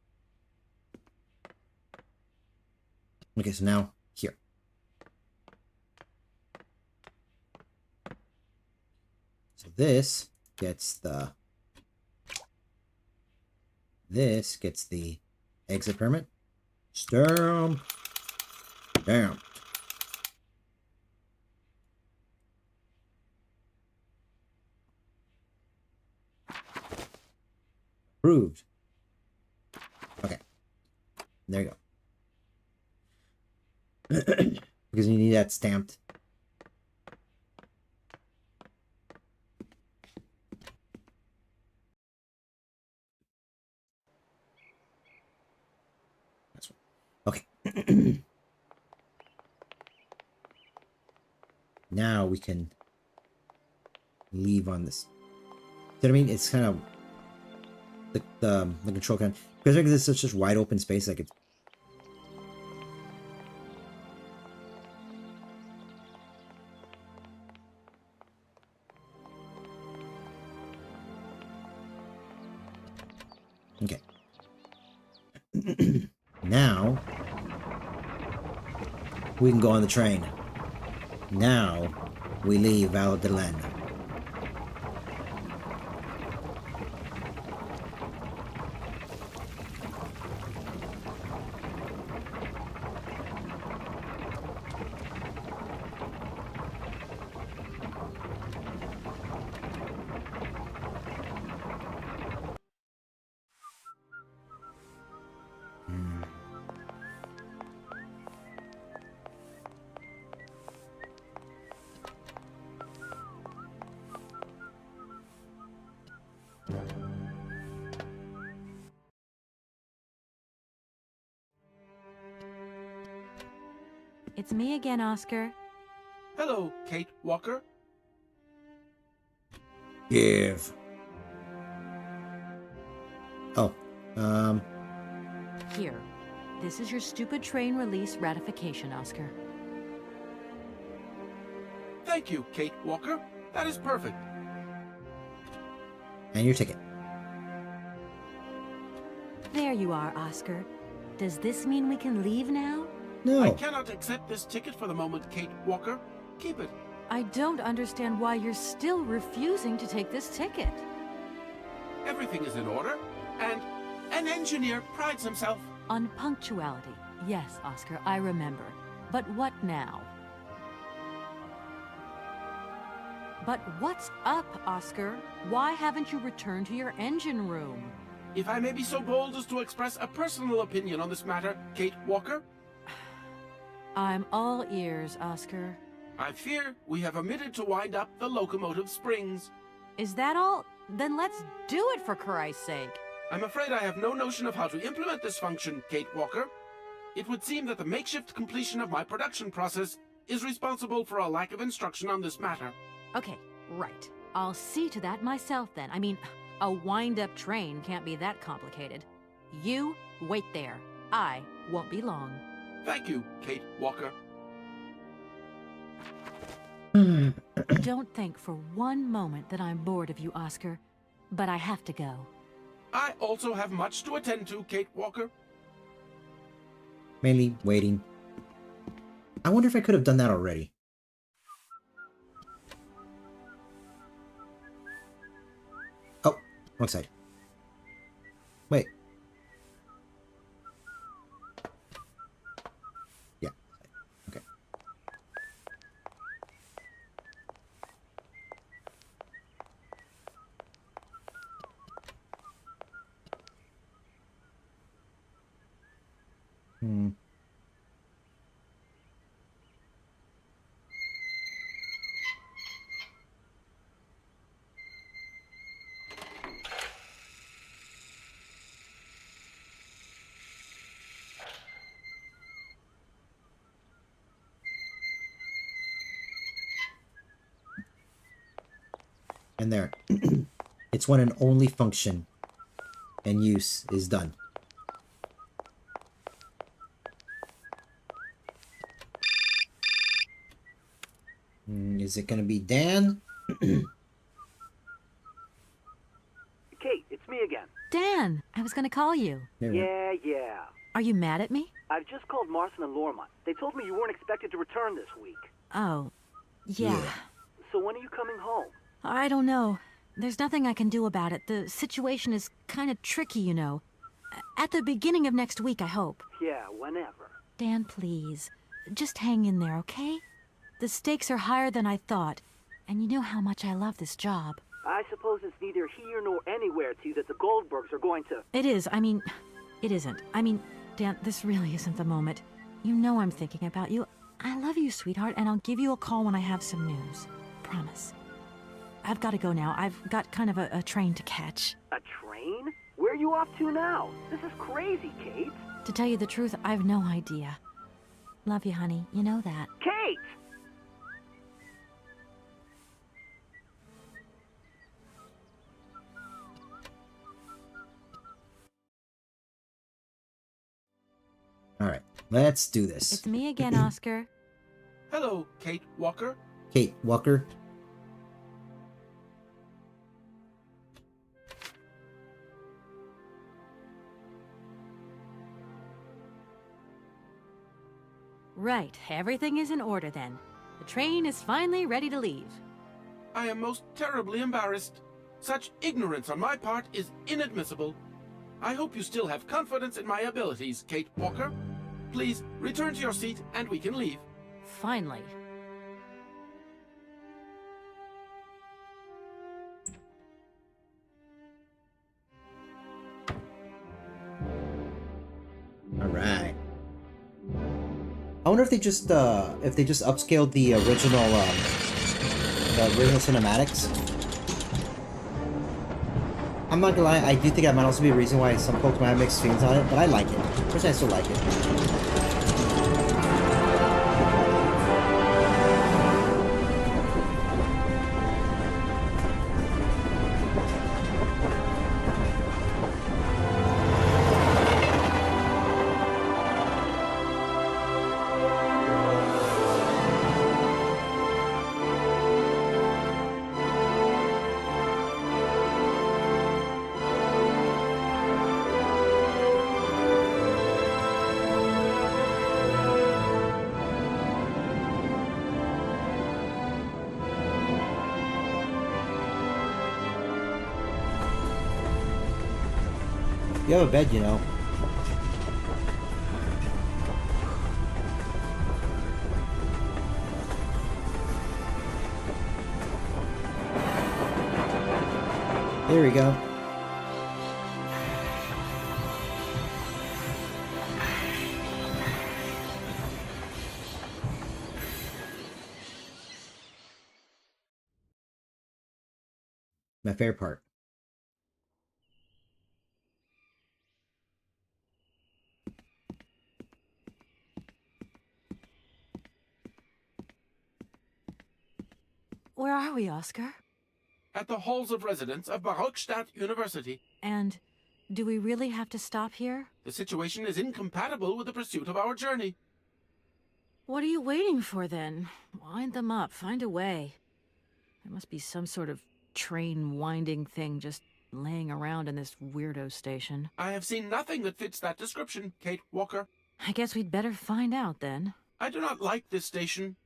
Okay, so now here. So this gets the exit permit. Stamp. Stamped. Approved. Okay. There you go. Because you need that stamped. That's one. Okay. Now we can leave on this. You know what I mean? It's kind of the control kind, because this is such wide open space. Like it's. Okay. Now we can go on the train. Now we leave Valadilene. It's me again, Oscar. Hello, Kate Walker. Give. Oh, Here. This is your stupid train release ratification, Oscar. Thank you, Kate Walker. That is perfect. And your ticket. There you are, Oscar. Does this mean we can leave now? No. I cannot accept this ticket for the moment, Kate Walker. Keep it. I don't understand why you're still refusing to take this ticket. Everything is in order, and an engineer prides himself on punctuality. Yes, Oscar, I remember. But what now? But what's up, Oscar? Why haven't you returned to your engine room? If I may be so bold as to express a personal opinion on this matter, Kate Walker. I'm all ears, Oscar. I fear we have omitted to wind up the locomotive springs. Is that all? Then let's do it, for Christ's sake. I'm afraid I have no notion of how to implement this function, Kate Walker. It would seem that the makeshift completion of my production process is responsible for a lack of instruction on this matter. Okay, right. I'll see to that myself then. I mean, a wind-up train can't be that complicated. You wait there. I won't be long. Thank you, Kate Walker. Don't think for one moment that I'm bored of you, Oscar, but I have to go. I also have much to attend to, Kate Walker. Mainly waiting. I wonder if I could have done that already. Oh, wrong side. Wait. Yeah. Okay. Hmm. And there. Its one and only function and use is done. Is it gonna be Dan? Kate, it's me again. Dan, I was gonna call you. Yeah. Are you mad at me? I've just called Marson and Lormont. They told me you weren't expected to return this week. Oh, yeah. So when are you coming home? I don't know. There's nothing I can do about it. The situation is kind of tricky, you know. At the beginning of next week, I hope. Yeah, whenever. Dan, please. Just hang in there, okay? The stakes are higher than I thought. And you know how much I love this job. I suppose it's neither here nor anywhere to you that the Goldbergs are going to... It is. It isn't. Dan, this really isn't the moment. You know I'm thinking about you. I love you, sweetheart, and I'll give you a call when I have some news. Promise. I've got to go now. I've got kind of a train to catch. A train? Where are you off to now? This is crazy, Kate. To tell you the truth, I've no idea. Love you, honey. You know that. Kate! Alright, let's do this. It's me again, Oscar. Hello, Kate Walker. Kate Walker. Right, everything is in order then. The train is finally ready to leave. I am most terribly embarrassed. Such ignorance on my part is inadmissible. I hope you still have confidence in my abilities, Kate Walker. Please, return to your seat and we can leave. Finally. Alright. I wonder if they just upscaled the original cinematics. I'm not gonna lie, I do think that might also be a reason why some folks might have mixed feelings on it, but I like it. Personally, I still like it. You have a bed, you know. There we go. My favorite part. Where are we, Oscar? At the halls of residence of Barockstadt University. And do we really have to stop here? The situation is incompatible with the pursuit of our journey. What are you waiting for, then? Wind them up. Find a way. There must be some sort of train winding thing just laying around in this weirdo station. I have seen nothing that fits that description, Kate Walker. I guess we'd better find out, then. I do not like this station.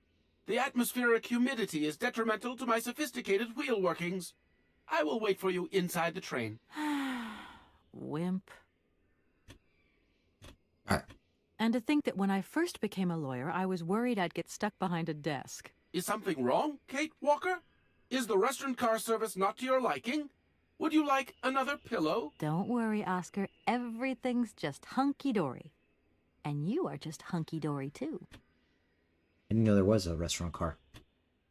The atmospheric humidity is detrimental to my sophisticated wheel workings. I will wait for you inside the train. Wimp. Alright. And to think that when I first became a lawyer, I was worried I'd get stuck behind a desk. Is something wrong, Kate Walker? Is the restaurant car service not to your liking? Would you like another pillow? Don't worry, Oscar. Everything's just hunky-dory. And you are just hunky-dory, too. I didn't know there was a restaurant car.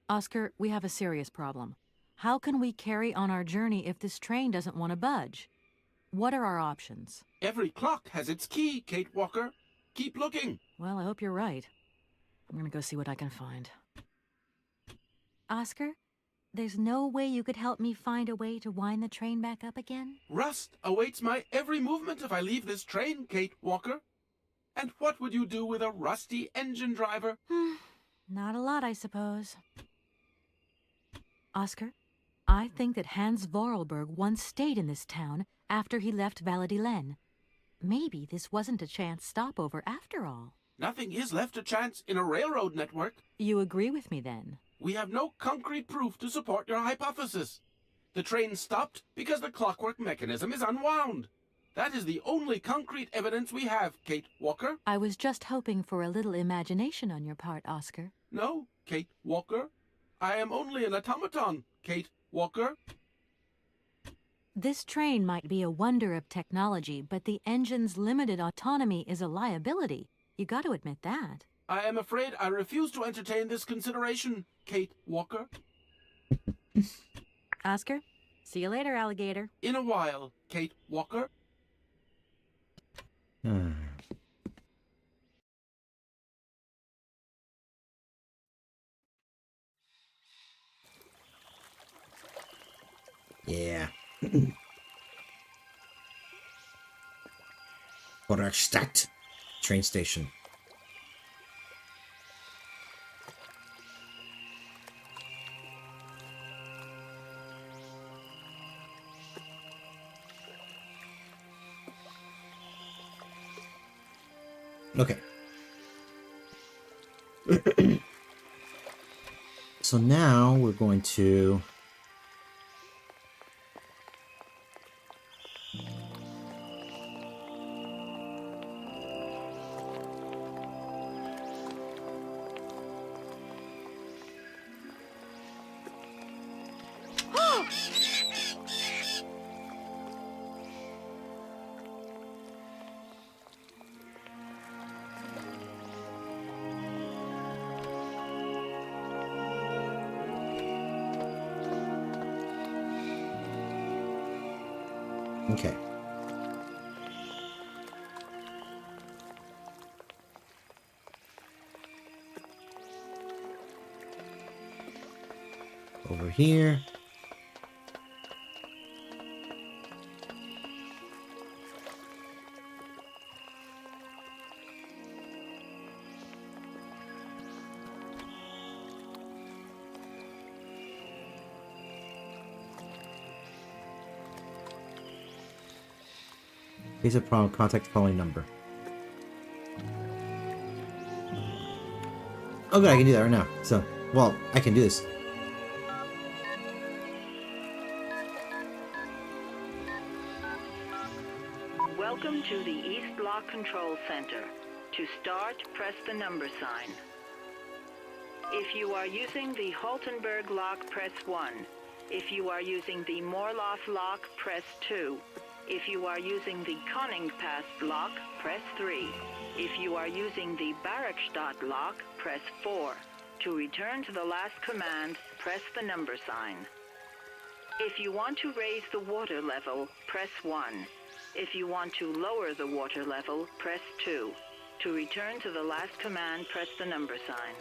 Oscar, we have a serious problem. How can we carry on our journey if this train doesn't want to budge? What are our options? Every clock has its key, Kate Walker. Keep looking. Well, I hope you're right. I'm gonna go see what I can find. Oscar, there's no way you could help me find a way to wind the train back up again? Rust awaits my every movement if I leave this train, Kate Walker. And what would you do with a rusty engine driver? Not a lot, I suppose. Oscar, I think that Hans Vorarlberg once stayed in this town after he left Valadilene. Maybe this wasn't a chance stopover after all. Nothing is left to chance in a railroad network. You agree with me, then? We have no concrete proof to support your hypothesis. The train stopped because the clockwork mechanism is unwound. That is the only concrete evidence we have, Kate Walker. I was just hoping for a little imagination on your part, Oscar. No, Kate Walker. I am only an automaton, Kate Walker. This train might be a wonder of technology, but the engine's limited autonomy is a liability. You got to admit that. I am afraid I refuse to entertain this consideration, Kate Walker. Oscar, see you later, alligator. In a while, Kate Walker. Yeah. Vorstadt train station. Okay. So now we're going to okay. Over here. Face a problem, contact the following number. Oh good, I can do that right now. So, well, I can do this. Welcome to the East Block Control Center. To start, press the number sign. If you are using the Haltenberg lock, press 1. If you are using the Morloff lock, press 2. If you are using the Koningpass lock, press 3. If you are using the Barrackstadt lock, press 4. To return to the last command, press the number sign. If you want to raise the water level, press 1. If you want to lower the water level, press 2. To return to the last command, press the number sign.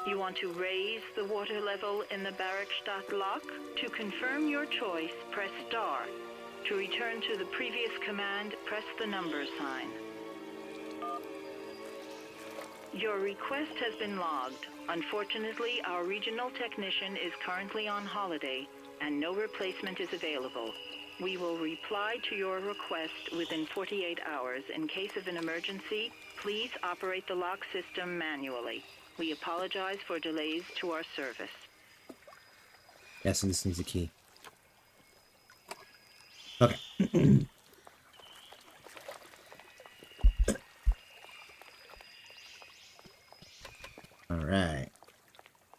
You want to raise the water level in the Barrackstadt lock? To confirm your choice, press star. To return to the previous command, press the number sign. Your request has been logged. Unfortunately, our regional technician is currently on holiday, and no replacement is available. We will reply to your request within 48 hours. In case of an emergency, please operate the lock system manually. We apologize for delays to our service. Yes, and this needs a key. Okay. Alright.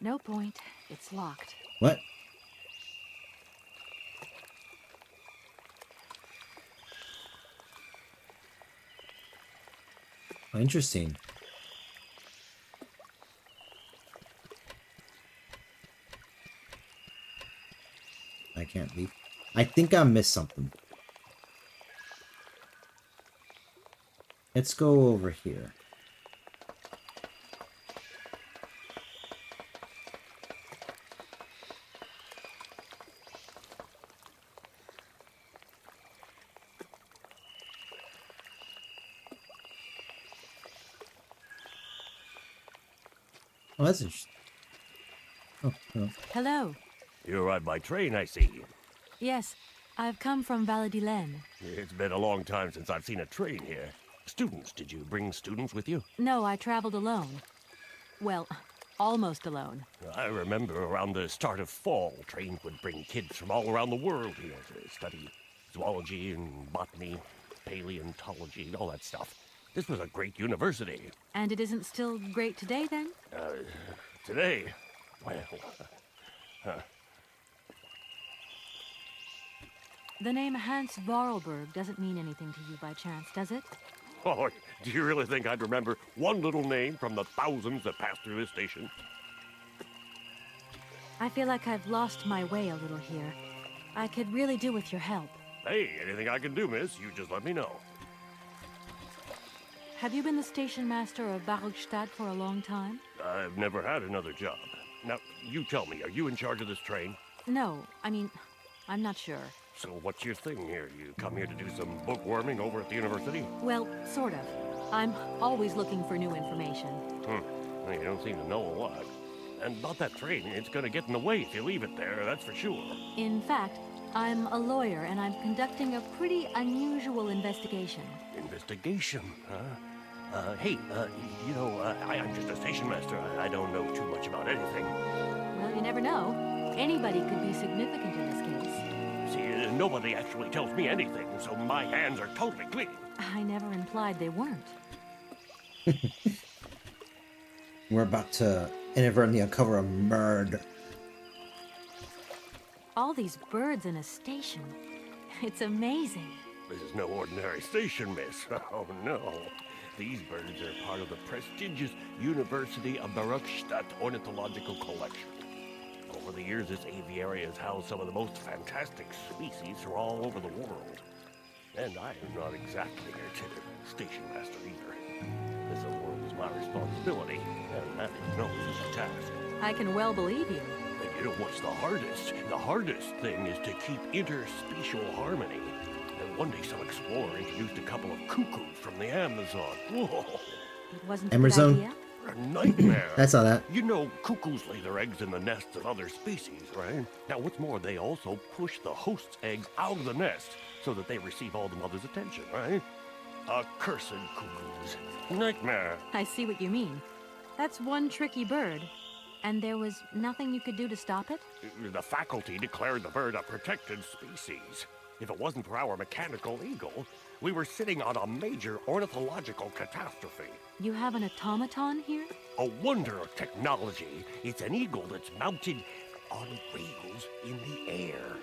No point. It's locked. What? Oh, interesting. I can't leave. I think I missed something. Let's go over here. Oh, that's interesting. Oh, no. Hello. You arrived by train, I see. Yes, I've come from Valadilene. It's been a long time since I've seen a train here. Students, did you bring students with you? No, I traveled alone. Well, almost alone. I remember around the start of fall, trains would bring kids from all around the world here to study zoology and botany, paleontology, all that stuff. This was a great university. And it isn't still great today, then? Today? Well, The name Hans Vorarlberg doesn't mean anything to you by chance, does it? Oh, do you really think I'd remember one little name from the thousands that pass through this station? I feel like I've lost my way a little here. I could really do with your help. Hey, anything I can do, miss, you just let me know. Have you been the station master of Barogstadt for a long time? I've never had another job. Now, you tell me, are you in charge of this train? No, I mean, I'm not sure. So what's your thing here? You come here to do some bookworming over at the university? Well, sort of. I'm always looking for new information. Well, you don't seem to know a lot. And about that train, it's gonna get in the way if you leave it there, that's for sure. In fact, I'm a lawyer and I'm conducting a pretty unusual investigation. Investigation, huh? Hey, you know, I'm just a station master. I don't know too much about anything. Well, you never know. Anybody could be significant in this case. See, nobody actually tells me anything, so my hands are totally clean. I never implied they weren't. We're about to inadvertently uncover a murder. All these birds in a station. It's amazing. This is no ordinary station, miss. Oh, no. These birds are part of the prestigious University of Barogstadt Ornithological Collection. Over the years, this aviary has housed some of the most fantastic species from all over the world. And I am not exactly their titular station master either. This award is my responsibility, and that is no easy task. I can well believe you. And you know what's the hardest? The hardest thing is to keep interspecial harmony. And one day some explorer introduced a couple of cuckoos from the Amazon. Whoa! It wasn't Emerson. a good idea? A nightmare. I saw that. You know, cuckoos lay their eggs in the nests of other species, right? Now, what's more, they also push the host's eggs out of the nest so that they receive all the mother's attention, right? Accursed cuckoos. Nightmare. I see what you mean. That's one tricky bird. And there was nothing you could do to stop it? The faculty declared the bird a protected species. If it wasn't for our mechanical eagle, we were sitting on a major ornithological catastrophe. You have an automaton here? A wonder of technology. It's an eagle that's mounted on wheels in the air.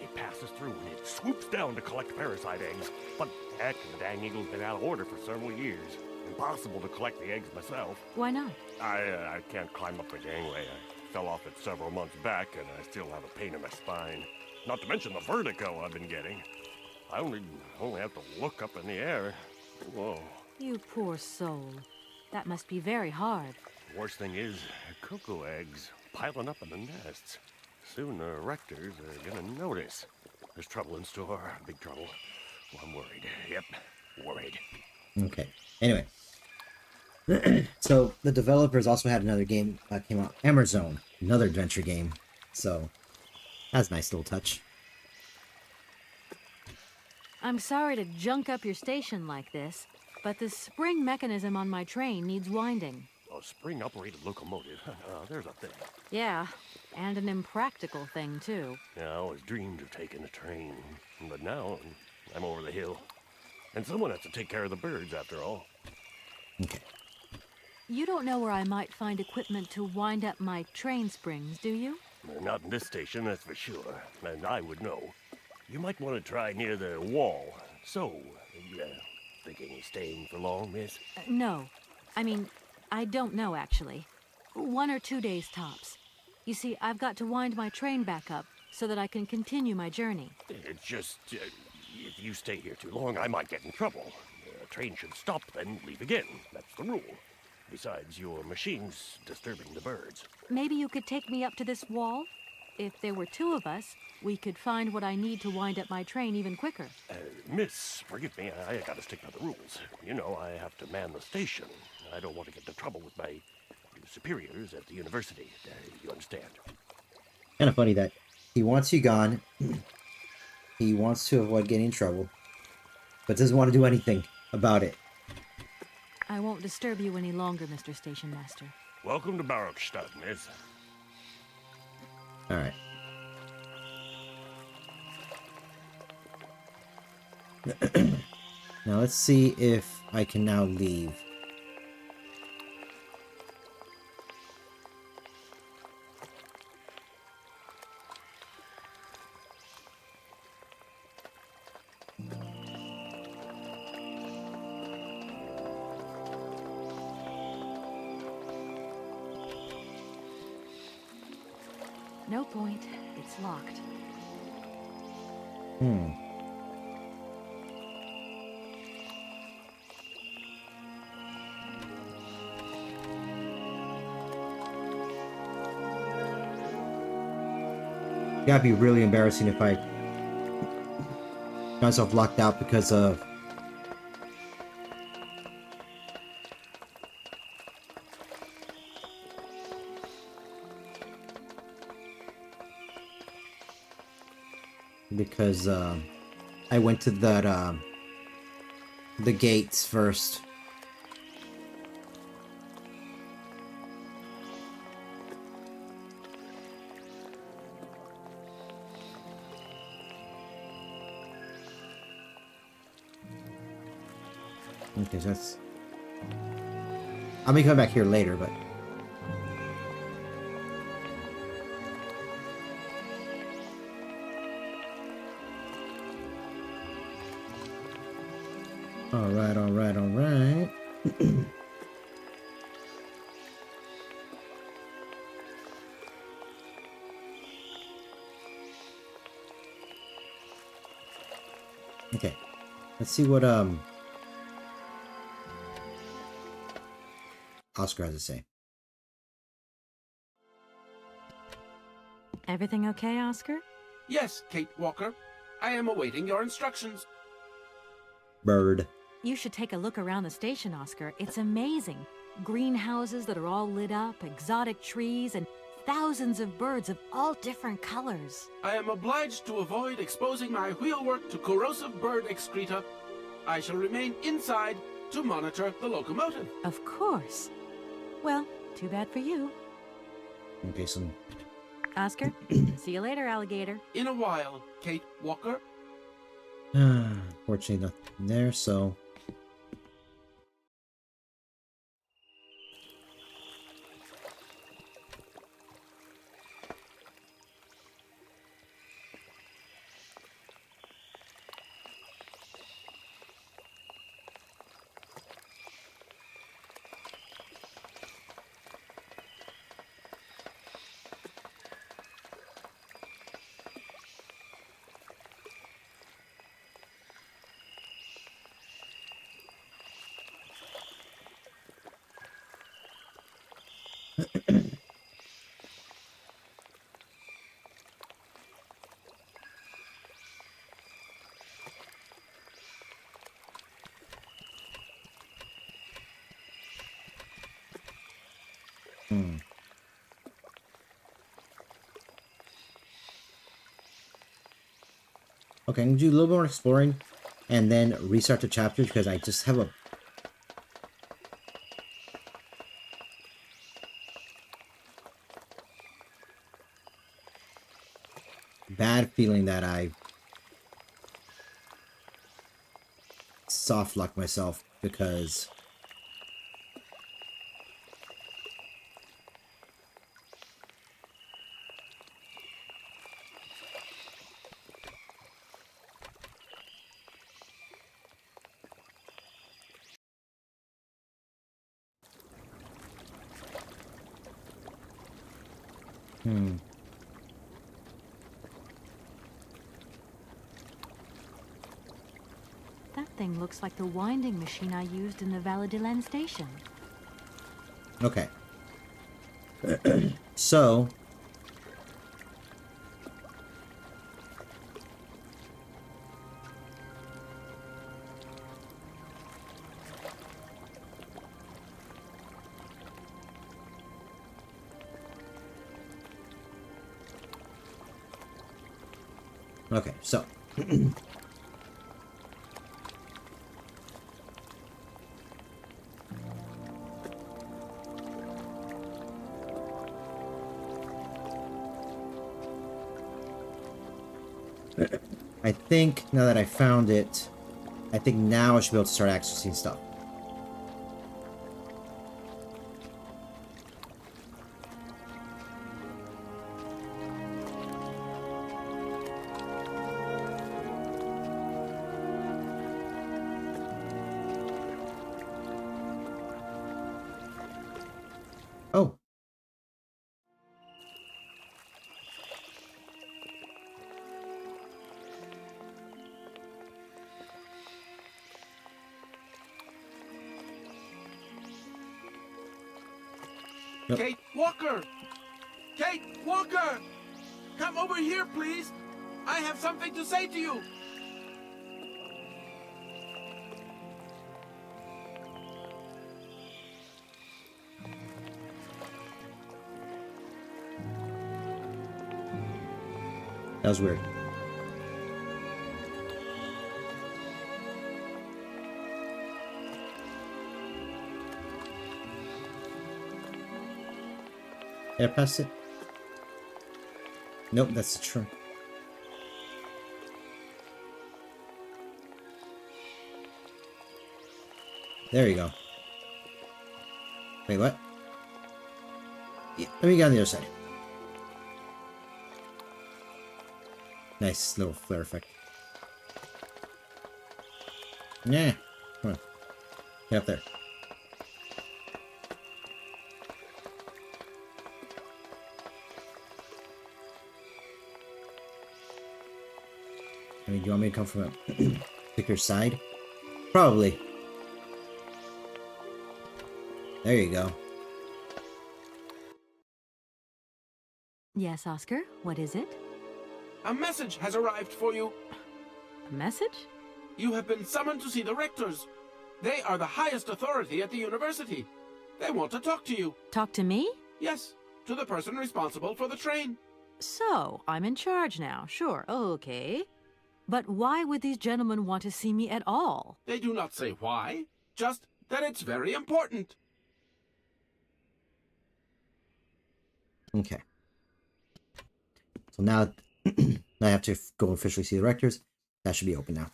It passes through and it swoops down to collect parasite eggs. But heck, the dang eagle's been out of order for several years. Impossible to collect the eggs myself. Why not? I can't climb up the gangway. I fell off it several months back and I still have a pain in my spine. Not to mention the vertigo I've been getting. I only have to look up in the air. Whoa. You poor soul. That must be very hard. Worst thing is, cuckoo eggs piling up in the nests. Soon the rectors are gonna notice. There's trouble in store, big trouble. Well, I'm worried. Yep, worried. Okay. Anyway. So, the developers also had another game that came out. Emerzone. Another adventure game. So, that's a nice little touch. I'm sorry to junk up your station like this, but the spring mechanism on my train needs winding. A spring-operated locomotive. There's a thing. Yeah, and an impractical thing, too. Yeah, I always dreamed of taking a train. But now, I'm over the hill. And someone has to take care of the birds, after all. Okay. You don't know where I might find equipment to wind up my train springs, do you? Not in this station, that's for sure. And I would know. You might want to try near the wall. So, thinking of staying for long, miss? No. I mean, I don't know, actually. 1 or 2 days tops. You see, I've got to wind my train back up so that I can continue my journey. It's just, if you stay here too long, I might get in trouble. The train should stop, then leave again. That's the rule. Besides, your machine's disturbing the birds. Maybe you could take me up to this wall? If there were 2 of us, we could find what I need to wind up my train even quicker. Miss, forgive me, I gotta stick by the rules. You know, I have to man the station. I don't want to get into trouble with my superiors at the university. You understand? Kind of funny that he wants you gone. He wants to avoid getting in trouble, but doesn't want to do anything about it. I won't disturb you any longer, Mr. Station Master. Welcome to Barockstadt, miss. Alright. Now let's see if I can now leave. No point. It's locked. That'd be really embarrassing if I got myself locked out because of I went to that the gates first. Okay, so that's... I may come back here later, but... Alright, alright, alright. Okay. Let's see what Oscar has to say. Everything okay, Oscar? Yes, Kate Walker. I am awaiting your instructions. Bird. You should take a look around the station, Oscar. It's amazing. Greenhouses that are all lit up, exotic trees, and thousands of birds of all different colors. I am obliged to avoid exposing my wheelwork to corrosive bird excreta. I shall remain inside to monitor the locomotive. Of course. Well, too bad for you. Okay, so... Oscar, see you later, alligator. In a while, Kate Walker. Fortunately, nothing there, so... Okay, I'm gonna do a little more exploring and then restart the chapter because I just have a bad feeling that I soft locked myself because That thing looks like the winding machine I used in the Valadilene station. Okay. So... Okay, so... I think now that I found it, I think now I should be able to start accessing stuff. Oh. Yep. Kate Walker! Kate Walker! Come over here, please! I have something to say to you! That was weird. Air pass it? Nope, that's the trunk. There you go. Wait, what? Yeah, let me get on the other side. Nice little flare effect. Yeah. Come on. Get up there. I mean, do you want me to come from a thicker side? Probably. There you go. Yes, Oscar, what is it? A message has arrived for you. A message? You have been summoned to see the rectors. They are the highest authority at the university. They want to talk to you. Talk to me? Yes, to the person responsible for the train. So, I'm in charge now. Sure, okay. But why would these gentlemen want to see me at all? They do not say why, just that it's very important. Okay. So now, I have to go officially see the rectors. That should be open now.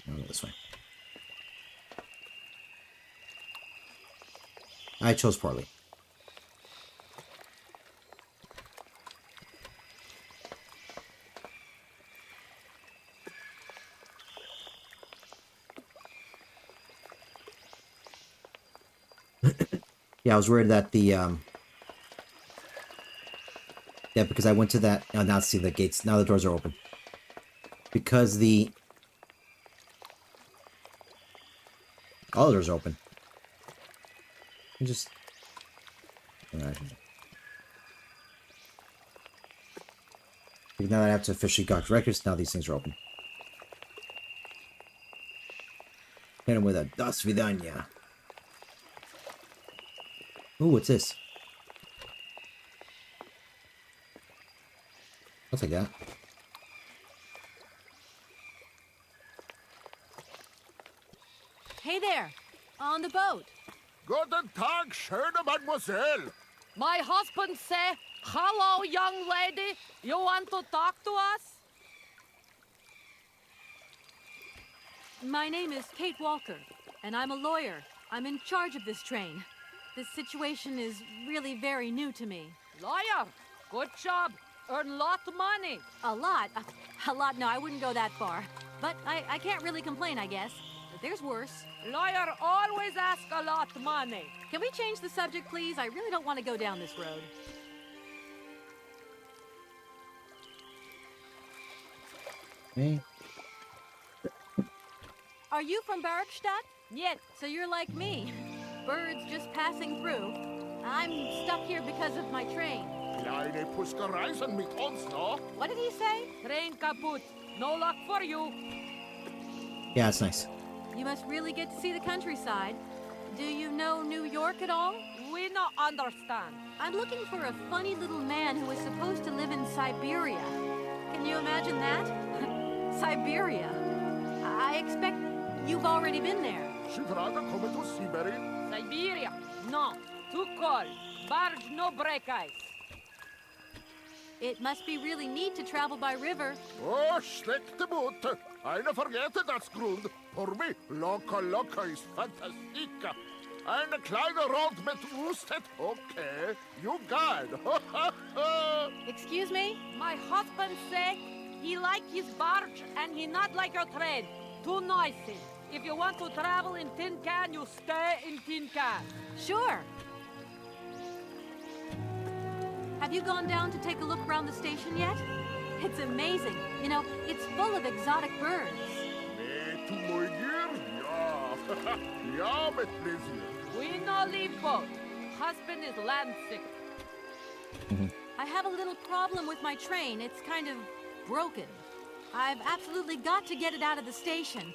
I'll go this way. I chose poorly. Yeah, I was worried that the yeah, because I went to that. Oh, now see the gates. Now the doors are open. Because all the doors are open. You just. Now that I have to officially got records, now these things are open. Hit him with a Das Vidania. Ooh, what's this? I'll take that. Hey there! On the boat! Guten Tag, schöne Mademoiselle! My husband say, hello, young lady. You want to talk to us? My name is Kate Walker, and I'm a lawyer. I'm in charge of this train. This situation is really very new to me. Lawyer, good job. Earn lot of money. A lot? A lot? No, I wouldn't go that far. But I can't really complain, I guess. but there's worse. Lawyer always ask a lot money. Can we change the subject, please? I really don't want to go down this road. Hey. Are you from Bergstadt? Yes. So you're like me. Birds just passing through. I'm stuck here because of my train. Kleine Puske reisen mit uns, no? What did he say? Train kaput. No luck for you. Yeah, it's nice. You must really get to see the countryside. Do you know New York at all? We not understand. I'm looking for a funny little man who is supposed to live in Siberia. Can you imagine that? Siberia. I expect you've already been there. She vragen komen to Siberia. Siberia. No. Too cold. Barge no break ice. It must be really neat to travel by river. Oh, slechte boot. Eine vergeten das Grund. For me, loca is fantastica. Eine kleine Rot mit Wustet. Okay, you guide. Excuse me? My husband say he like his barge and he not like your train. Too noisy. If you want to travel in tin can, you stay in tin can. Sure. Have you gone down to take a look around the station yet? It's amazing. You know, it's full of exotic birds. Me to my dear? Ja. Ja, mit pleasure. We no leave boat. Husband is land sick. I have a little problem with my train. It's kind of broken. I've absolutely got to get it out of the station.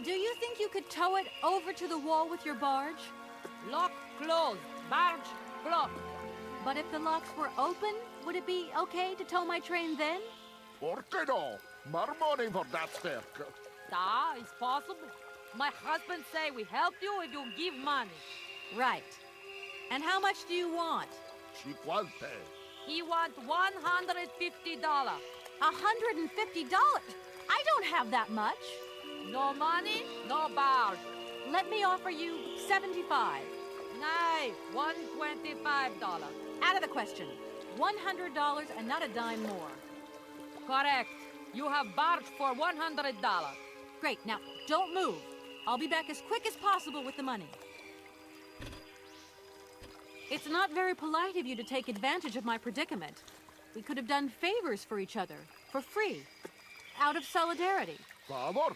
Do you think you could tow it over to the wall with your barge? Lock closed. Barge blocked. But if the locks were open, would it be okay to tow my train then? Por que no? More money for that sterk. Da, it's possible. My husband say we help you if you give money. Right. And how much do you want? Cinquante. He want $150. $150? I don't have that much. No money, no barge. Let me offer you $75. Nay, $125. Out of the question. $100 and not a dime more. Correct. You have barge for $100. Great. Now, don't move. I'll be back as quick as possible with the money. It's not very polite of you to take advantage of my predicament. We could have done favors for each other, for free, out of solidarity. Favor,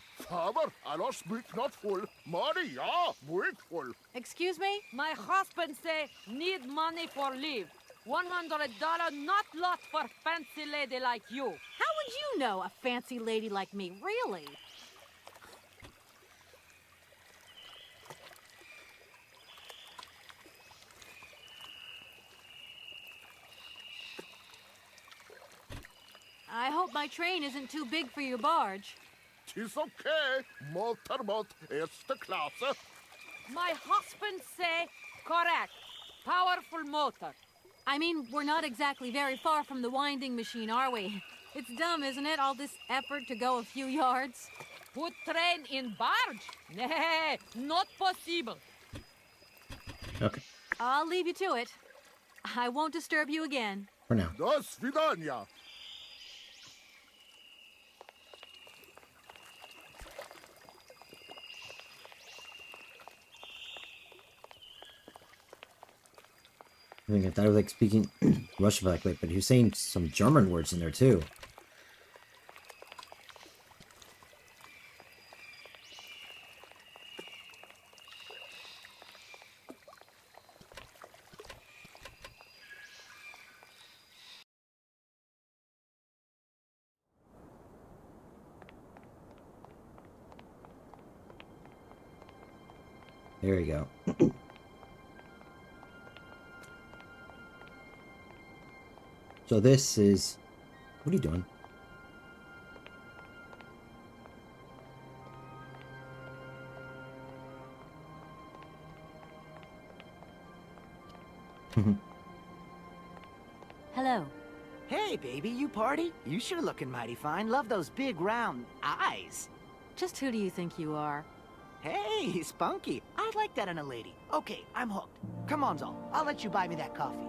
I speak not full. Money, ja, muy full. Excuse me? My husband say need money for live. $100 not lot for fancy lady like you. How would you know a fancy lady like me, really? I hope my train isn't too big for your barge. Tis okay. Motorboat, erste Klasse. My husband say correct. Powerful motor. I mean, we're not exactly very far from the winding machine, are we? It's dumb, isn't it, all this effort to go a few yards? Put train in barge? Nay, not possible. Okay. I'll leave you to it. I won't disturb you again. For now. До свидания. I think I thought I was like speaking Russian, but like, wait, but he was saying some German words in there too. There you go. So this is... What are you doing? Hello. Hey, baby, you party? You sure looking mighty fine. Love those big round eyes. Just who do you think you are? Hey, spunky. I like that in a lady. Okay, I'm hooked. Come on, Zol. I'll let you buy me that coffee.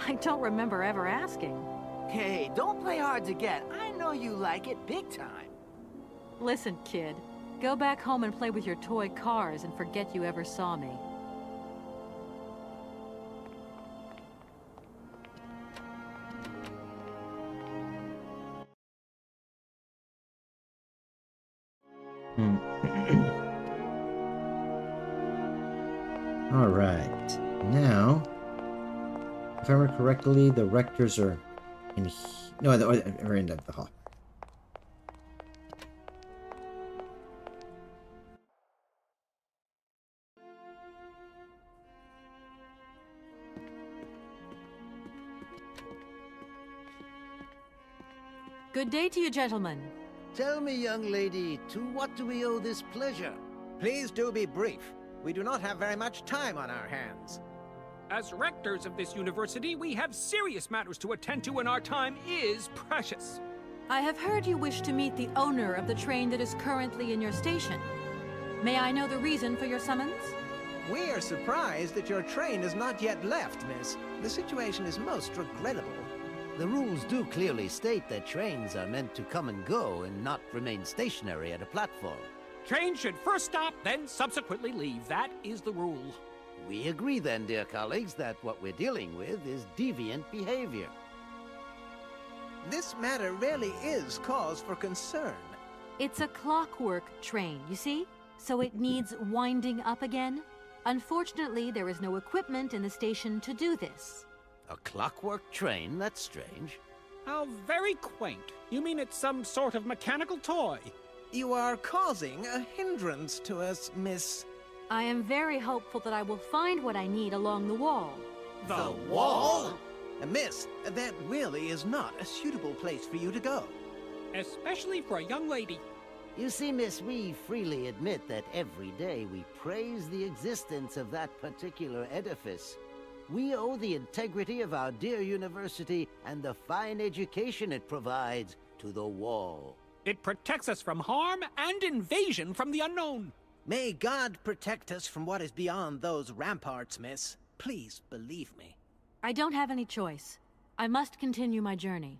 I don't remember ever asking. Hey, don't play hard to get. I know you like it big time. Listen, kid. Go back home and play with your toy cars and forget you ever saw me. All right. Now, if I remember correctly, the rectors are in. No, they're in the hall. Good day to you, gentlemen. Tell me, young lady, to what do we owe this pleasure? Please do be brief. We do not have very much time on our hands. As rectors of this university, we have serious matters to attend to and our time is precious. I have heard you wish to meet the owner of the train that is currently in your station. May I know the reason for your summons? We are surprised that your train has not yet left, miss. The situation is most regrettable. The rules do clearly state that trains are meant to come and go and not remain stationary at a platform. Trains should first stop, then subsequently leave. That is the rule. We agree then, dear colleagues, that what we're dealing with is deviant behavior. This matter really is cause for concern. It's a clockwork train, you see? So it needs winding up again. Unfortunately, there is no equipment in the station to do this. A clockwork train? That's strange. How very quaint. You mean it's some sort of mechanical toy? You are causing a hindrance to us, miss. I am very hopeful that I will find what I need along the wall. The wall? Miss, that really is not a suitable place for you to go. Especially for a young lady. You see, miss, we freely admit that every day we praise the existence of that particular edifice. We owe the integrity of our dear university and the fine education it provides to the wall. It protects us from harm and invasion from the unknown. May God protect us from what is beyond those ramparts, miss. Please believe me. I don't have any choice. I must continue my journey.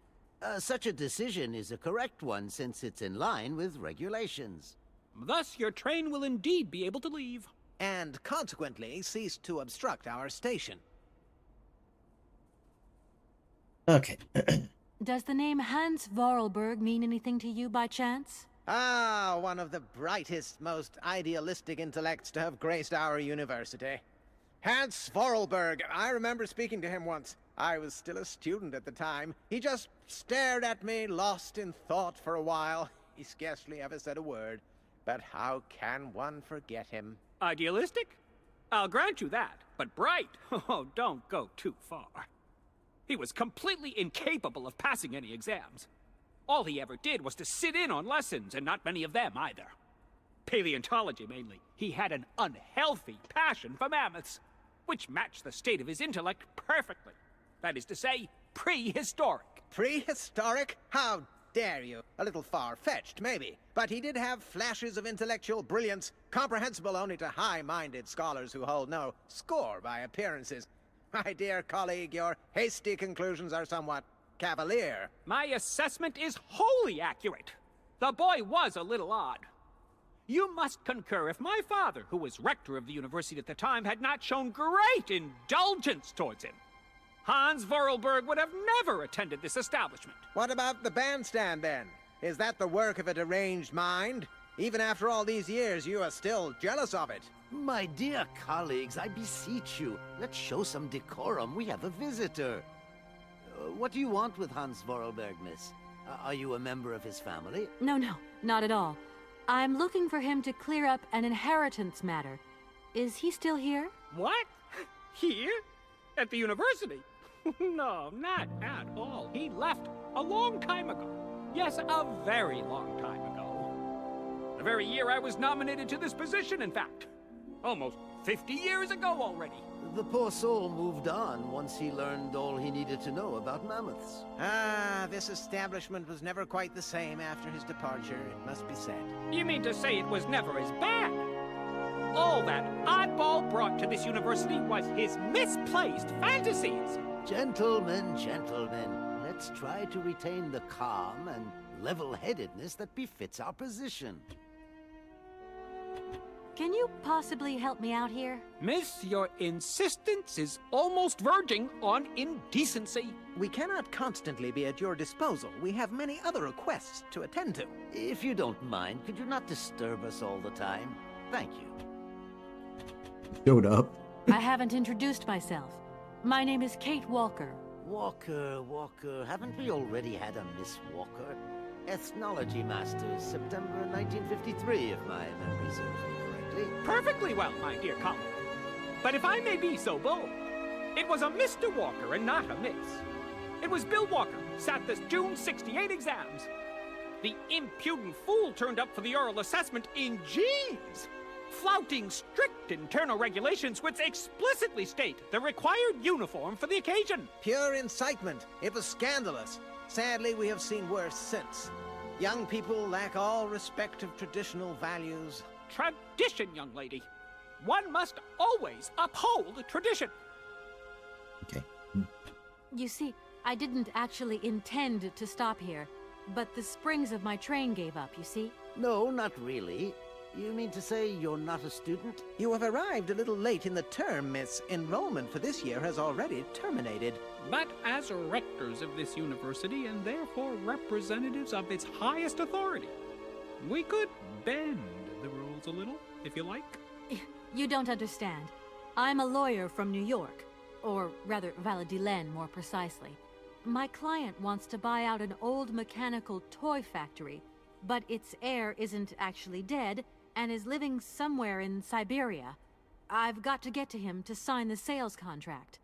Such a decision is a correct one since it's in line with regulations. Thus, your train will indeed be able to leave. And consequently cease to obstruct our station. Okay. Does the name Hans Vorarlberg mean anything to you by chance? Ah, one of the brightest, most idealistic intellects to have graced our university. Hans Vorarlberg. I remember speaking to him once. I was still a student at the time. He just stared at me, lost in thought for a while. He scarcely ever said a word. But how can one forget him? Idealistic? I'll grant you that. But bright? Oh, don't go too far. He was completely incapable of passing any exams. All he ever did was to sit in on lessons, and not many of them either. Paleontology, mainly. He had an unhealthy passion for mammoths, which matched the state of his intellect perfectly. That is to say, prehistoric. Prehistoric? How dare you? A little far-fetched, maybe. But he did have flashes of intellectual brilliance, comprehensible only to high-minded scholars who hold no score by appearances. My dear colleague, your hasty conclusions are somewhat cavalier. My assessment is wholly accurate. The boy was a little odd. You must concur if my father, who was rector of the university at the time, had not shown great indulgence towards him. Hans Vorarlberg would have never attended this establishment. What about the bandstand, then? Is that the work of a deranged mind? Even after all these years, you are still jealous of it. My dear colleagues, I beseech you, let's show some decorum. We have a visitor. What do you want with Hans Vorarlberg, miss? Are you a member of his family? No, not at all. I'm looking for him to clear up an inheritance matter. Is he still here? What? Here? At the university? No, not at all. He left a long time ago. Yes, a very long time ago. The very year I was nominated to this position, in fact. Almost 50 years ago already. The poor soul moved on once he learned all he needed to know about mammoths. Ah, this establishment was never quite the same after his departure, it must be said. You mean to say it was never as bad? All that oddball brought to this university was his misplaced fantasies. Gentlemen, let's try to retain the calm and level-headedness that befits our position. Can you possibly help me out here? Miss, your insistence is almost verging on indecency. We cannot constantly be at your disposal. We have many other requests to attend to. If you don't mind, could you not disturb us all the time? Thank you. Showed up. I haven't introduced myself. My name is Kate Walker. Walker, haven't we already had a Miss Walker? Ethnology Masters, September 1953, if my memory serves me correctly. Perfectly well, my dear colleague. But if I may be so bold, it was a Mr. Walker and not a Miss. It was Bill Walker, sat the June 68 exams. The impudent fool turned up for the oral assessment in jeans, flouting strict internal regulations which explicitly state the required uniform for the occasion. Pure incitement. It was scandalous. Sadly, we have seen worse since. Young people lack all respect of traditional values. Tradition, young lady. One must always uphold tradition. Okay. You see, I didn't actually intend to stop here, but the springs of my train gave up, you see? No, not really. You mean to say you're not a student? You have arrived a little late in the term, miss. Enrollment for this year has already terminated. But as rectors of this university, and therefore representatives of its highest authority, we could bend the rules a little, if you like. You don't understand. I'm a lawyer from New York, or rather Valadilene more precisely. My client wants to buy out an old mechanical toy factory, but its heir isn't actually dead and is living somewhere in Siberia. I've got to get to him to sign the sales contract.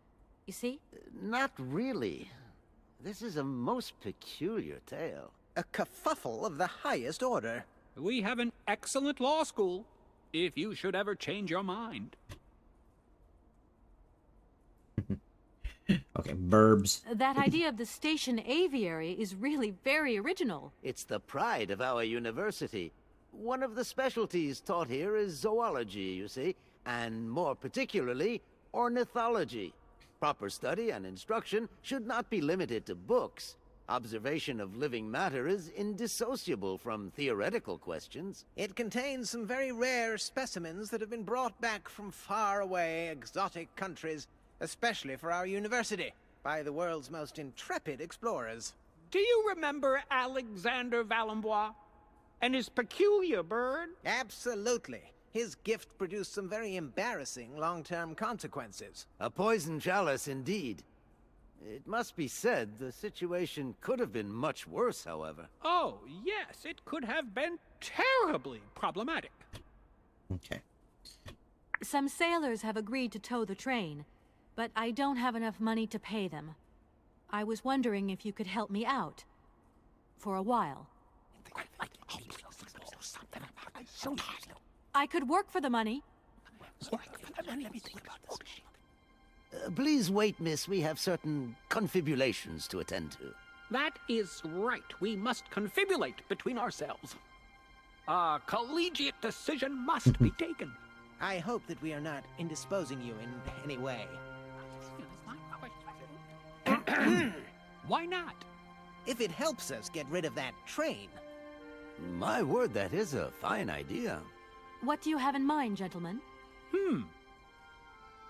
You see? Not really. This is a most peculiar tale. A kerfuffle of the highest order. We have an excellent law school, if you should ever change your mind. Okay, verbs. That idea of the station aviary is really very original. It's the pride of our university. One of the specialties taught here is zoology, you see, and more particularly, ornithology. Proper study and instruction should not be limited to books. Observation of living matter is indissociable from theoretical questions. It contains some very rare specimens that have been brought back from far away, exotic countries, especially for our university, by the world's most intrepid explorers. Do you remember Alexander Valembois and his peculiar bird? Absolutely. His gift produced some very embarrassing long-term consequences. A poison chalice, indeed. It must be said, the situation could have been much worse, however. Oh, yes, it could have been terribly problematic. Okay. Some sailors have agreed to tow the train, but I don't have enough money to pay them. I was wondering if you could help me out. For a while. I could work for the money. Please wait, miss. We have certain confibulations to attend to. That is right. We must confibulate between ourselves. A collegiate decision must be taken. I hope that we are not indisposing you in any way. Why not? If it helps us get rid of that train. My word, that is a fine idea. What do you have in mind, gentlemen?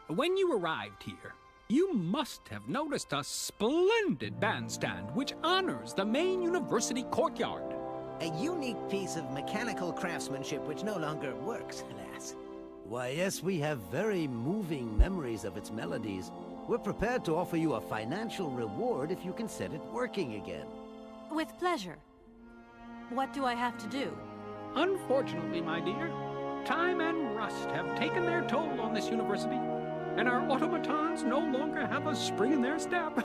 When you arrived here, you must have noticed a splendid bandstand which honors the main university courtyard. A unique piece of mechanical craftsmanship which no longer works, alas. Why, yes, we have very moving memories of its melodies. We're prepared to offer you a financial reward if you can set it working again. With pleasure. What do I have to do? Unfortunately, my dear, time and rust have taken their toll on this university, and our automatons no longer have a spring in their step.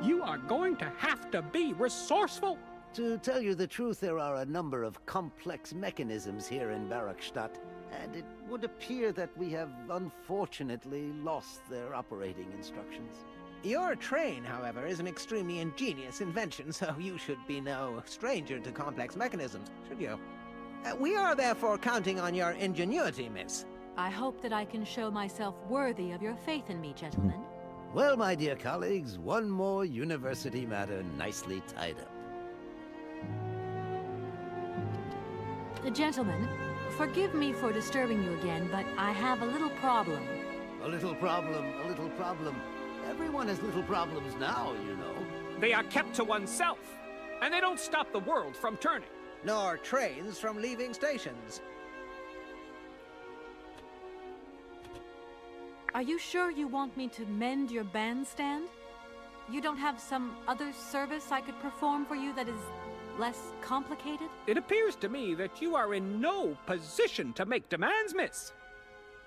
You are going to have to be resourceful. To tell you the truth, there are a number of complex mechanisms here in Barakstadt, and it would appear that we have unfortunately lost their operating instructions. Your train, however, is an extremely ingenious invention, so you should be no stranger to complex mechanisms, should you? We are therefore counting on your ingenuity, miss. I hope that I can show myself worthy of your faith in me, gentlemen. Well, my dear colleagues, one more university matter nicely tied up. Gentlemen, Forgive me for disturbing you again, but I have a little problem. A little problem, a little problem. Everyone has little problems now, you know. They are kept to oneself, and they don't stop the world from turning. Nor trains from leaving stations. Are you sure you want me to mend your bandstand? You don't have some other service I could perform for you that is less complicated? It appears to me that you are in no position to make demands, miss.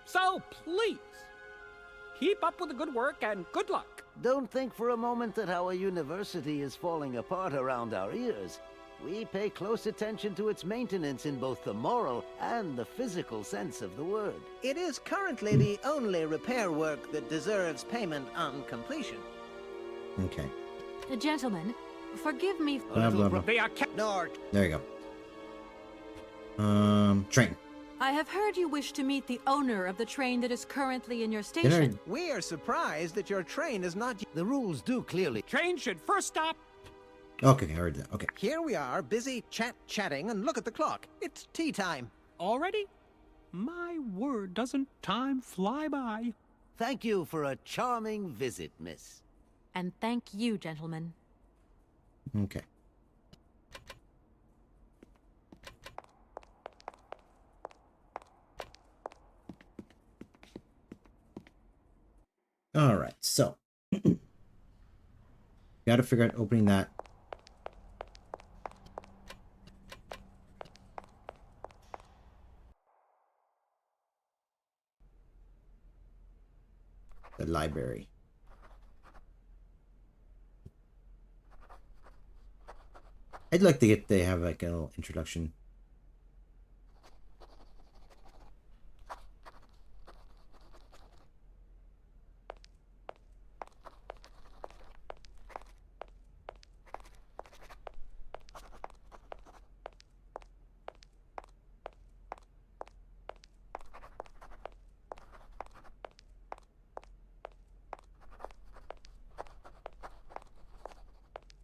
So please, keep up with the good work and good luck. Don't think for a moment that our university is falling apart around our ears. We pay close attention to its maintenance in both the moral and the physical sense of the word. It is currently the only repair work that deserves payment on completion. Okay. Gentlemen, forgive me. Blah, blah, blah. They are kept. Nor. There you go. Train. I have heard you wish to meet the owner of the train that is currently in your station. We are surprised that your train is not. The rules do clearly. Train should first stop. Okay, I heard that. Okay. Here we are, busy chatting, and look at the clock. It's tea time. Already? My word, doesn't time fly by? Thank you for a charming visit, miss. And thank you, gentlemen. Okay. All right, so got to figure out opening that. The library. I'd like to get, they have like a little introduction.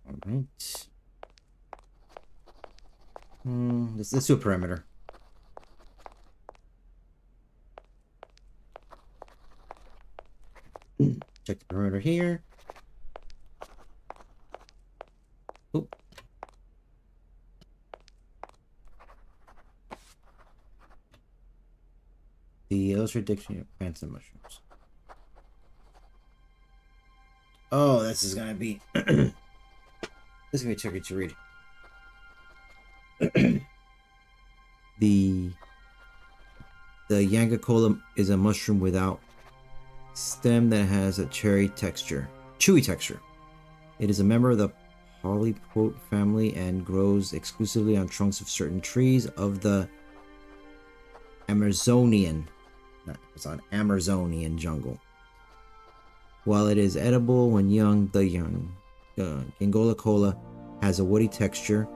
All right. Let's do a perimeter. Check the perimeter here. Oop. The illustrated dictionary of plants and mushrooms. Oh, this is gonna be this is gonna be tricky to read. The Yangacola is a mushroom without stem that has a chewy texture. It is a member of the polypote family and grows exclusively on trunks of certain trees of the Amazonian jungle. While it is edible when young, the Yangacola has a woody texture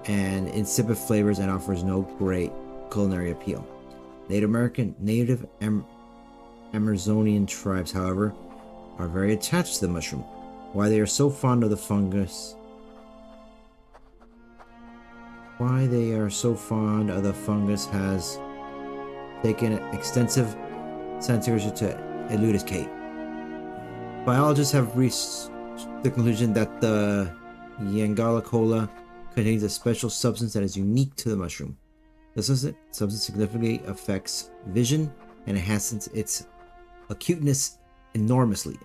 and insipid flavors and offers no great culinary appeal. Native Amazonian tribes, however, are very attached to the mushroom. Why they are so fond of the fungus has taken extensive scientific to elucidate. Biologists have reached the conclusion that the Yangacola contains a special substance that is unique to the mushroom. This substance significantly affects vision and enhances its acuteness enormously.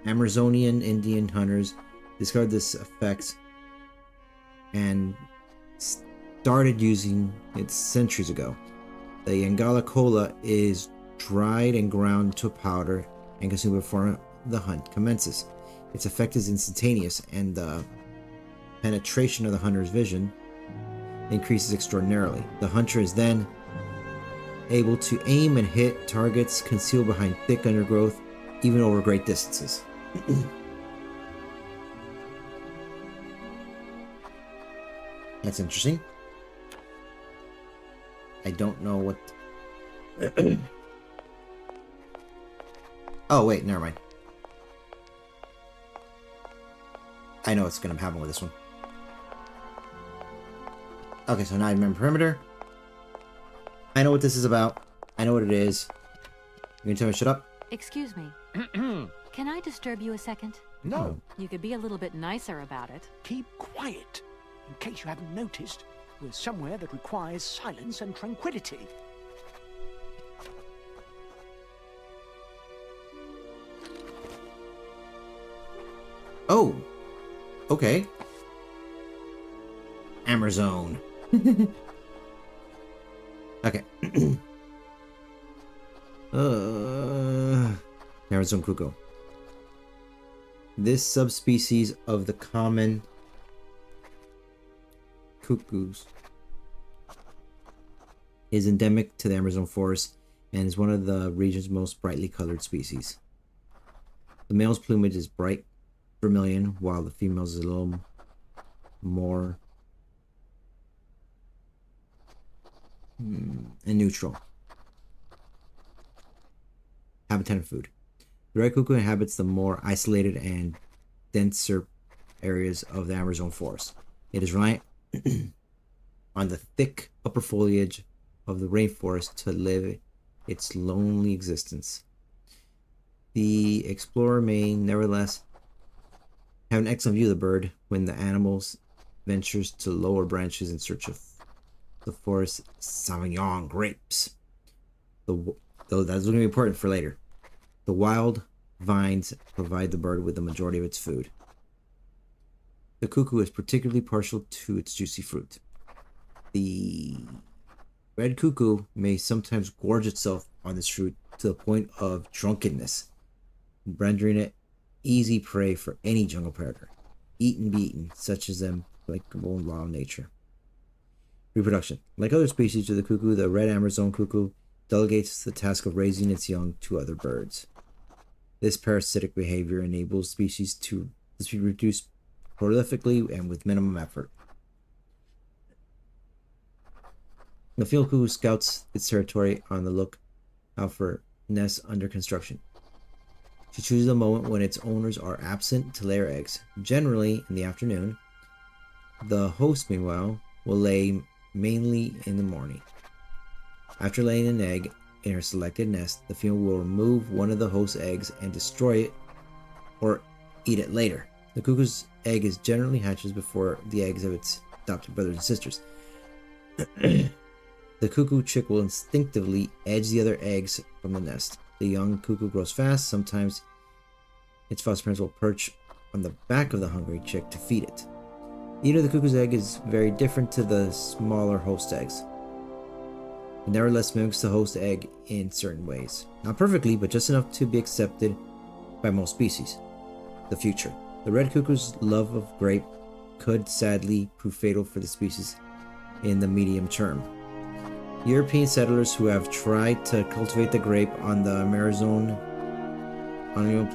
Amazonian Indian hunters discovered this effect and started using it centuries ago. The Yangacola is dried and ground to a powder and consumed before the hunt commences. Its effect is instantaneous, and the penetration of the hunter's vision increases extraordinarily. The hunter is then able to aim and hit targets concealed behind thick undergrowth, even over great distances. That's interesting. I don't know what... Oh, wait, never mind. I know what's going to happen with this one. Okay, so now I remember perimeter. I know what this is about. I know what it is. You gonna tell me to shut up? Excuse me. Can I disturb you a second? No. You could be a little bit nicer about it. Keep quiet. In case you haven't noticed, we're somewhere that requires silence and tranquility. Oh. Okay. Amazon. Okay. Amazon cuckoo. This subspecies of the common cuckoos is endemic to the Amazon forest and is one of the region's most brightly colored species. The male's plumage is bright vermilion, while the female's is a little more and neutral. Habitat and food. The red cuckoo inhabits the more isolated and denser areas of the Amazon forest. It is reliant on the thick upper foliage of the rainforest to live its lonely existence. The explorer may nevertheless have an excellent view of the bird when the animals ventures to lower branches in search of the forest Sauvignon grapes. Though that's going to be important for later. The wild vines provide the bird with the majority of its food. The cuckoo is particularly partial to its juicy fruit. The red cuckoo may sometimes gorge itself on this fruit to the point of drunkenness, rendering it easy prey for any jungle predator, eaten beaten, such as them like wild nature. Reproduction. Like other species of the cuckoo, the red Amazon cuckoo delegates the task of raising its young to other birds. This parasitic behavior enables species to reproduce prolifically and with minimum effort. The female cuckoo scouts its territory on the look out for nests under construction. She chooses a moment when its owners are absent to lay her eggs, generally in the afternoon. The host, meanwhile, will lay mainly in the morning. After laying an egg in her selected nest, the female will remove one of the host's eggs and destroy it or eat it later. The cuckoo's egg is generally hatches before the eggs of its adopted brothers and sisters. The cuckoo chick will instinctively edge the other eggs from the nest. The young cuckoo grows fast. Sometimes its foster parents will perch on the back of the hungry chick to feed it. Eating of the cuckoo's egg is very different to the smaller host eggs. It nevertheless mimics the host egg in certain ways. Not perfectly, but just enough to be accepted by most species. The future. The red cuckoo's love of grape could sadly prove fatal for the species in the medium term. European settlers who have tried to cultivate the grape on the Amazon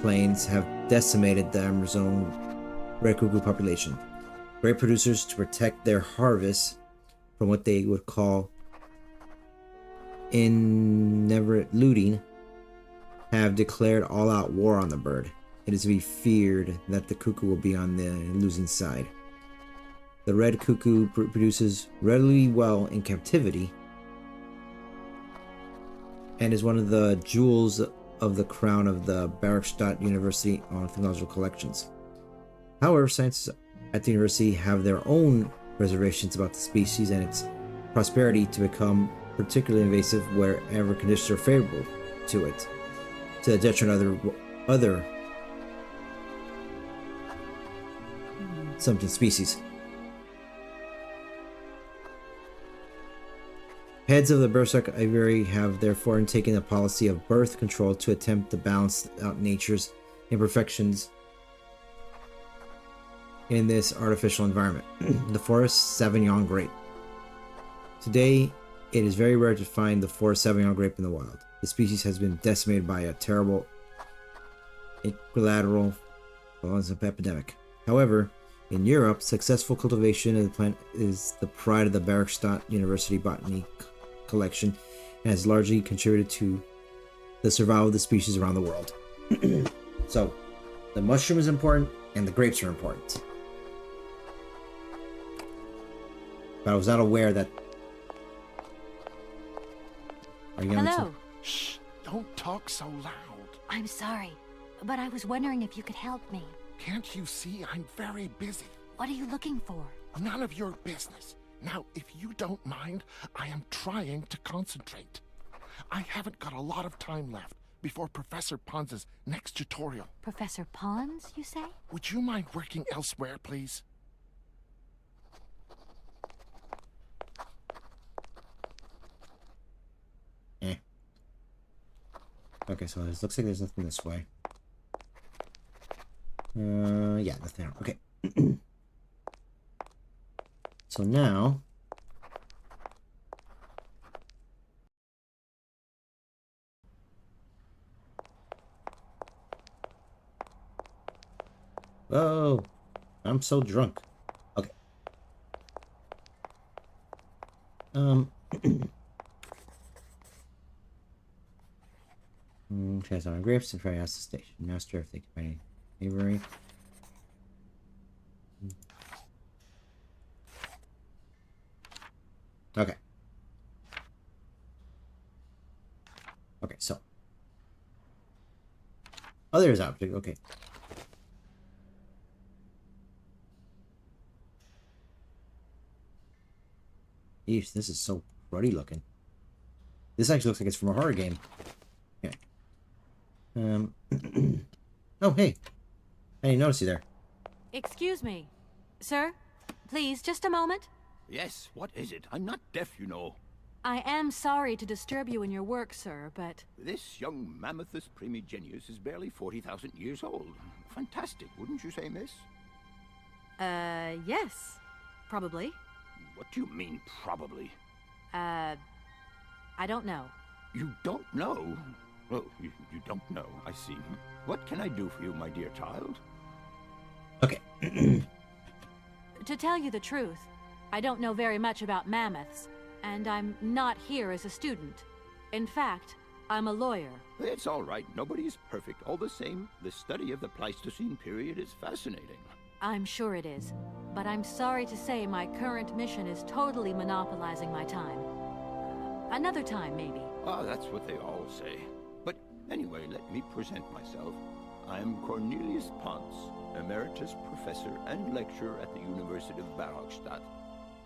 plains have decimated the Amazon red cuckoo population. Grape producers, to protect their harvests from what they would call inveterate looting, have declared all-out war on the bird. It is to be feared that the cuckoo will be on the losing side. The red cuckoo produces readily well in captivity and is one of the jewels of the crown of the Valadilene University Ornithological Collections. However, scientists at the university have their own reservations about the species and its prosperity to become particularly invasive wherever conditions are favorable to it, to the detriment of other something species. Heads of the Berserk Aviary have therefore taken a policy of birth control to attempt to balance out nature's imperfections in this artificial environment. The forest Sauvignon grape. Today, it is very rare to find the forest Sauvignon grape in the wild. The species has been decimated by a terrible equilateral epidemic. However, in Europe, successful cultivation of the plant is the pride of the Valadilene University Botany Collection and has largely contributed to the survival of the species around the world. So, the mushroom is important and the grapes are important. But I was not aware that you going Hello. to... Shh! Don't talk so loud. I'm sorry, but I was wondering if you could help me. Can't you see I'm very busy? What are you looking for? None of your business. Now, if you don't mind, I am trying to concentrate. I haven't got a lot of time left before Professor Pons's next tutorial. Professor Pons, you say? Would you mind working elsewhere, please? Okay, so it looks like there's nothing this way. Yeah, nothing. Okay. So now... Whoa! I'm so drunk. Okay. Chance on grapes and try ask the station master if they can find any neighboring. Okay. Okay, so. Oh, there's object. Okay. Yeesh, this is so cruddy looking. This actually looks like it's from a horror game. Okay. Oh, hey. I didn't notice you there. Excuse me. Sir, please, just a moment. Yes, what is it? I'm not deaf, you know. I am sorry to disturb you in your work, sir, but... This young Mammothus primigenius is barely 40,000 years old. Fantastic, wouldn't you say, miss? Yes. Probably. What do you mean, probably? I don't know. You don't know? Oh, you don't know, I see. What can I do for you, my dear child? Okay. To tell you the truth, I don't know very much about mammoths, and I'm not here as a student. In fact, I'm a lawyer. It's all right. Nobody's perfect. All the same, the study of the Pleistocene period is fascinating. I'm sure it is, but I'm sorry to say my current mission is totally monopolizing my time. Another time, maybe. Ah, that's what they all say. But anyway, let me present myself. I'm Cornelius Pons, Emeritus Professor and Lecturer at the University of Barogstadt.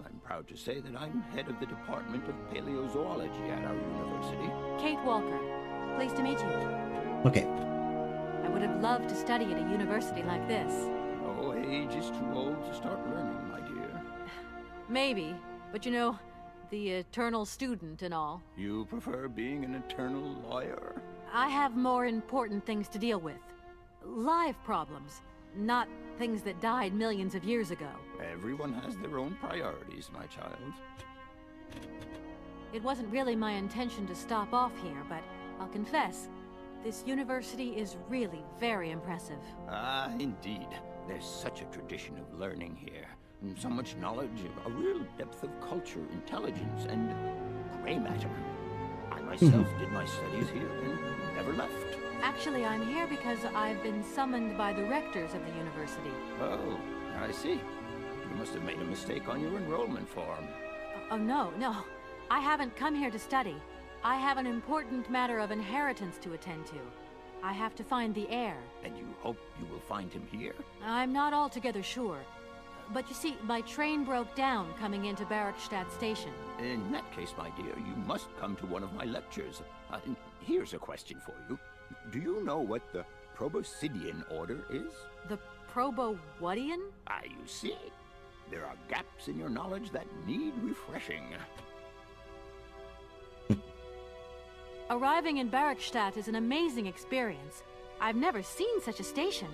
I'm proud to say that I'm head of the Department of Paleozoology at our university. Kate Walker. Pleased to meet you. Okay. I would have loved to study at a university like this. Oh, age is too old to start learning, my dear. Maybe, but you know, the eternal student and all. You prefer being an eternal lawyer? I have more important things to deal with. Live problems, not things that died millions of years ago. Everyone has their own priorities, my child. It wasn't really my intention to stop off here, but I'll confess, this university is really very impressive. Ah, indeed. There's such a tradition of learning here. And so much knowledge, a real depth of culture, intelligence, and gray matter. I myself did my studies here and never left. Actually, I'm here because I've been summoned by the rectors of the university. Oh, I see. You must have made a mistake on your enrollment form. Oh, no. I haven't come here to study. I have an important matter of inheritance to attend to. I have to find the heir. And you hope you will find him here? I'm not altogether sure. But you see, my train broke down coming into Barogstadt Station. In that case, my dear, you must come to one of my lectures. Here's a question for you. Do you know what the Proboscidean order is? The Probo-whatian? Ah, you see? There are gaps in your knowledge that need refreshing. Arriving in Barogstadt is an amazing experience. I've never seen such a station.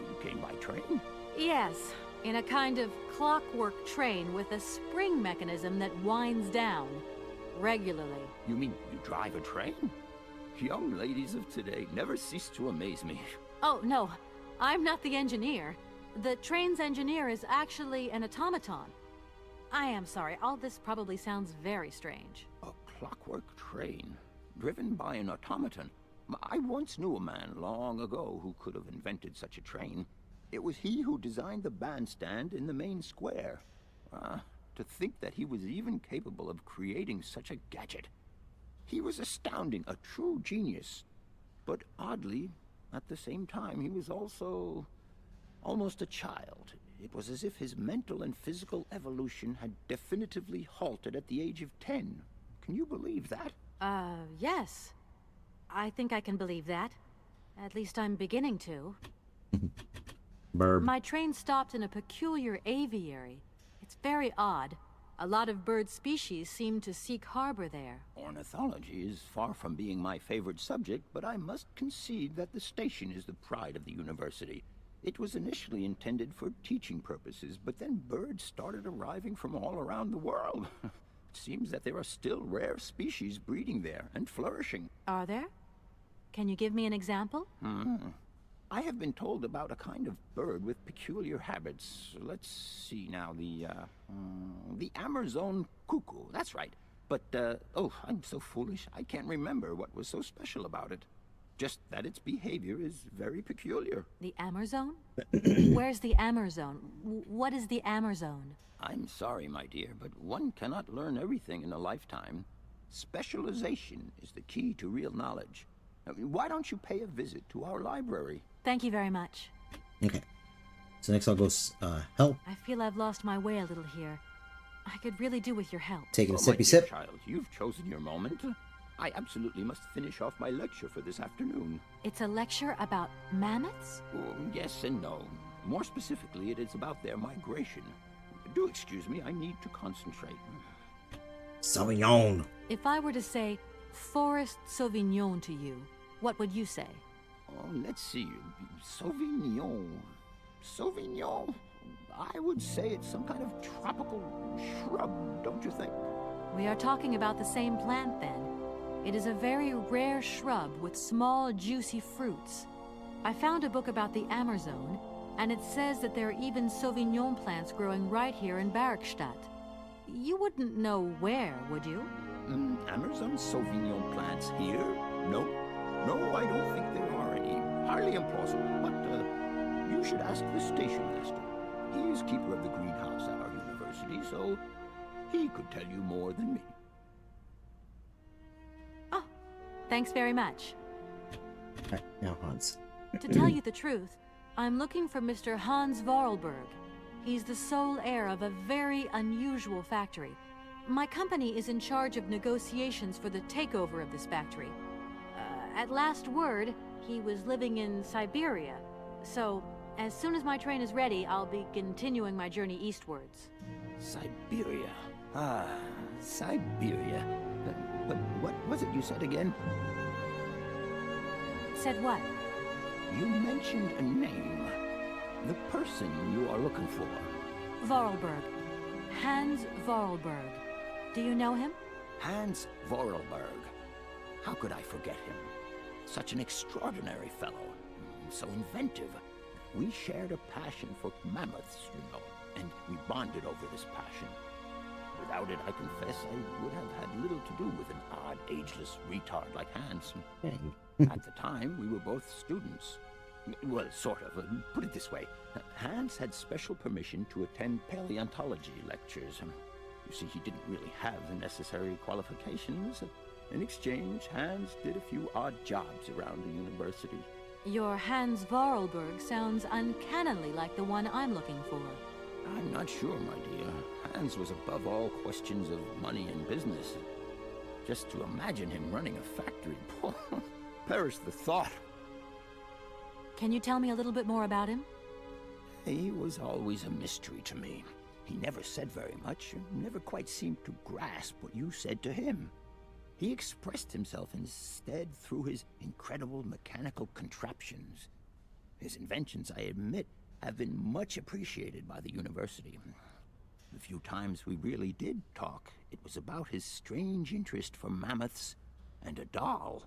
You came by train? Yes, in a kind of clockwork train with a spring mechanism that winds down regularly. You mean you drive a train? Young ladies of today never cease to amaze me. Oh, no. I'm not the engineer. The train's engineer is actually an automaton. I am sorry. All this probably sounds very strange. A clockwork train? Driven by an automaton? I once knew a man long ago who could have invented such a train. It was he who designed the bandstand in the main square. To think that he was even capable of creating such a gadget. He was astounding, a true genius. But oddly, at the same time, he was also almost a child. It was as if his mental and physical evolution had definitively halted at the age of 10. Can you believe that? Yes. I think I can believe that. At least I'm beginning to. Burb. My train stopped in a peculiar aviary. It's very odd. A lot of bird species seem to seek harbor there. Ornithology is far from being my favorite subject, but I must concede that the station is the pride of the university. It was initially intended for teaching purposes, but then birds started arriving from all around the world. It seems that there are still rare species breeding there and flourishing. Are there? Can you give me an example? I have been told about a kind of bird with peculiar habits. Let's see now, the Amazon cuckoo, that's right. But, oh, I'm so foolish, I can't remember what was so special about it. Just that its behavior is very peculiar. The Amazon? Where's the Amazon? What is the Amazon? I'm sorry, my dear, but one cannot learn everything in a lifetime. Specialization is the key to real knowledge. Why don't you pay a visit to our library? Thank you very much. Okay. So next I'll go help. I feel I've lost my way a little here. I could really do with your help. Taking a my dear sippy sip. Child, you've chosen your moment. I absolutely must finish off my lecture for this afternoon. It's a lecture about mammoths? Yes and no. More specifically, it is about their migration. Do excuse me, I need to concentrate. Sauvignon. If I were to say Forest Sauvignon to you, what would you say? Oh, let's see. Sauvignon. Sauvignon? I would say it's some kind of tropical shrub, don't you think? We are talking about the same plant, then. It is a very rare shrub with small, juicy fruits. I found a book about the Amazon, and it says that there are even Sauvignon plants growing right here in Barrackstadt. You wouldn't know where, would you? Amazon Sauvignon plants here? No. No, I don't think there are any. Highly implausible, but you should ask the station master. He is keeper of the greenhouse at our university, so he could tell you more than me. Oh, thanks very much. Alright, now Hans. To tell you the truth, I'm looking for Mr. Hans Vorarlberg. He's the sole heir of a very unusual factory. My company is in charge of negotiations for the takeover of this factory. At last word, he was living in Siberia. So, as soon as my train is ready, I'll be continuing my journey eastwards. Siberia. Ah, Siberia. But what was it you said again? Said what? You mentioned a name. The person you are looking for. Vorarlberg. Hans Vorarlberg. Do you know him? Hans Vorarlberg. How could I forget him? Such an extraordinary fellow. So inventive. We shared a passion for mammoths, you know, and we bonded over this passion. Without it, I confess, I would have had little to do with an odd, ageless retard like Hans. At the time, we were both students. Well, sort of. Put it this way. Hans had special permission to attend paleontology lectures. You see, he didn't really have the necessary qualifications. In exchange, Hans did a few odd jobs around the university. Your Hans Vorarlberg sounds uncannily like the one I'm looking for. I'm not sure, my dear. Hans was above all questions of money and business. Just to imagine him running a factory, perish the thought. Can you tell me a little bit more about him? He was always a mystery to me. He never said very much, never quite seemed to grasp what you said to him. He expressed himself instead through his incredible mechanical contraptions. His inventions, I admit, have been much appreciated by the university. The few times we really did talk, it was about his strange interest for mammoths and a doll.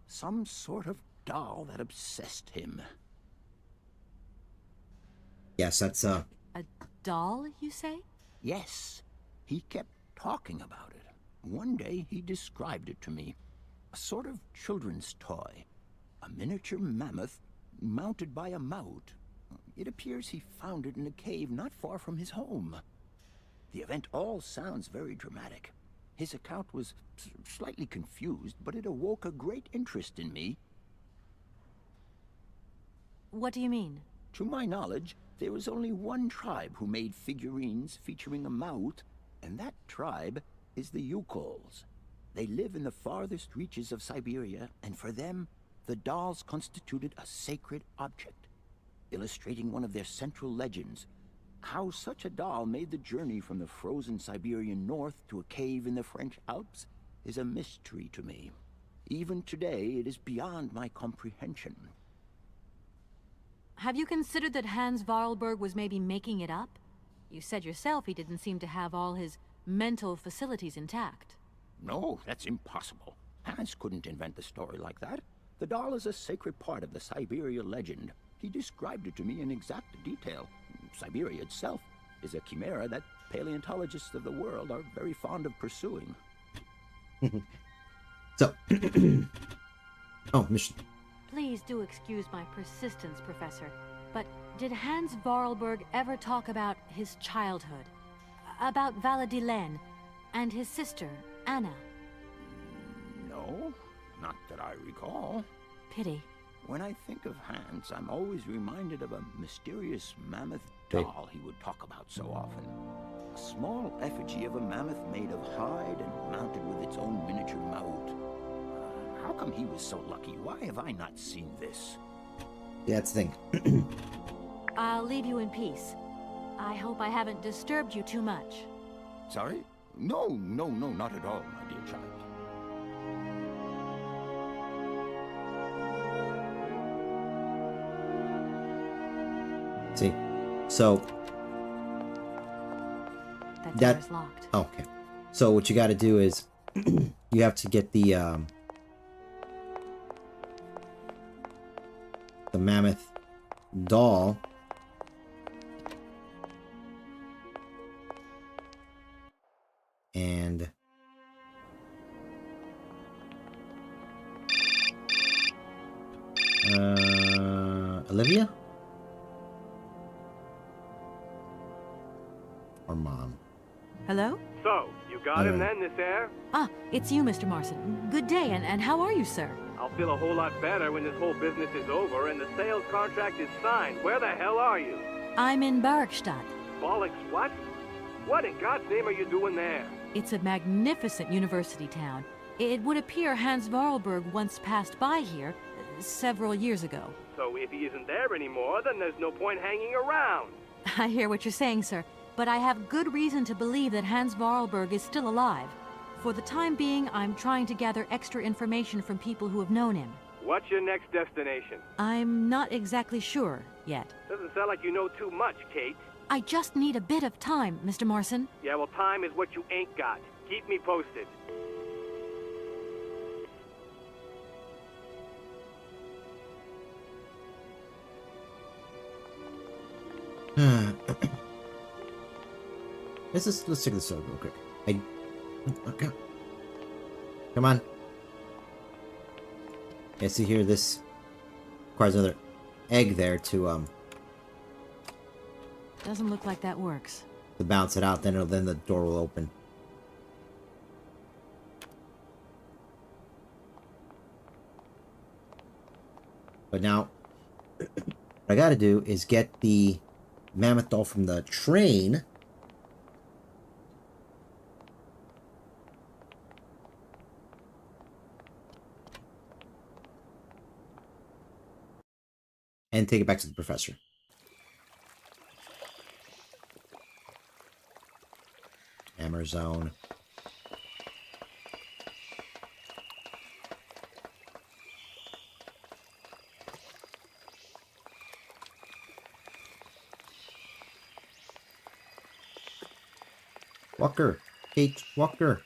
Some sort of doll that obsessed him. Yes, that's A doll, you say? Yes. He kept talking about it. One day he described it to me. A sort of children's toy. A miniature mammoth mounted by a mount. It appears he found it in a cave not far from his home. The event all sounds very dramatic. His account was slightly confused, but it awoke a great interest in me. What do you mean? To my knowledge, there is only one tribe who made figurines featuring a Maut, and that tribe is the Yukols. They live in the farthest reaches of Siberia, and for them, the dolls constituted a sacred object, illustrating one of their central legends. How such a doll made the journey from the frozen Siberian north to a cave in the French Alps is a mystery to me. Even today, it is beyond my comprehension. Have you considered that Hans Vorarlberg was maybe making it up? You said yourself he didn't seem to have all his mental facilities intact. No, that's impossible. Hans couldn't invent a story like that. The doll is a sacred part of the Siberia legend. He described it to me in exact detail. Siberia itself is a chimera that paleontologists of the world are very fond of pursuing. So, oh, mission. Please do excuse my persistence, Professor, but did Hans Vorarlberg ever talk about his childhood? About Valadilene and his sister, Anna? No, not that I recall. Pity. When I think of Hans, I'm always reminded of a mysterious mammoth doll he would talk about so often. A small effigy of a mammoth made of hide and mounted with its own miniature Maut. How come he was so lucky? Why have I not seen this? Yeah, that's the thing. I'll leave you in peace. I hope I haven't disturbed you too much. Sorry? No, not at all, my dear child. See, so that door's locked. Oh, okay. So what you got to do is you have to get the mammoth doll. And Olivia? Or Mom? Hello? So, you got him then, this air? Ah, it's you, Mr. Marson. Good day, and how are you, sir? I'll feel a whole lot better when this whole business is over and the sales contract is signed. Where the hell are you? I'm in Barrickstadt. Bollocks, what? What in God's name are you doing there? It's a magnificent university town. It would appear Hans Vorarlberg once passed by here several years ago. So if he isn't there anymore, then there's no point hanging around. I hear what you're saying, sir, but I have good reason to believe that Hans Vorarlberg is still alive. For the time being, I'm trying to gather extra information from people who have known him. What's your next destination? I'm not exactly sure yet. Doesn't sound like you know too much, Kate. I just need a bit of time, Mr. Marson. Yeah, well, time is what you ain't got. Keep me posted. Let's check this out real quick. Okay. Come on. Yeah, see here, this requires another egg there to Doesn't look like that works. to bounce it out, then the door will open. But now what I gotta do is get the mammoth doll from the train. And take it back to the professor. Hammer zone. Walker. Kate Walker.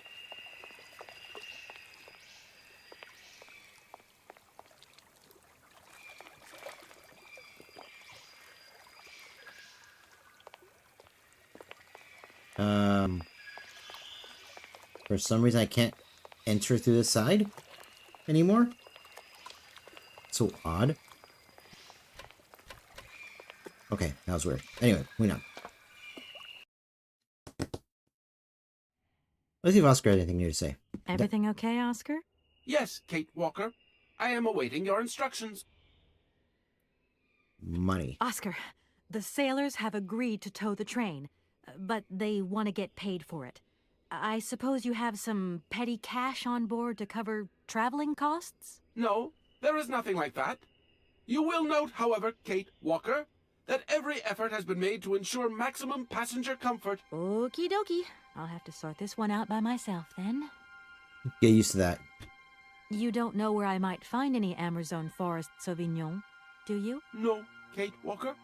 For some reason I can't enter through this side anymore. So odd. Okay, that was weird. Anyway, moving on. Let's see if Oscar has anything new to say. Everything okay, Oscar? Yes, Kate Walker. I am awaiting your instructions. Money. Oscar, the sailors have agreed to tow the train, but they want to get paid for it. I suppose you have some petty cash on board to cover traveling costs? No, there is nothing like that. You will note, however, Kate Walker, that every effort has been made to ensure maximum passenger comfort. Okie dokie. I'll have to sort this one out by myself, then. Get used to that. You don't know where I might find any Amazon Forest Sauvignon, do you? No, Kate Walker.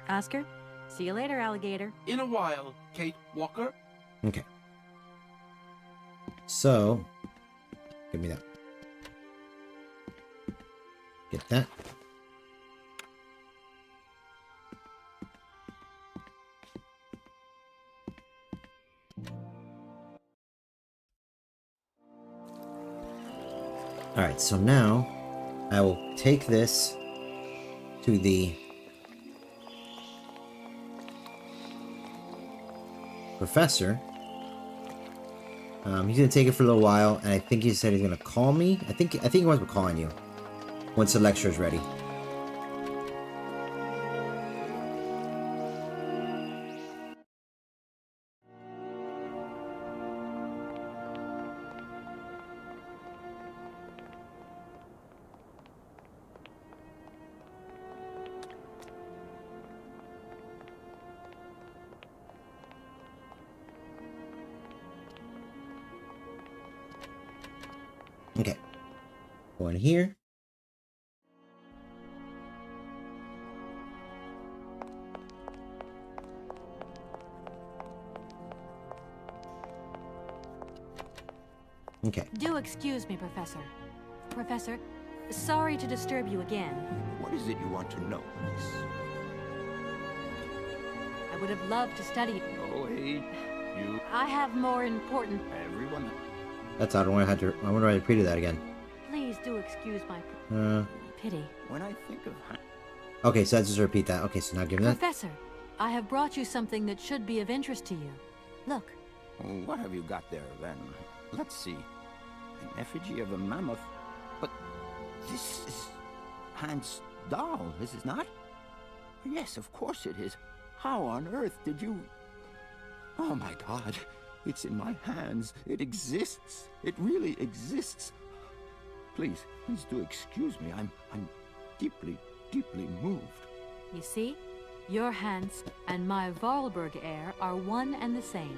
Oscar, see you later, alligator. In a while, Kate Walker. Okay. So, give me that. Get that. Alright, so now I will take this to the professor. He's gonna take it for a little while, and I think he said he's gonna call me. I think he wants me calling you once the lecture is ready. Okay. Go in here. Okay. Do excuse me, Professor. Professor, sorry to disturb you again. What is it you want to know, miss? I would have loved to study. Oh, hey, you. I have more important. Everyone. That's odd. I wonder how I repeated that again. Please do excuse my pity. When I think of. Okay, so let's just repeat that. Okay, so now give me that. Professor, I have brought you something that should be of interest to you. Look. What have you got there, then? Let's see. An effigy of a mammoth. But this is Hans' doll, is it not? Yes, of course it is. How on earth did you... Oh my God. It's in my hands. It exists. It really exists. Please do excuse me. I'm deeply, deeply moved. You see? Your Hans and my Vorarlberg heir are one and the same.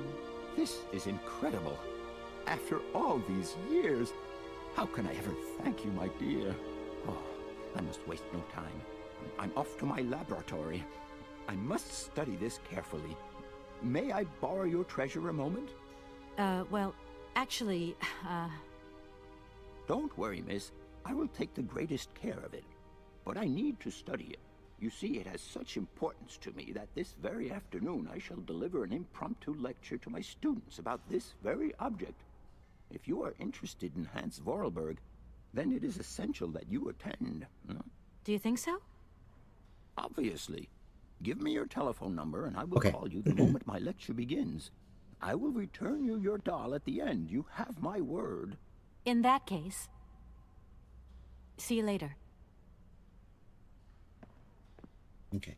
This is incredible. After all these years, how can I ever thank you, my dear? Oh, I must waste no time. I'm off to my laboratory. I must study this carefully. May I borrow your treasure a moment? Well, actually, Don't worry, miss. I will take the greatest care of it. But I need to study it. You see, it has such importance to me that this very afternoon I shall deliver an impromptu lecture to my students about this very object. If you are interested in Hans Vorarlberg, then it is essential that you attend. Do you think so? Obviously. Give me your telephone number and I will call you the moment my lecture begins. I will return you your doll at the end. You have my word. In that case, see you later. Okay.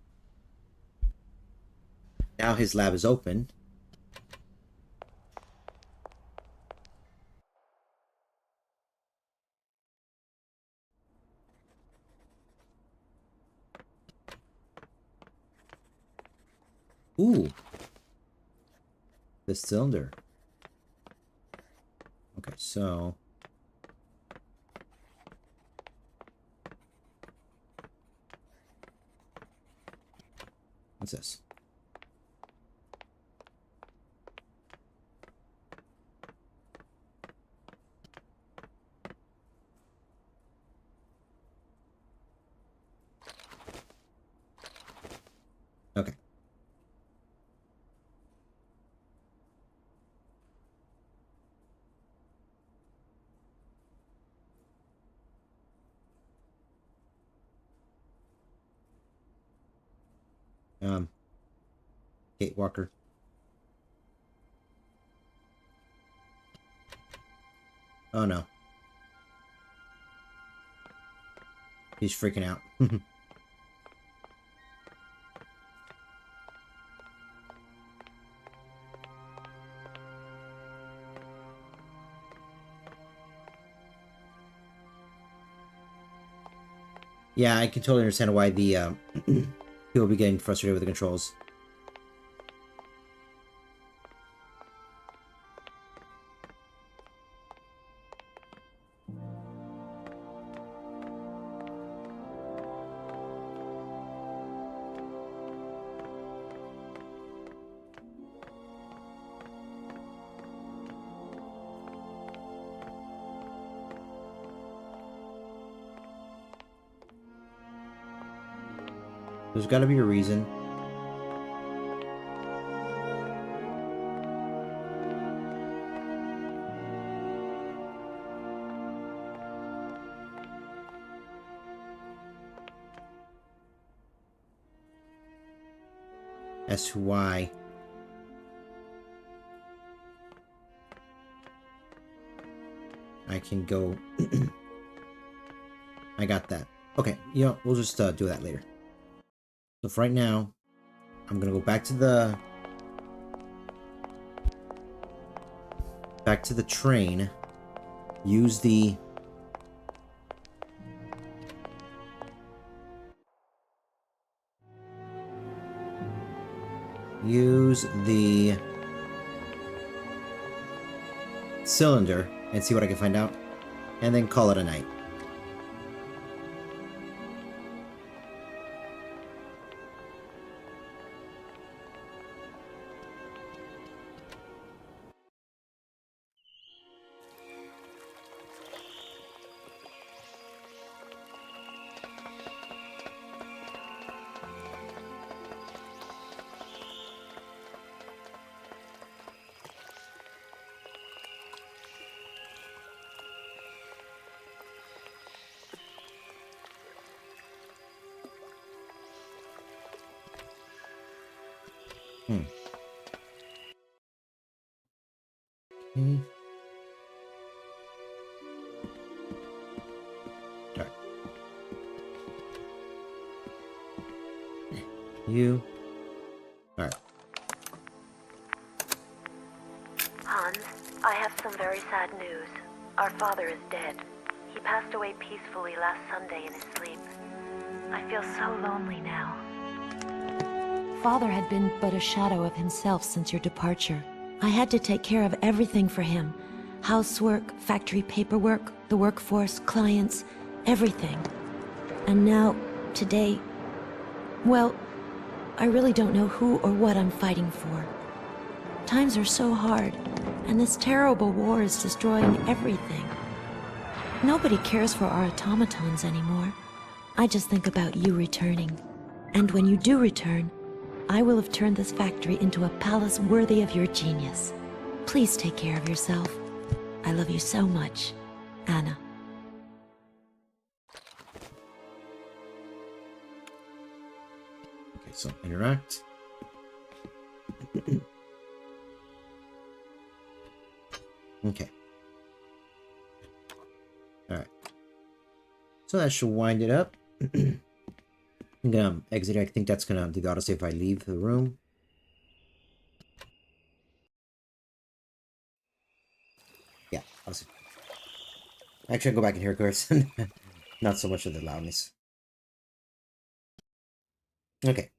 Now his lab is open. Ooh. The cylinder. Okay, so... What's this? Okay. Kate Walker. Oh no. He's freaking out. Yeah, I can totally understand why the people will be getting frustrated with the controls. There's got to be a reason. As to why. I can go. I got that. Okay, you know, we'll just do that later. So for right now, I'm gonna go back to the train. Use the cylinder and see what I can find out, and then call it a night. Okay. Alright. You. Alright. Hans, I have some very sad news. Our father is dead. He passed away peacefully last Sunday in his sleep. I feel so lonely now. Father had been but a shadow of himself since your departure. I had to take care of everything for him. Housework, factory paperwork, the workforce, clients, everything. And now, today, well, I really don't know who or what I'm fighting for. Times are so hard, and this terrible war is destroying everything. Nobody cares for our automatons anymore. I just think about you returning. And when you do return, I will have turned this factory into a palace worthy of your genius. Please take care of yourself. I love you so much, Anna. Okay, so interact. Okay. Alright. So that should wind it up. I'm gonna exit. I think that's gonna do the autosave if I leave the room. Yeah, awesome. Actually, I'll go back and hear it, of course. Not so much of the loudness. Okay,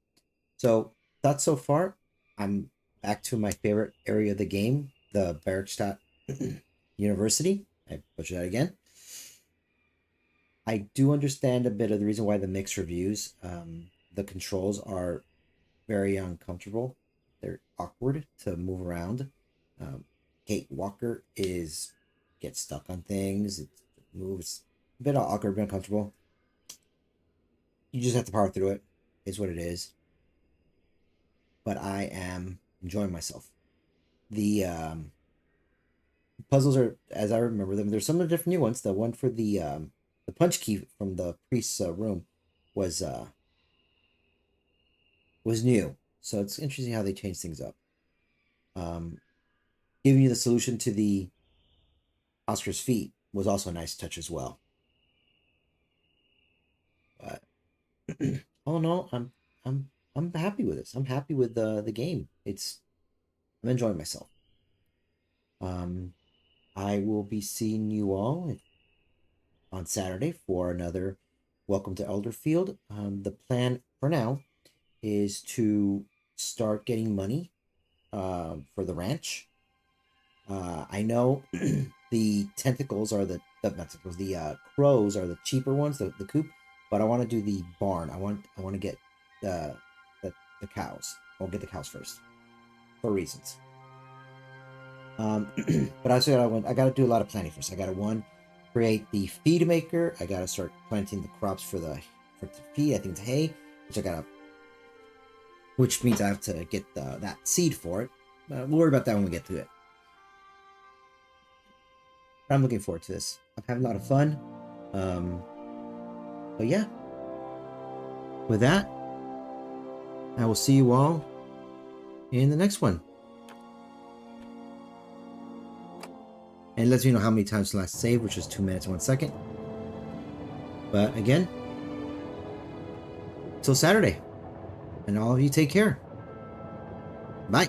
so that's so far. I'm back to my favorite area of the game, the Bergstadt University. I butchered that again. I do understand a bit of the reason why the mixed reviews. The controls are very uncomfortable. They're awkward to move around. Kate Walker gets stuck on things. It moves a bit awkward, but uncomfortable. You just have to power through it. Is what it is. But I am enjoying myself. The puzzles are, as I remember them, there's some of the different new ones. The one for the punch key from the priest's room was new. So it's interesting how they change things up. Giving you the solution to the Oscar's feet was also a nice touch as well. But oh no, I'm happy with this. I'm happy with the game. I'm enjoying myself. I will be seeing you all on Saturday for another Welcome to Elderfield. The plan for now is to start getting money for the ranch. I know the tentacles are the crows are the cheaper ones, the coop, but I want to do the barn. I want to get the cows. I'll get the cows first for reasons. But I got to do a lot of planning first. I got to create the feed maker. I got to start planting the crops for the feed. I think it's hay, which means I have to get that seed for it. We'll worry about that when we get to it. But I'm looking forward to this. I'm having a lot of fun. But yeah. With that, I will see you all in the next one. And it lets me know how many times the last save, which is 2 minutes and 1 second. But again, till Saturday. And all of you take care. Bye.